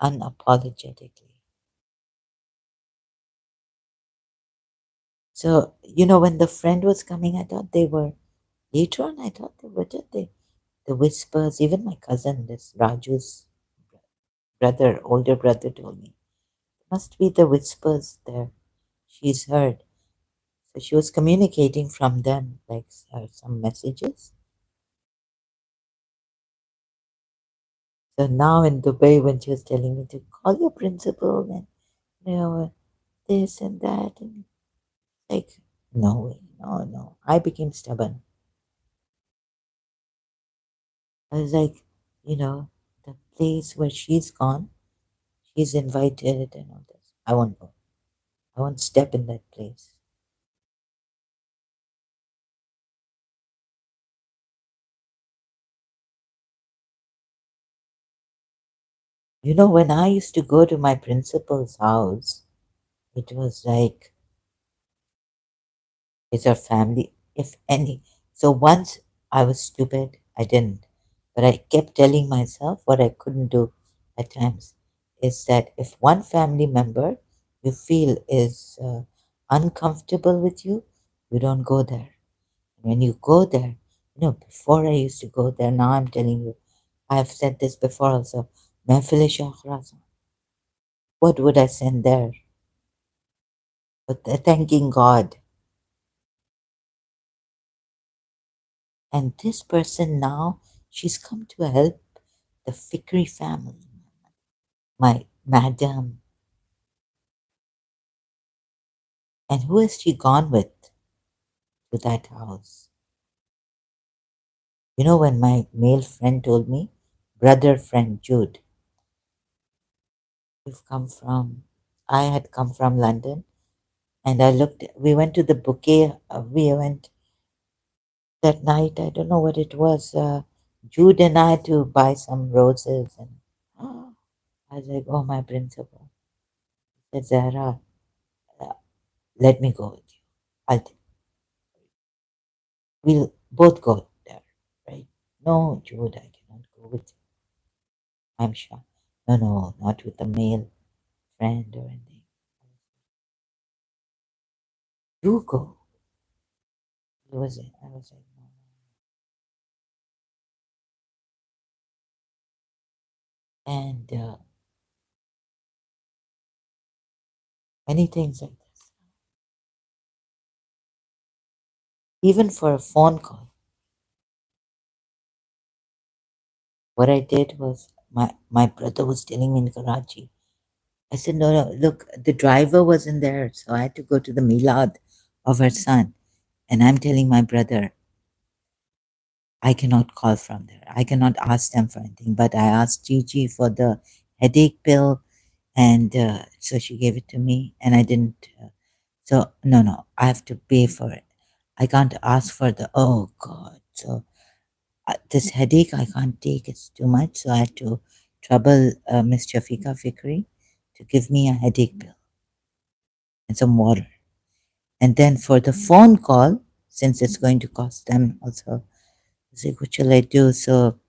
unapologetically. So, when the friend was coming, I thought they were, later on, I thought they were, the whispers, even my cousin, this Raju's brother, older brother, told me, must be the whispers there she's heard. So she was communicating from them, like some messages. So now in Dubai, when she was telling me to call your principal and this and that, and like, no way, no. I became stubborn. I was like, the place where she's gone, she's invited and all this. I won't go. I won't step in that place. When I used to go to my principal's house, it was like, it's our family, if any. So once I was stupid, I didn't. But I kept telling myself what I couldn't do at times is that if one family member you feel is uncomfortable with you, you don't go there. When you go there, before I used to go there, now I'm telling you, I've said this before also, Mehfil Shahraz, what would I send there? But thanking God. And this person now, she's come to help the Fikri family, my madam. And who has she gone with to that house? When my male friend told me, brother friend Jude, you've come from, I had come from London, and we went to the bouquet, we went that night, I don't know what it was, Jude and I to buy some roses, and I was like, oh, my principal. He said, Zahra, uh, let me go with you. We'll both go there, right? No, Jude, I cannot go with you. I'm sure. No, not with a male friend or anything. You go. I was like, no. And many things like this. Even for a phone call, what I did was My brother was telling me in Karachi. I said, no, no, look, the driver wasn't there. So I had to go to the Milad of her son. And I'm telling my brother, I cannot call from there. I cannot ask them for anything. But I asked Gigi for the headache pill. And so she gave it to me. And I didn't. So, no, no, I have to pay for it. I can't ask for the, oh God. So this headache I can't take. It's too much. So I had to trouble Miss Shafika Fikri to give me a headache pill and some water. And then for the phone call, since it's going to cost them also, I said, what shall I do? So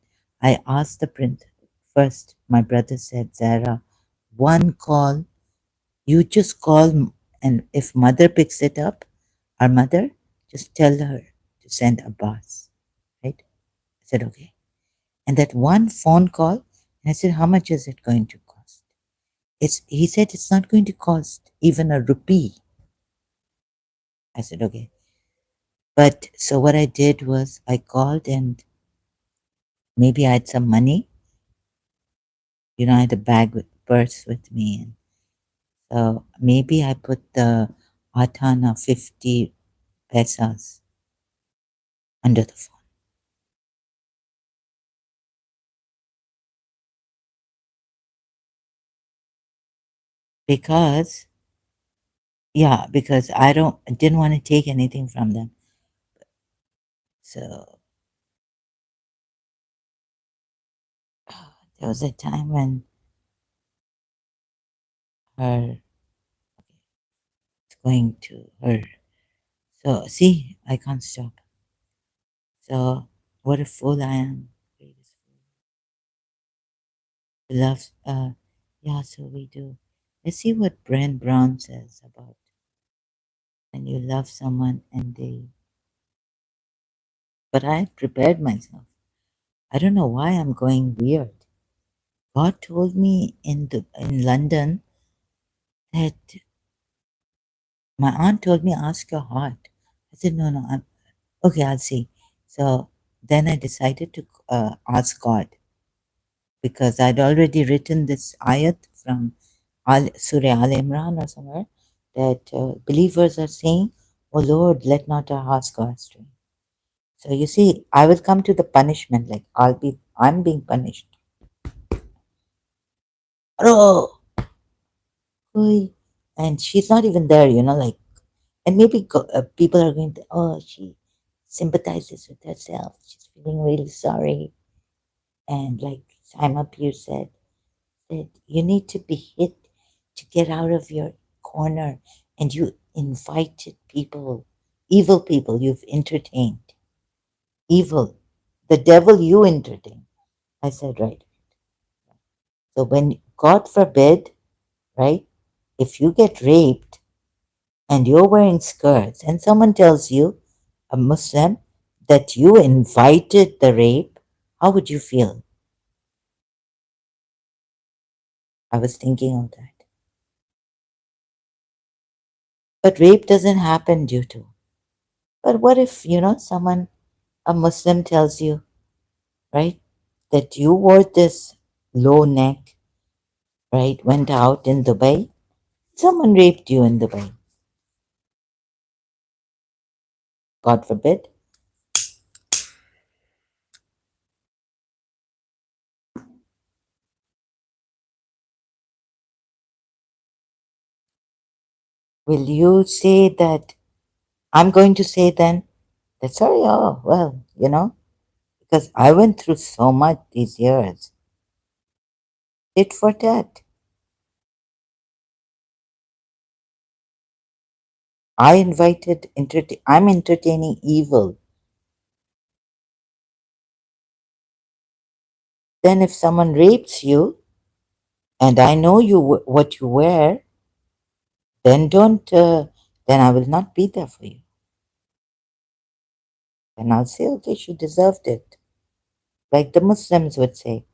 I asked the print first. My brother said, Zara, one call, you just call, and if mother picks it up, our mother, just tell her to send a bus, right? I said, okay. And that one phone call, and I said, how much is it going to cost? He said, it's not going to cost even a rupee. I said, okay. But so what I did was I called and maybe I had some money. You know, I had a bag with purse with me. And so maybe I put the Atana 50 pesos under the phone. Because, yeah, because I didn't want to take anything from them. So there was a time when her going to her. So see, I can't stop. So what a fool I am. Greatest fool. Loves yeah, so we do. Let's see what Brent Brown says about when you love someone and they, but I had prepared myself. I don't know why I'm going weird. God told me in London that my aunt told me ask your heart. I said no, no, I'm okay. I'll see. So then I decided to ask God because I'd already written this ayat from Surah Al Imran or somewhere that believers are saying, "Oh Lord, let not our hearts go astray." So you see, I will come to the punishment. Like I'm being punished. Oh, oi. And she's not even there. You know, like, and maybe people are going to, oh, she sympathizes with herself. She's feeling really sorry. And like Simon Pierce said, that you need to be hit to get out of your corner, and you invited people, evil people you've entertained. Evil. The devil you entertain. I said, right. So when, God forbid, right, if you get raped and you're wearing skirts and someone tells you, a Muslim, that you invited the rape, how would you feel? I was thinking of that. But rape doesn't happen due to. But what if, someone, a Muslim tells you, right, that you wore this low neck, right, went out in Dubai, someone raped you in Dubai, God forbid. Will you say that, I'm going to say then, that sorry, oh, well, because I went through so much these years. Tit for tat. I'm entertaining evil. Then if someone rapes you, and I know what you wear, then then I will not be there for you. And I'll say, okay, she deserved it, like the Muslims would say.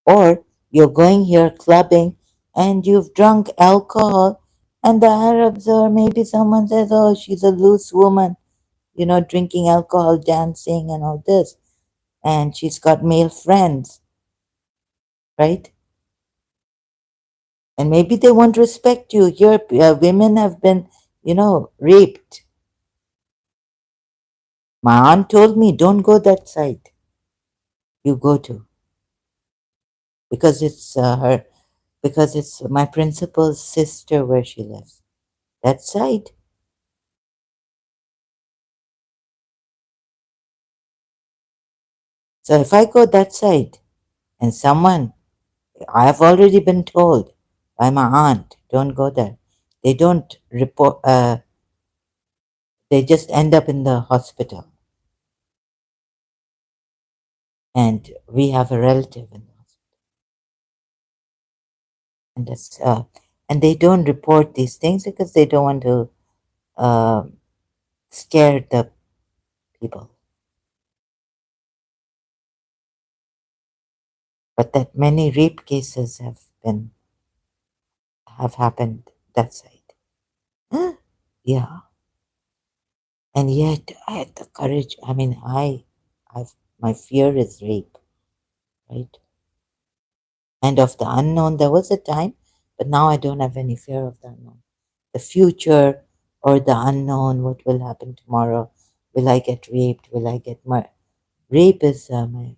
Or you're going here clubbing and you've drunk alcohol, and the Arabs, or maybe someone says, oh, she's a loose woman, drinking alcohol, dancing, and all this, and she's got male friends. right? And maybe they won't respect you. Your women have been, raped. My aunt told me, don't go that side. You go to because it's because it's my principal's sister where she lives. That side. So if I go that side and someone, I've already been told by my aunt, don't go there. They don't report. They just end up in the hospital. And we have a relative in the hospital, and and they don't report these things because they don't want to uh, scare the people. But that many rape cases have happened that side. Yeah, and yet I had the courage. I mean, I've my fear is rape, right? And of the unknown. There was a time, but now I don't have any fear of the unknown. The future or the unknown, what will happen tomorrow? Will I get raped? Will I get murdered? Rape is my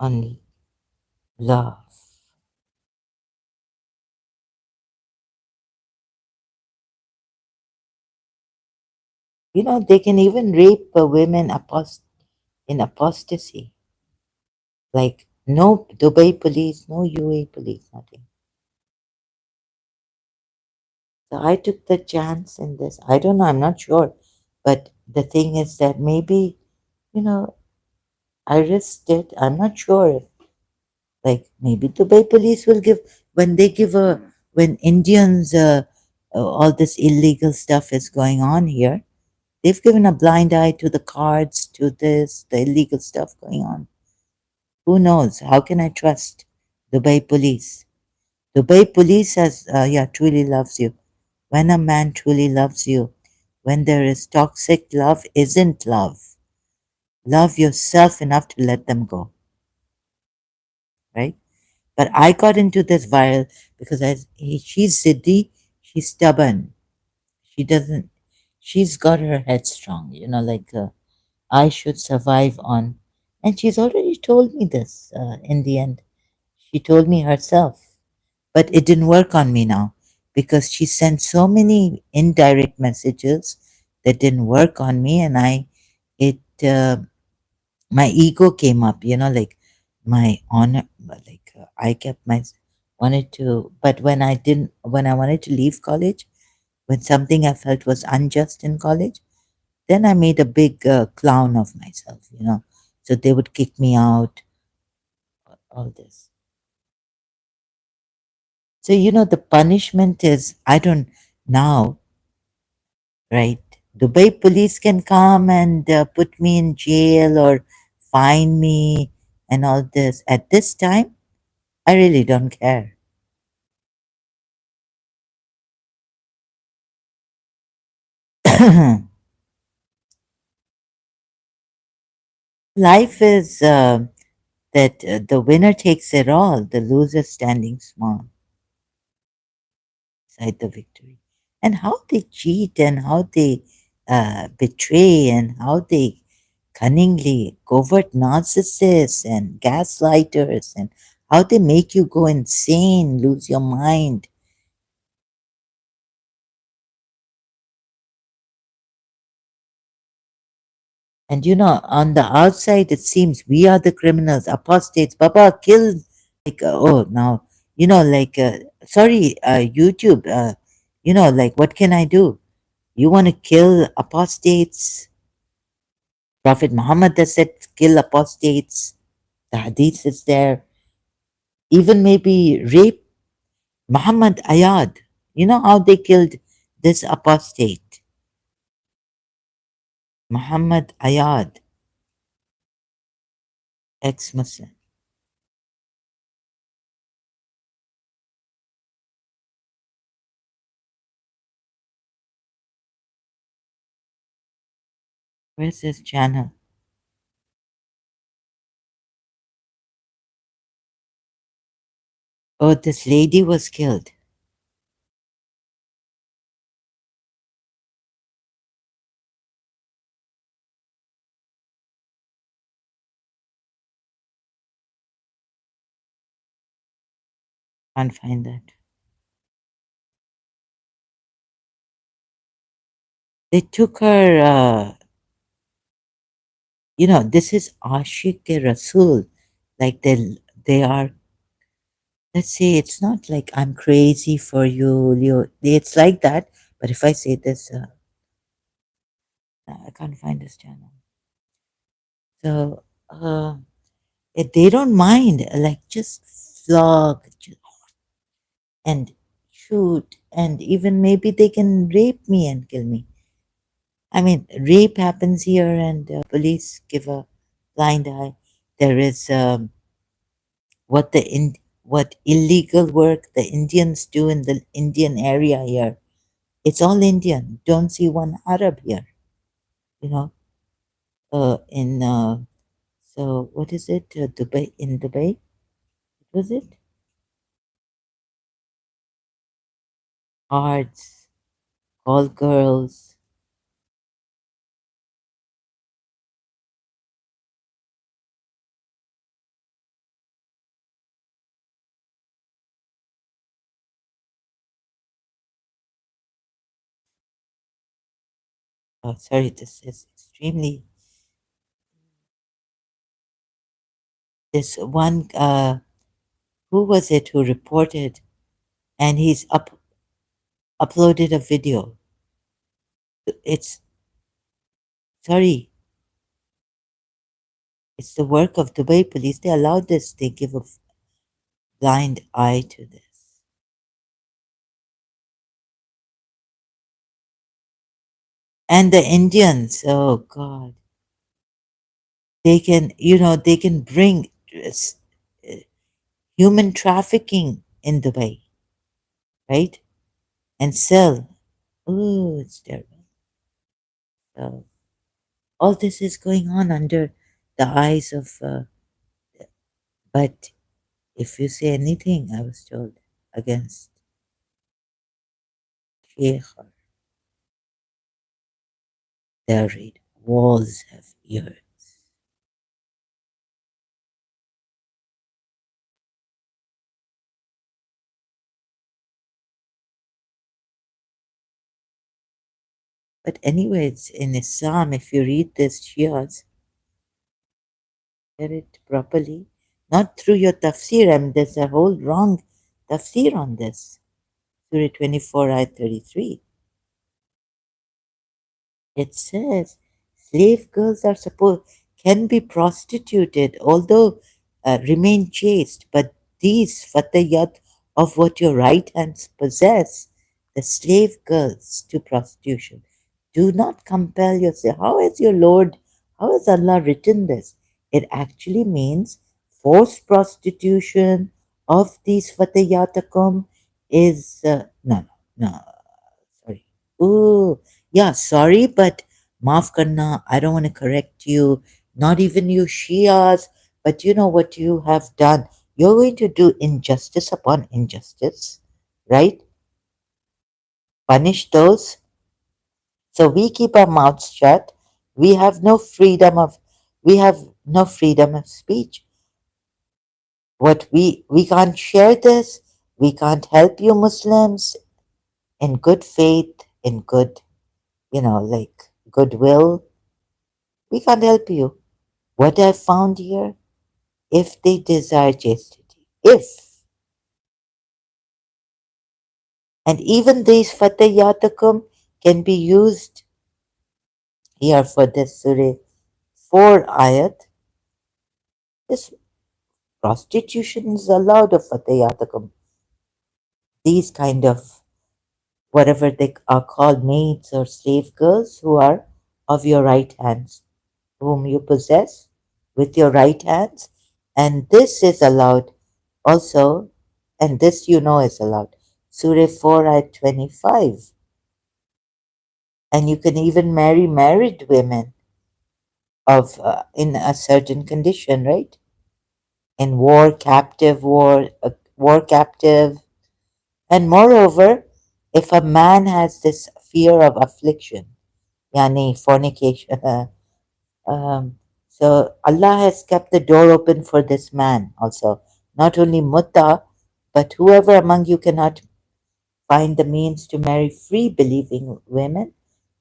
only love. They can even rape women in apostasy. Like no Dubai police, no UAE police, nothing. So I took the chance in this. I don't know, I'm not sure. But the thing is that maybe, you know, I risked it. I'm not sure. Like maybe Dubai police will give when they give a when Indians all this illegal stuff is going on here. They've given a blind eye to the cards, to this, the illegal stuff going on. Who knows? How can I trust Dubai police? Dubai police has yeah truly loves you. When a man truly loves you, when there is toxic love, isn't love. Love yourself enough to let them go, right? But I got into this viral because she's Siddhi, she's stubborn. She doesn't, she's got her head strong, like I should survive on. And she's already told me this in the end. She told me herself. But it didn't work on me now because she sent so many indirect messages that didn't work on me. And it, my ego came up, like my honor, like I kept my wanted to, but when I wanted to leave college, when something I felt was unjust in college, then I made a big clown of myself, so they would kick me out, all this. So the punishment is, I don't now, right? Dubai police can come and put me in jail or fine me and all this. At this time, I really don't care. Life is that the winner takes it all, the loser standing small beside the victory. And how they cheat and how they betray and how they cunningly covert narcissists and gaslighters and how they make you go insane, lose your mind. And on the outside, it seems we are the criminals, apostates. Baba, kill. Like, oh, now, like, sorry, YouTube, like, what can I do? You want to kill apostates? Prophet Muhammad has said, kill apostates. The hadith is there. Even maybe rape Muhammad Ayad. You know how they killed this apostate? Muhammad Ayad, ex Muslim. Where's this channel? Oh, this lady was killed. Can't find that. They took her, this is Ashik Rasul. Like they are, let's say it's not like I'm crazy for you, Leo. It's like that. But if I say this, I can't find this channel. So, they don't mind, like just flog and shoot, and even maybe they can rape me and kill me. I mean, rape happens here, and police give a blind eye. There is what illegal work the Indians do in the Indian area here. It's all Indian. Don't see one Arab here. You know, in so what is it? Dubai, in Dubai, what was it? Hearts, all girls. Oh, sorry, this is extremely. This one, who was it who reported, and he's uploaded a video. It's sorry, it's the work of Dubai police. They allowed this. They give a blind eye to this. And the Indians, oh God, they can bring uh, human trafficking in Dubai, right? And sell. Oh, it's terrible. So all this is going on under the eyes of, but if you say anything, I was told, against Sheikh, their walls have ears. But anyways, in Islam, if you read this Shias, get it properly, not through your tafsir. I mean, there's a whole wrong tafsir on this. Surah 24, ayat 33. It says slave girls are supposed can be prostituted, although remain chaste. But these fatayat of what your right hands possess, the slave girls to prostitution, do not compel yourself. How has your Lord, how has Allah written this? It actually means forced prostitution of these fatayatakum is no, sorry. Oh, yeah, sorry, but maaf karna, I don't want to correct you, not even you Shias, but you know what you have done. You're going to do injustice upon injustice, right? Punish those. So we keep our mouths shut. We have no freedom of we have no freedom of speech. What we can't share this, we can't help you Muslims in good faith, in good, like goodwill. We can't help you. What I found here, if they desire chastity, if, and even these fatayatakum can be used here for this Surah 4 ayat. This prostitution is allowed of fatayatakum. These kind of, whatever they are called, maids or slave girls who are of your right hands, whom you possess with your right hands. And this is allowed also, and this is allowed. Surah 4 at 25. And you can even marry married women. of in a certain condition, right? In war, captive, war captive. And moreover, if a man has this fear of affliction, yani fornication, so Allah has kept the door open for this man also. Not only mutta, but whoever among you cannot find the means to marry free believing women,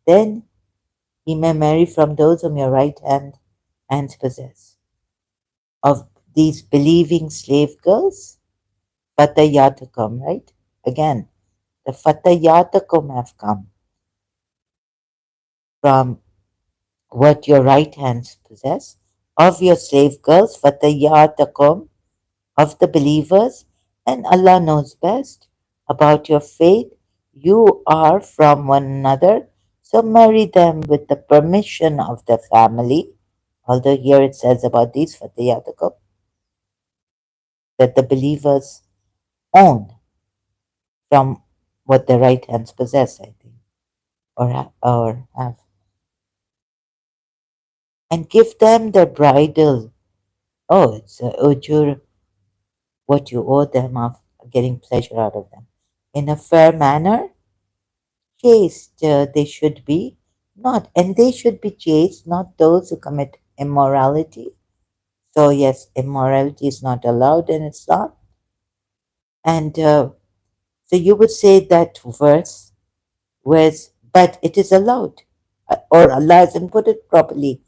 then he may marry from those whom your right hand hands possess. Of these believing slave girls, fatayatukum, right? Again, the fatayatukum have come from what your right hands possess. Of your slave girls, fatayatukum, of the believers, and Allah knows best about your faith. You are from one another, so marry them with the permission of the family. Although here it says about these fatayatukum that the believers own from what their right hands possess, I think, or have, and give them their bridal. Oh, it's ujur, what you owe them of getting pleasure out of them. In a fair manner, chaste they should be, not, and they should be chaste, not those who commit immorality. So, yes, immorality is not allowed in Islam. And so you would say that verse was, but it is allowed, or Allah hasn't put it properly,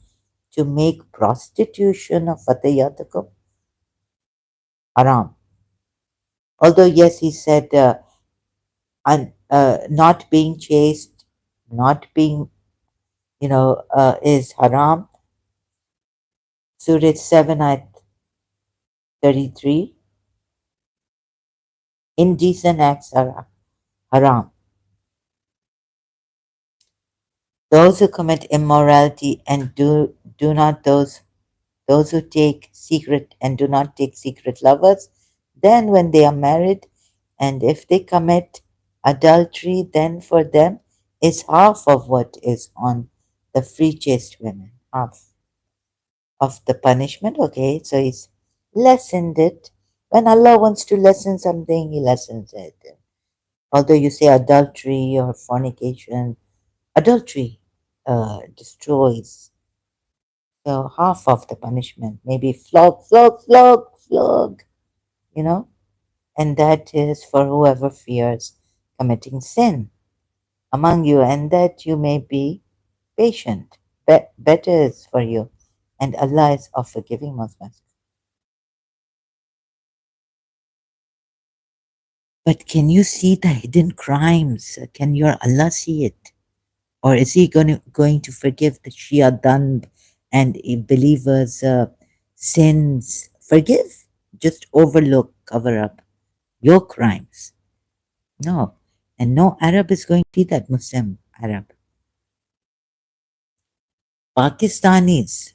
to make prostitution of fatayatakum haram. Although, yes, he said, not being chaste, not being, is haram. Surah 7 ayat 33, indecent acts are haram. Those who commit immorality and do not those who take secret and do not take secret lovers, then when they are married, and if they commit adultery, then for them is half of what is on the free chaste women, half of the punishment. Okay, so he's lessened it. When Allah wants to lessen something, he lessens it. Although you say adultery or fornication, adultery destroys. So half of the punishment, maybe flog, flog, flog, flog, you know, and that is for whoever fears committing sin among you, and that you may be patient. Better is for you, and Allah is of forgiving most merciful. But can you see the hidden crimes? Can your Allah see it? Or is he going to forgive the Shia dhanb and if believers' sins? Forgive? Just overlook, cover up your crimes. No. And no Arab is going to be that Muslim Arab. Pakistanis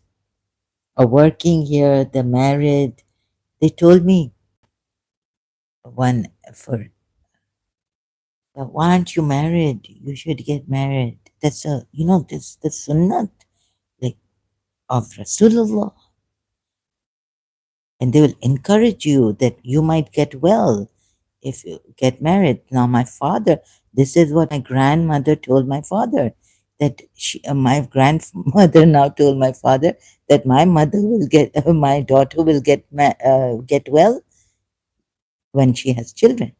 are working here, they're married. They told me one for why aren't you married? You should get married. That's this the sunnat like of Rasulullah. And they will encourage you that you might get well if you get married. Now, my father, this is what my grandmother told my father, that my grandmother now told my father that my mother will get, my daughter will get well when she has children.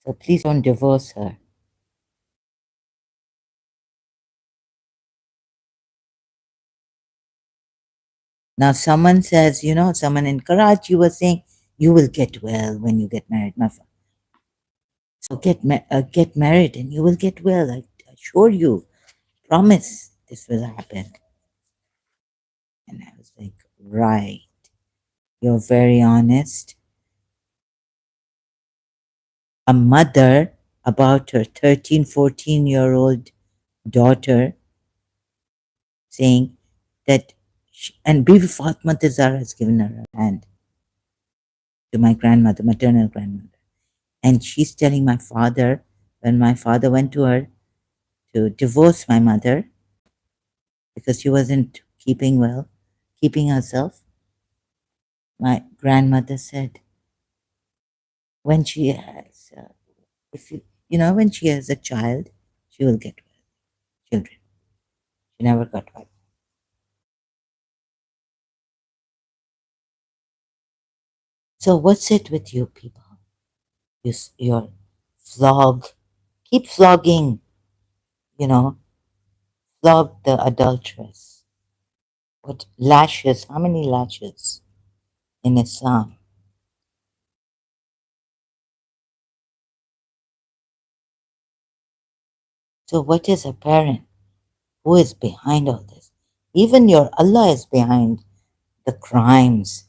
So please don't divorce her. Now, someone says, someone in Karachi was saying, you will get well when you get married. So get married and you will get well. I assure you. Promise this will happen. And I was like, right. You're very honest. A mother about her 13, 14-year-old daughter saying that, and Bibi Fatma Zahra has given her a hand to my grandmother, maternal grandmother. And she's telling my father, when my father went to her to divorce my mother, because she wasn't keeping well, keeping herself. My grandmother said when she has, if when she has a child, she will get well. Children. She never got well. So what's it with you people? Your flog, keep flogging, you know, flog the adulteress. What lashes? How many lashes in Islam? So what is apparent? Who is behind all this? Even your Allah is behind the crimes,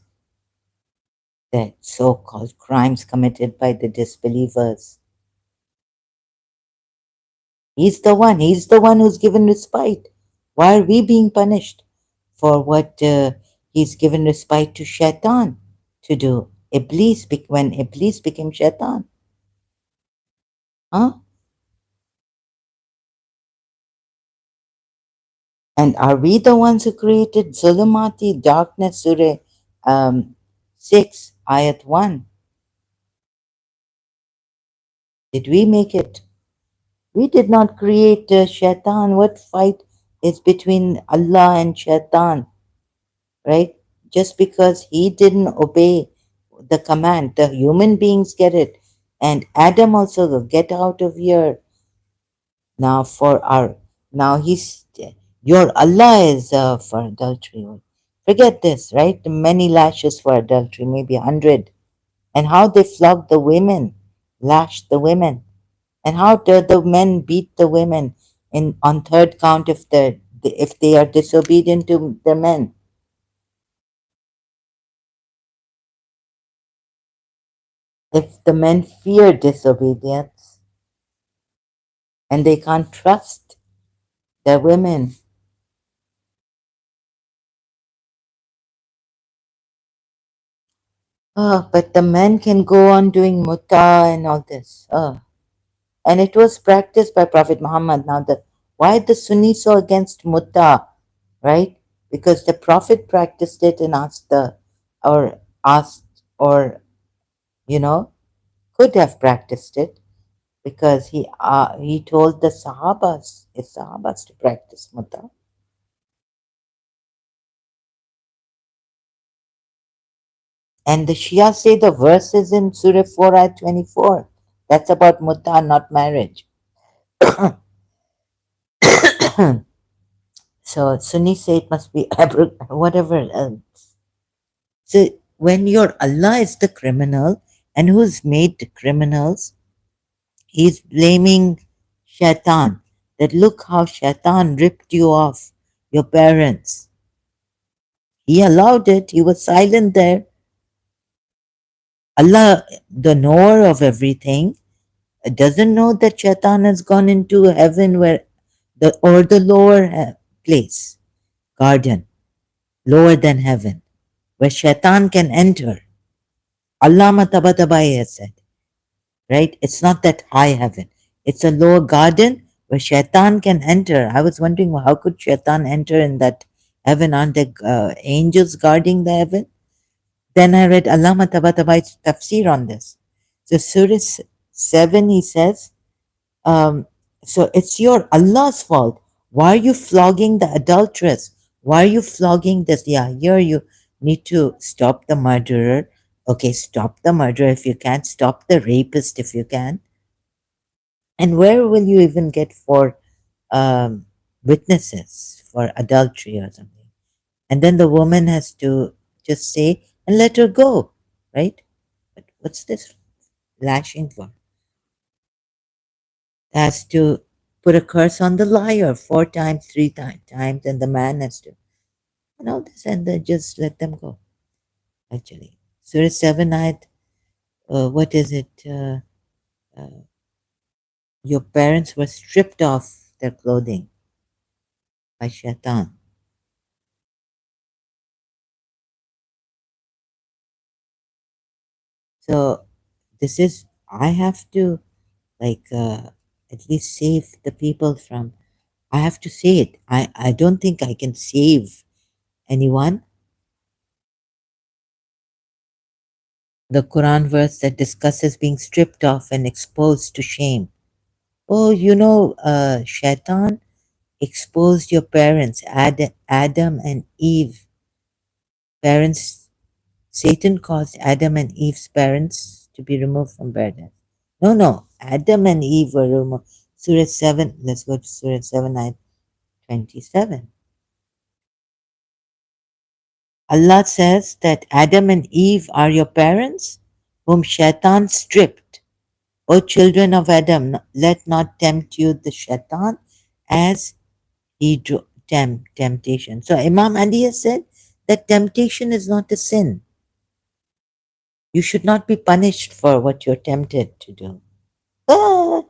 the so-called crimes committed by the disbelievers. He's the one who's given respite. Why are we being punished for what he's given respite to Shaitan to do? When Iblis became Shaitan. Huh? And are we the ones who created Zulumati, darkness, Surah 6, Ayat 1? Did we make it? We did not create Shaitan. What fight is between Allah and Shaitan, right? Just because he didn't obey the command, the human beings get it. And Adam also go, get out of here. Now for our, now he's, your Allah is for adultery. Forget this, right? Many lashes for adultery, maybe 100. And how they flog the women, lash the women. And how do the men beat the women in on third count if they are disobedient to the men? If the men fear disobedience and they can't trust their women. Oh, but the men can go on doing muta and all this. Oh. And it was practiced by Prophet Muhammad. Now, why the Sunnis so against muta, right? Because the Prophet practiced it and asked, or you know, could have practiced it because he told his Sahabas to practice muta. And the Shia say the verse is in Surah 4 ayat 24. That's about muta, not marriage. So Sunni say it must be whatever. So when your Allah is the criminal and who's made the criminals, he's blaming Shaitan. That look how Shaitan ripped you off, your parents. He allowed it. He was silent there. Allah, the knower of everything, doesn't know that Shaitan has gone into heaven where the lower place, garden, lower than heaven, where Shaitan can enter. Allama Tabatabai has said, right? It's not that high heaven. It's a lower garden where Shaitan can enter. I was wondering, well, how could Shaitan enter in that heaven? Aren't there angels guarding the heaven? Then I read Allama Tabatabai's tafsir on this. So Surah 7, he says, um, so it's your Allah's fault. Why are you flogging the adulteress? Why are you flogging this? Yeah, here you need to stop the murderer. Okay, stop the murderer if you can. Stop the rapist if you can. And where will you even get for witnesses for adultery or something? And then the woman has to just say and let her go, right? But what's this lashing for? Has to put a curse on the liar 4 times, times, and the man has to, and all this, and then just let them go. Actually, Surah 7 ayat, what is it? Your parents were stripped off their clothing by Shaitan. So this is, I have to like at least save the people from I have to say it. I don't think I can save anyone. The Quran verse that discusses being stripped off and exposed to shame. Oh, Shaitan exposed your parents, Adam and Eve. Parents, Satan caused Adam and Eve's parents to be removed from paradise. No, no, Adam and Eve were removed. Surah 7, let's go to Surah 7, ayat 27. Allah says that Adam and Eve are your parents, whom Shaitan stripped. O children of Adam, let not tempt you the Shaitan as he drew temptation. So Imam Ali has said that temptation is not a sin. You should not be punished for what you're tempted to do. Ah,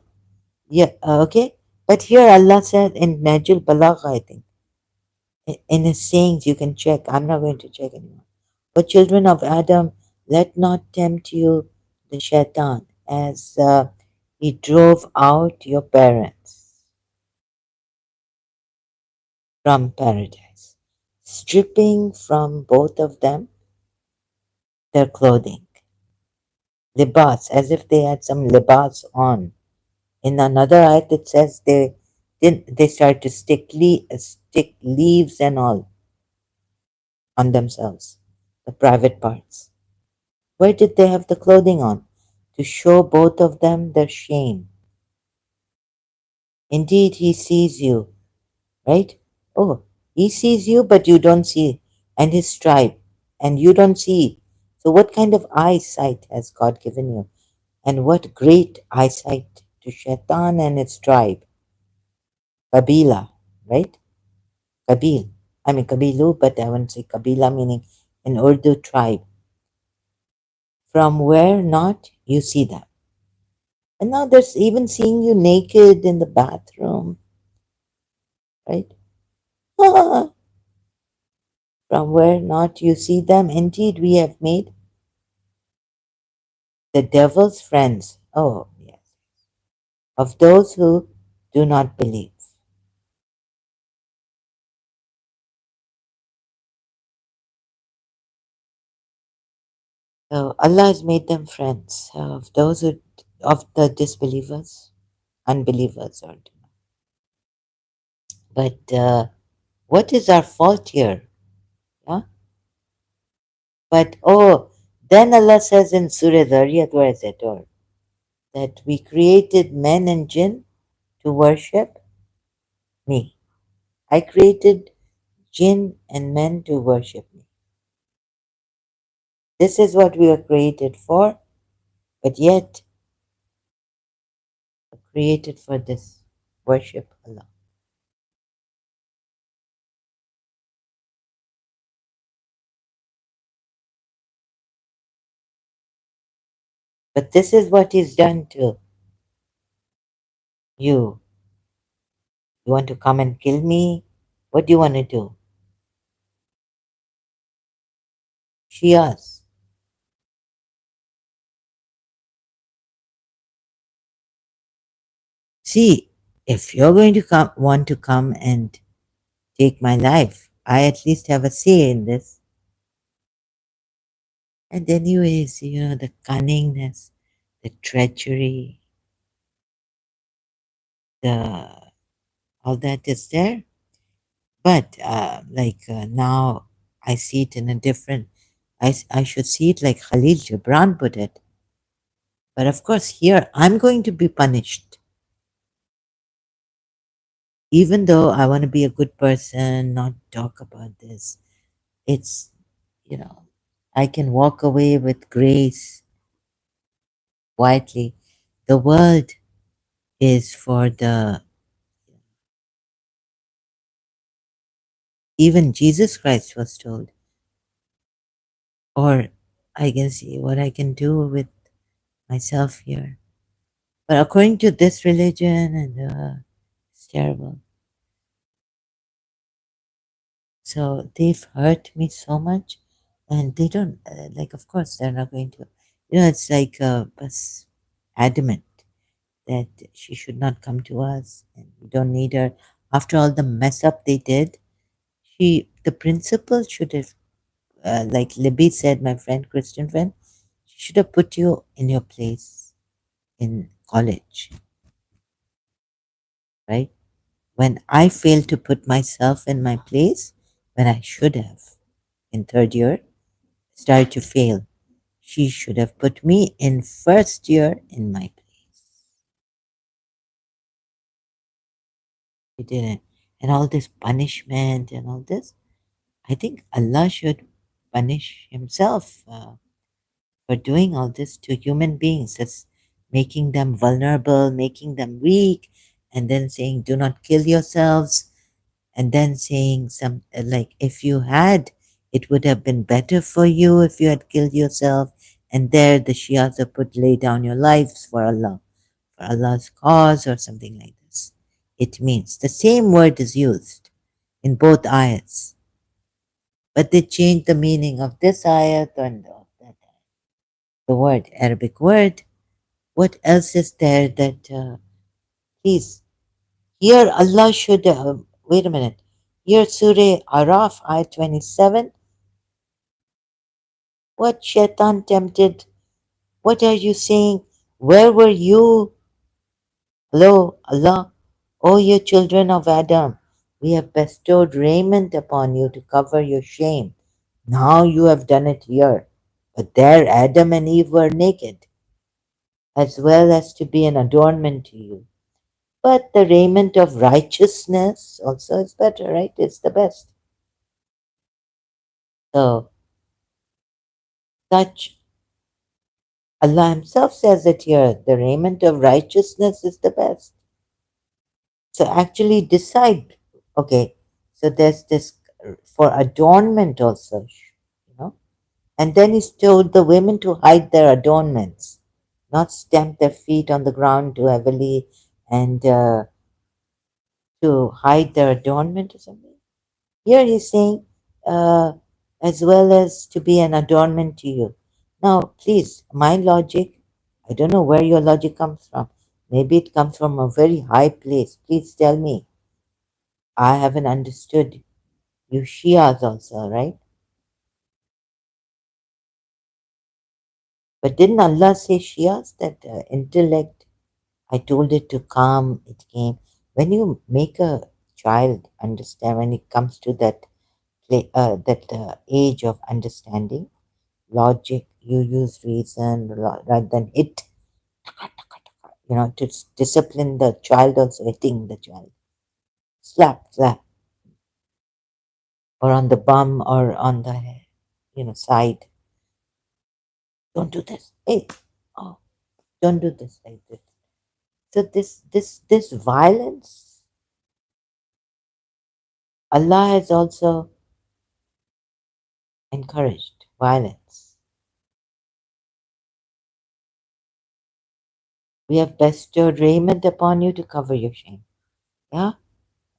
yeah, okay. But here Allah said in Najul Balagha, I think, in his sayings, you can check. I'm not going to check anymore. O children of Adam, let not tempt you the shaitan as he drove out your parents from paradise, stripping from both of them their clothing, libas, as if they had some libas on. In another ayat, it says they start to stick leaves and all on themselves, the private parts. Where did they have the clothing on? To show both of them their shame. Indeed, he sees you, right? Oh, he sees you, but you don't see, and his tribe, and you don't see. So, what kind of eyesight has God given you? And what great eyesight to Shaitan and its tribe, Kabila, right? Kabil. I mean Kabilu, but I wouldn't say Kabila, meaning an Urdu tribe. From where not you see them. And now there's even seeing you naked in the bathroom, right? From where not you see them. Indeed, we have made the devil's friends. Oh, yes. Of those who do not believe. So Allah has made them friends of those who, of the disbelievers, unbelievers, or. But what is our fault here? Yeah? But then Allah says in Surah Dhariyat, where is it? Or that we created men and jinn to worship me. I created jinn and men to worship me. This is what we are created for, but yet we're created for this worship Allah. But this is what He's done to you. You want to come and kill me? What do you want to do? Shias. See, if you're going to want to come and take my life, I at least have a say in this. And anyways, the cunningness, the treachery, the all that is there. But now I see it in a different. I should see it like Khalil Gibran put it. But of course, here I'm going to be punished, even though I want to be a good person, not talk about this. It's I can walk away with grace quietly. The world is for the. Even Jesus Christ was told, or I can see what I can do with myself here. But according to this religion, and it's terrible. So they've hurt me so much, and they don't like. Of course, they're not going to. It's like Bas adamant that she should not come to us, and we don't need her. After all the mess up they did, the principal should have, like Libby said, my friend, Christian friend, she should have put you in your place in college, right? When I failed to put myself in my place, when I should have in third year, started to fail. She should have put me in first year in my place. She didn't. And all this punishment and all this, I think Allah should punish Himself for doing all this to human beings. That's making them vulnerable, making them weak, and then saying, do not kill yourselves. And then saying some like, if you had, it would have been better for you if you had killed yourself. And there the Shias have put, lay down your lives for Allah, for Allah's cause or something like this. It means the same word is used in both ayats, but they change the meaning of this ayat and of that ayat. The word, Arabic word. What else is there that, please, here Allah should, wait a minute. Here Surah Araf, ayat 27. What shaitan tempted? What are you saying? Where were you? Hello, Allah. O you children of Adam, we have bestowed raiment upon you to cover your shame. Now you have done it here. But there Adam and Eve were naked, as well as to be an adornment to you. But the raiment of righteousness also is better, right? It's the best. So, such Allah Himself says it here, the raiment of righteousness is the best. So actually decide, okay, so there's this for adornment also, you know. And then He's told the women to hide their adornments, not stamp their feet on the ground too heavily and to hide their adornment or something. Here He's saying, uh, as well as to be an adornment to you. Now, please, my logic, I don't know where your logic comes from. Maybe it comes from a very high place. Please tell me. I haven't understood. You Shias also, right? But didn't Allah say Shias that intellect? I told it to calm, it came. When you make a child understand, when it comes to that age of understanding, logic, you use reason rather than hit, to discipline the child, also hitting the child. Slap, slap, or on the bum or on the, side. Don't do this. Hey, oh, don't do this like this. So this violence, Allah has also encouraged violence. We have bestowed raiment upon you to cover your shame. Yeah?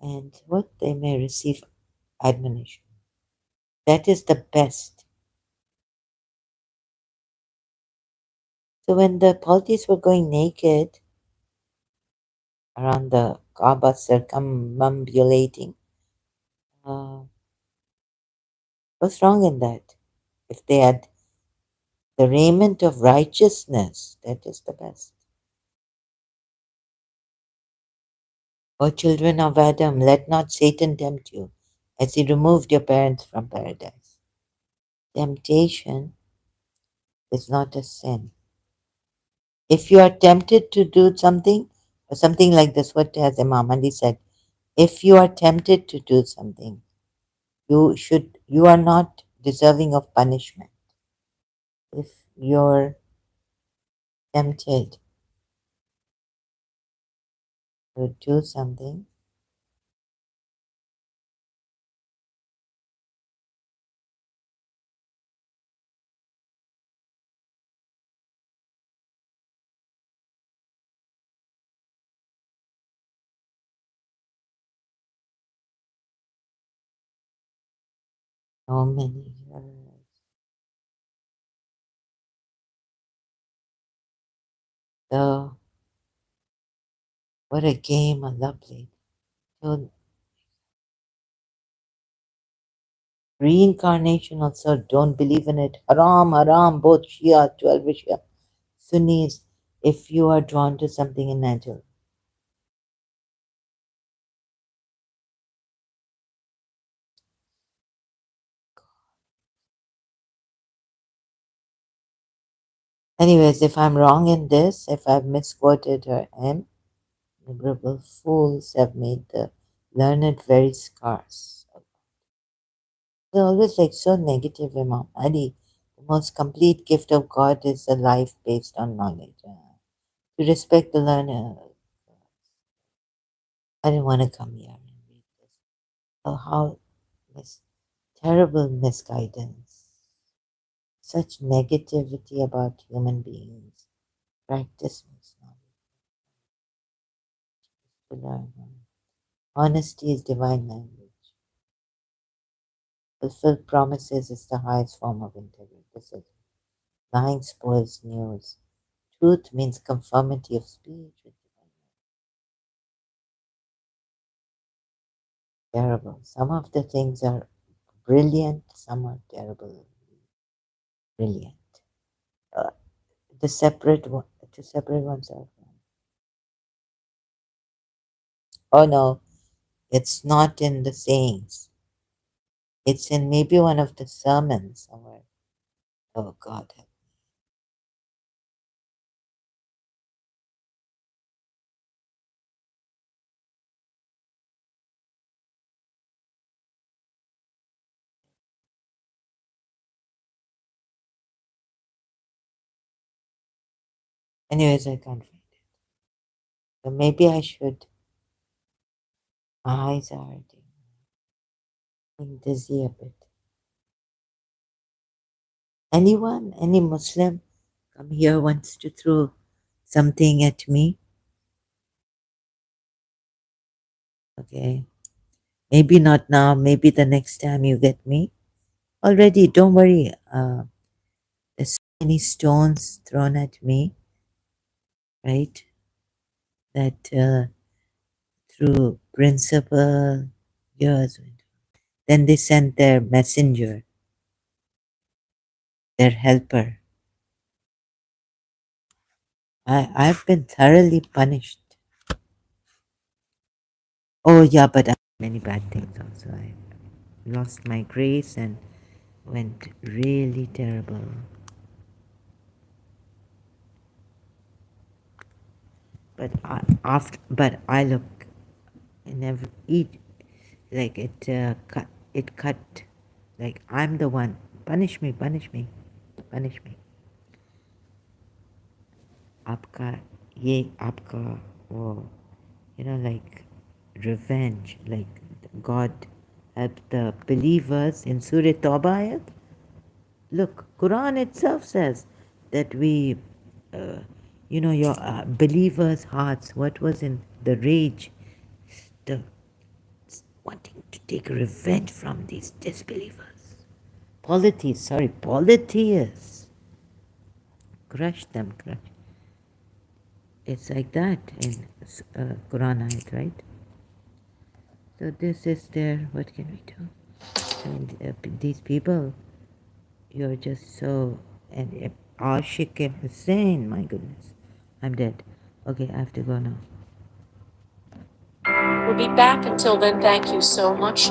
And what they may receive admonition. That is the best. So when the Paltis were going naked around the Kaaba circumambulating, what's wrong in that? If they had the raiment of righteousness, that is the best. O children of Adam, let not Satan tempt you, as he removed your parents from paradise. Temptation is not a sin. If you are tempted to do something, or something like this, what has Imam Ali said, if you are tempted to do something, you are not deserving of punishment. If you're tempted to do something, so many years. So what a game Allah played. So Reincarnation also, don't believe in it. Haram, haram, both Shia, 12 Shia, Sunnis, if you are drawn to something in nature. Anyways, if I'm wrong in this, if I've misquoted her M, liberal fools have made the learned very scarce. They're always like so negative, Imam Ali. The most complete gift of God is a life based on knowledge. To respect the learner. I didn't want to come here and read this. Oh, how terrible misguidance. Such negativity about human beings. Practice makes knowledge to learn. Honesty is divine language. Fulfilled promises is the highest form of integrity. Lying spoils news. Truth means conformity of speech with divine. Terrible. Some of the things are brilliant, some are terrible. Brilliant. Uh, the separate one, to separate oneself. Oh no, it's not in the sayings. It's in maybe one of the sermons somewhere. Oh God. Anyways, I can't find it. So maybe I should. My eyes are hurting. I'm dizzy a bit. Anyone, any Muslim come here wants to throw something at me? Okay. Maybe not now, maybe the next time you get me. Already, don't worry. There's so many stones thrown at me, right? That through principle, years. Then they sent their messenger, their helper. I've been thoroughly punished. Oh, yeah, but I many bad things also. I lost my grace and went really terrible. But I look, I never eat like it. It cut. Like I'm the one. Punish me, punish me, punish me. आपका ये आपका वो like revenge, like God help the believers in Surah Tawbah ayat. Look, Quran itself says that we your believers' hearts, what was in the rage, the wanting to take revenge from these disbelievers. Polytheists. Crush them, crush. It's like that in Quran ayat, right? So this is there. What can we do? I mean, these people, you're just so and Ashik and Hussein. My goodness, I'm dead. Okay, I have to go now. We'll be back. Until then, thank you so much.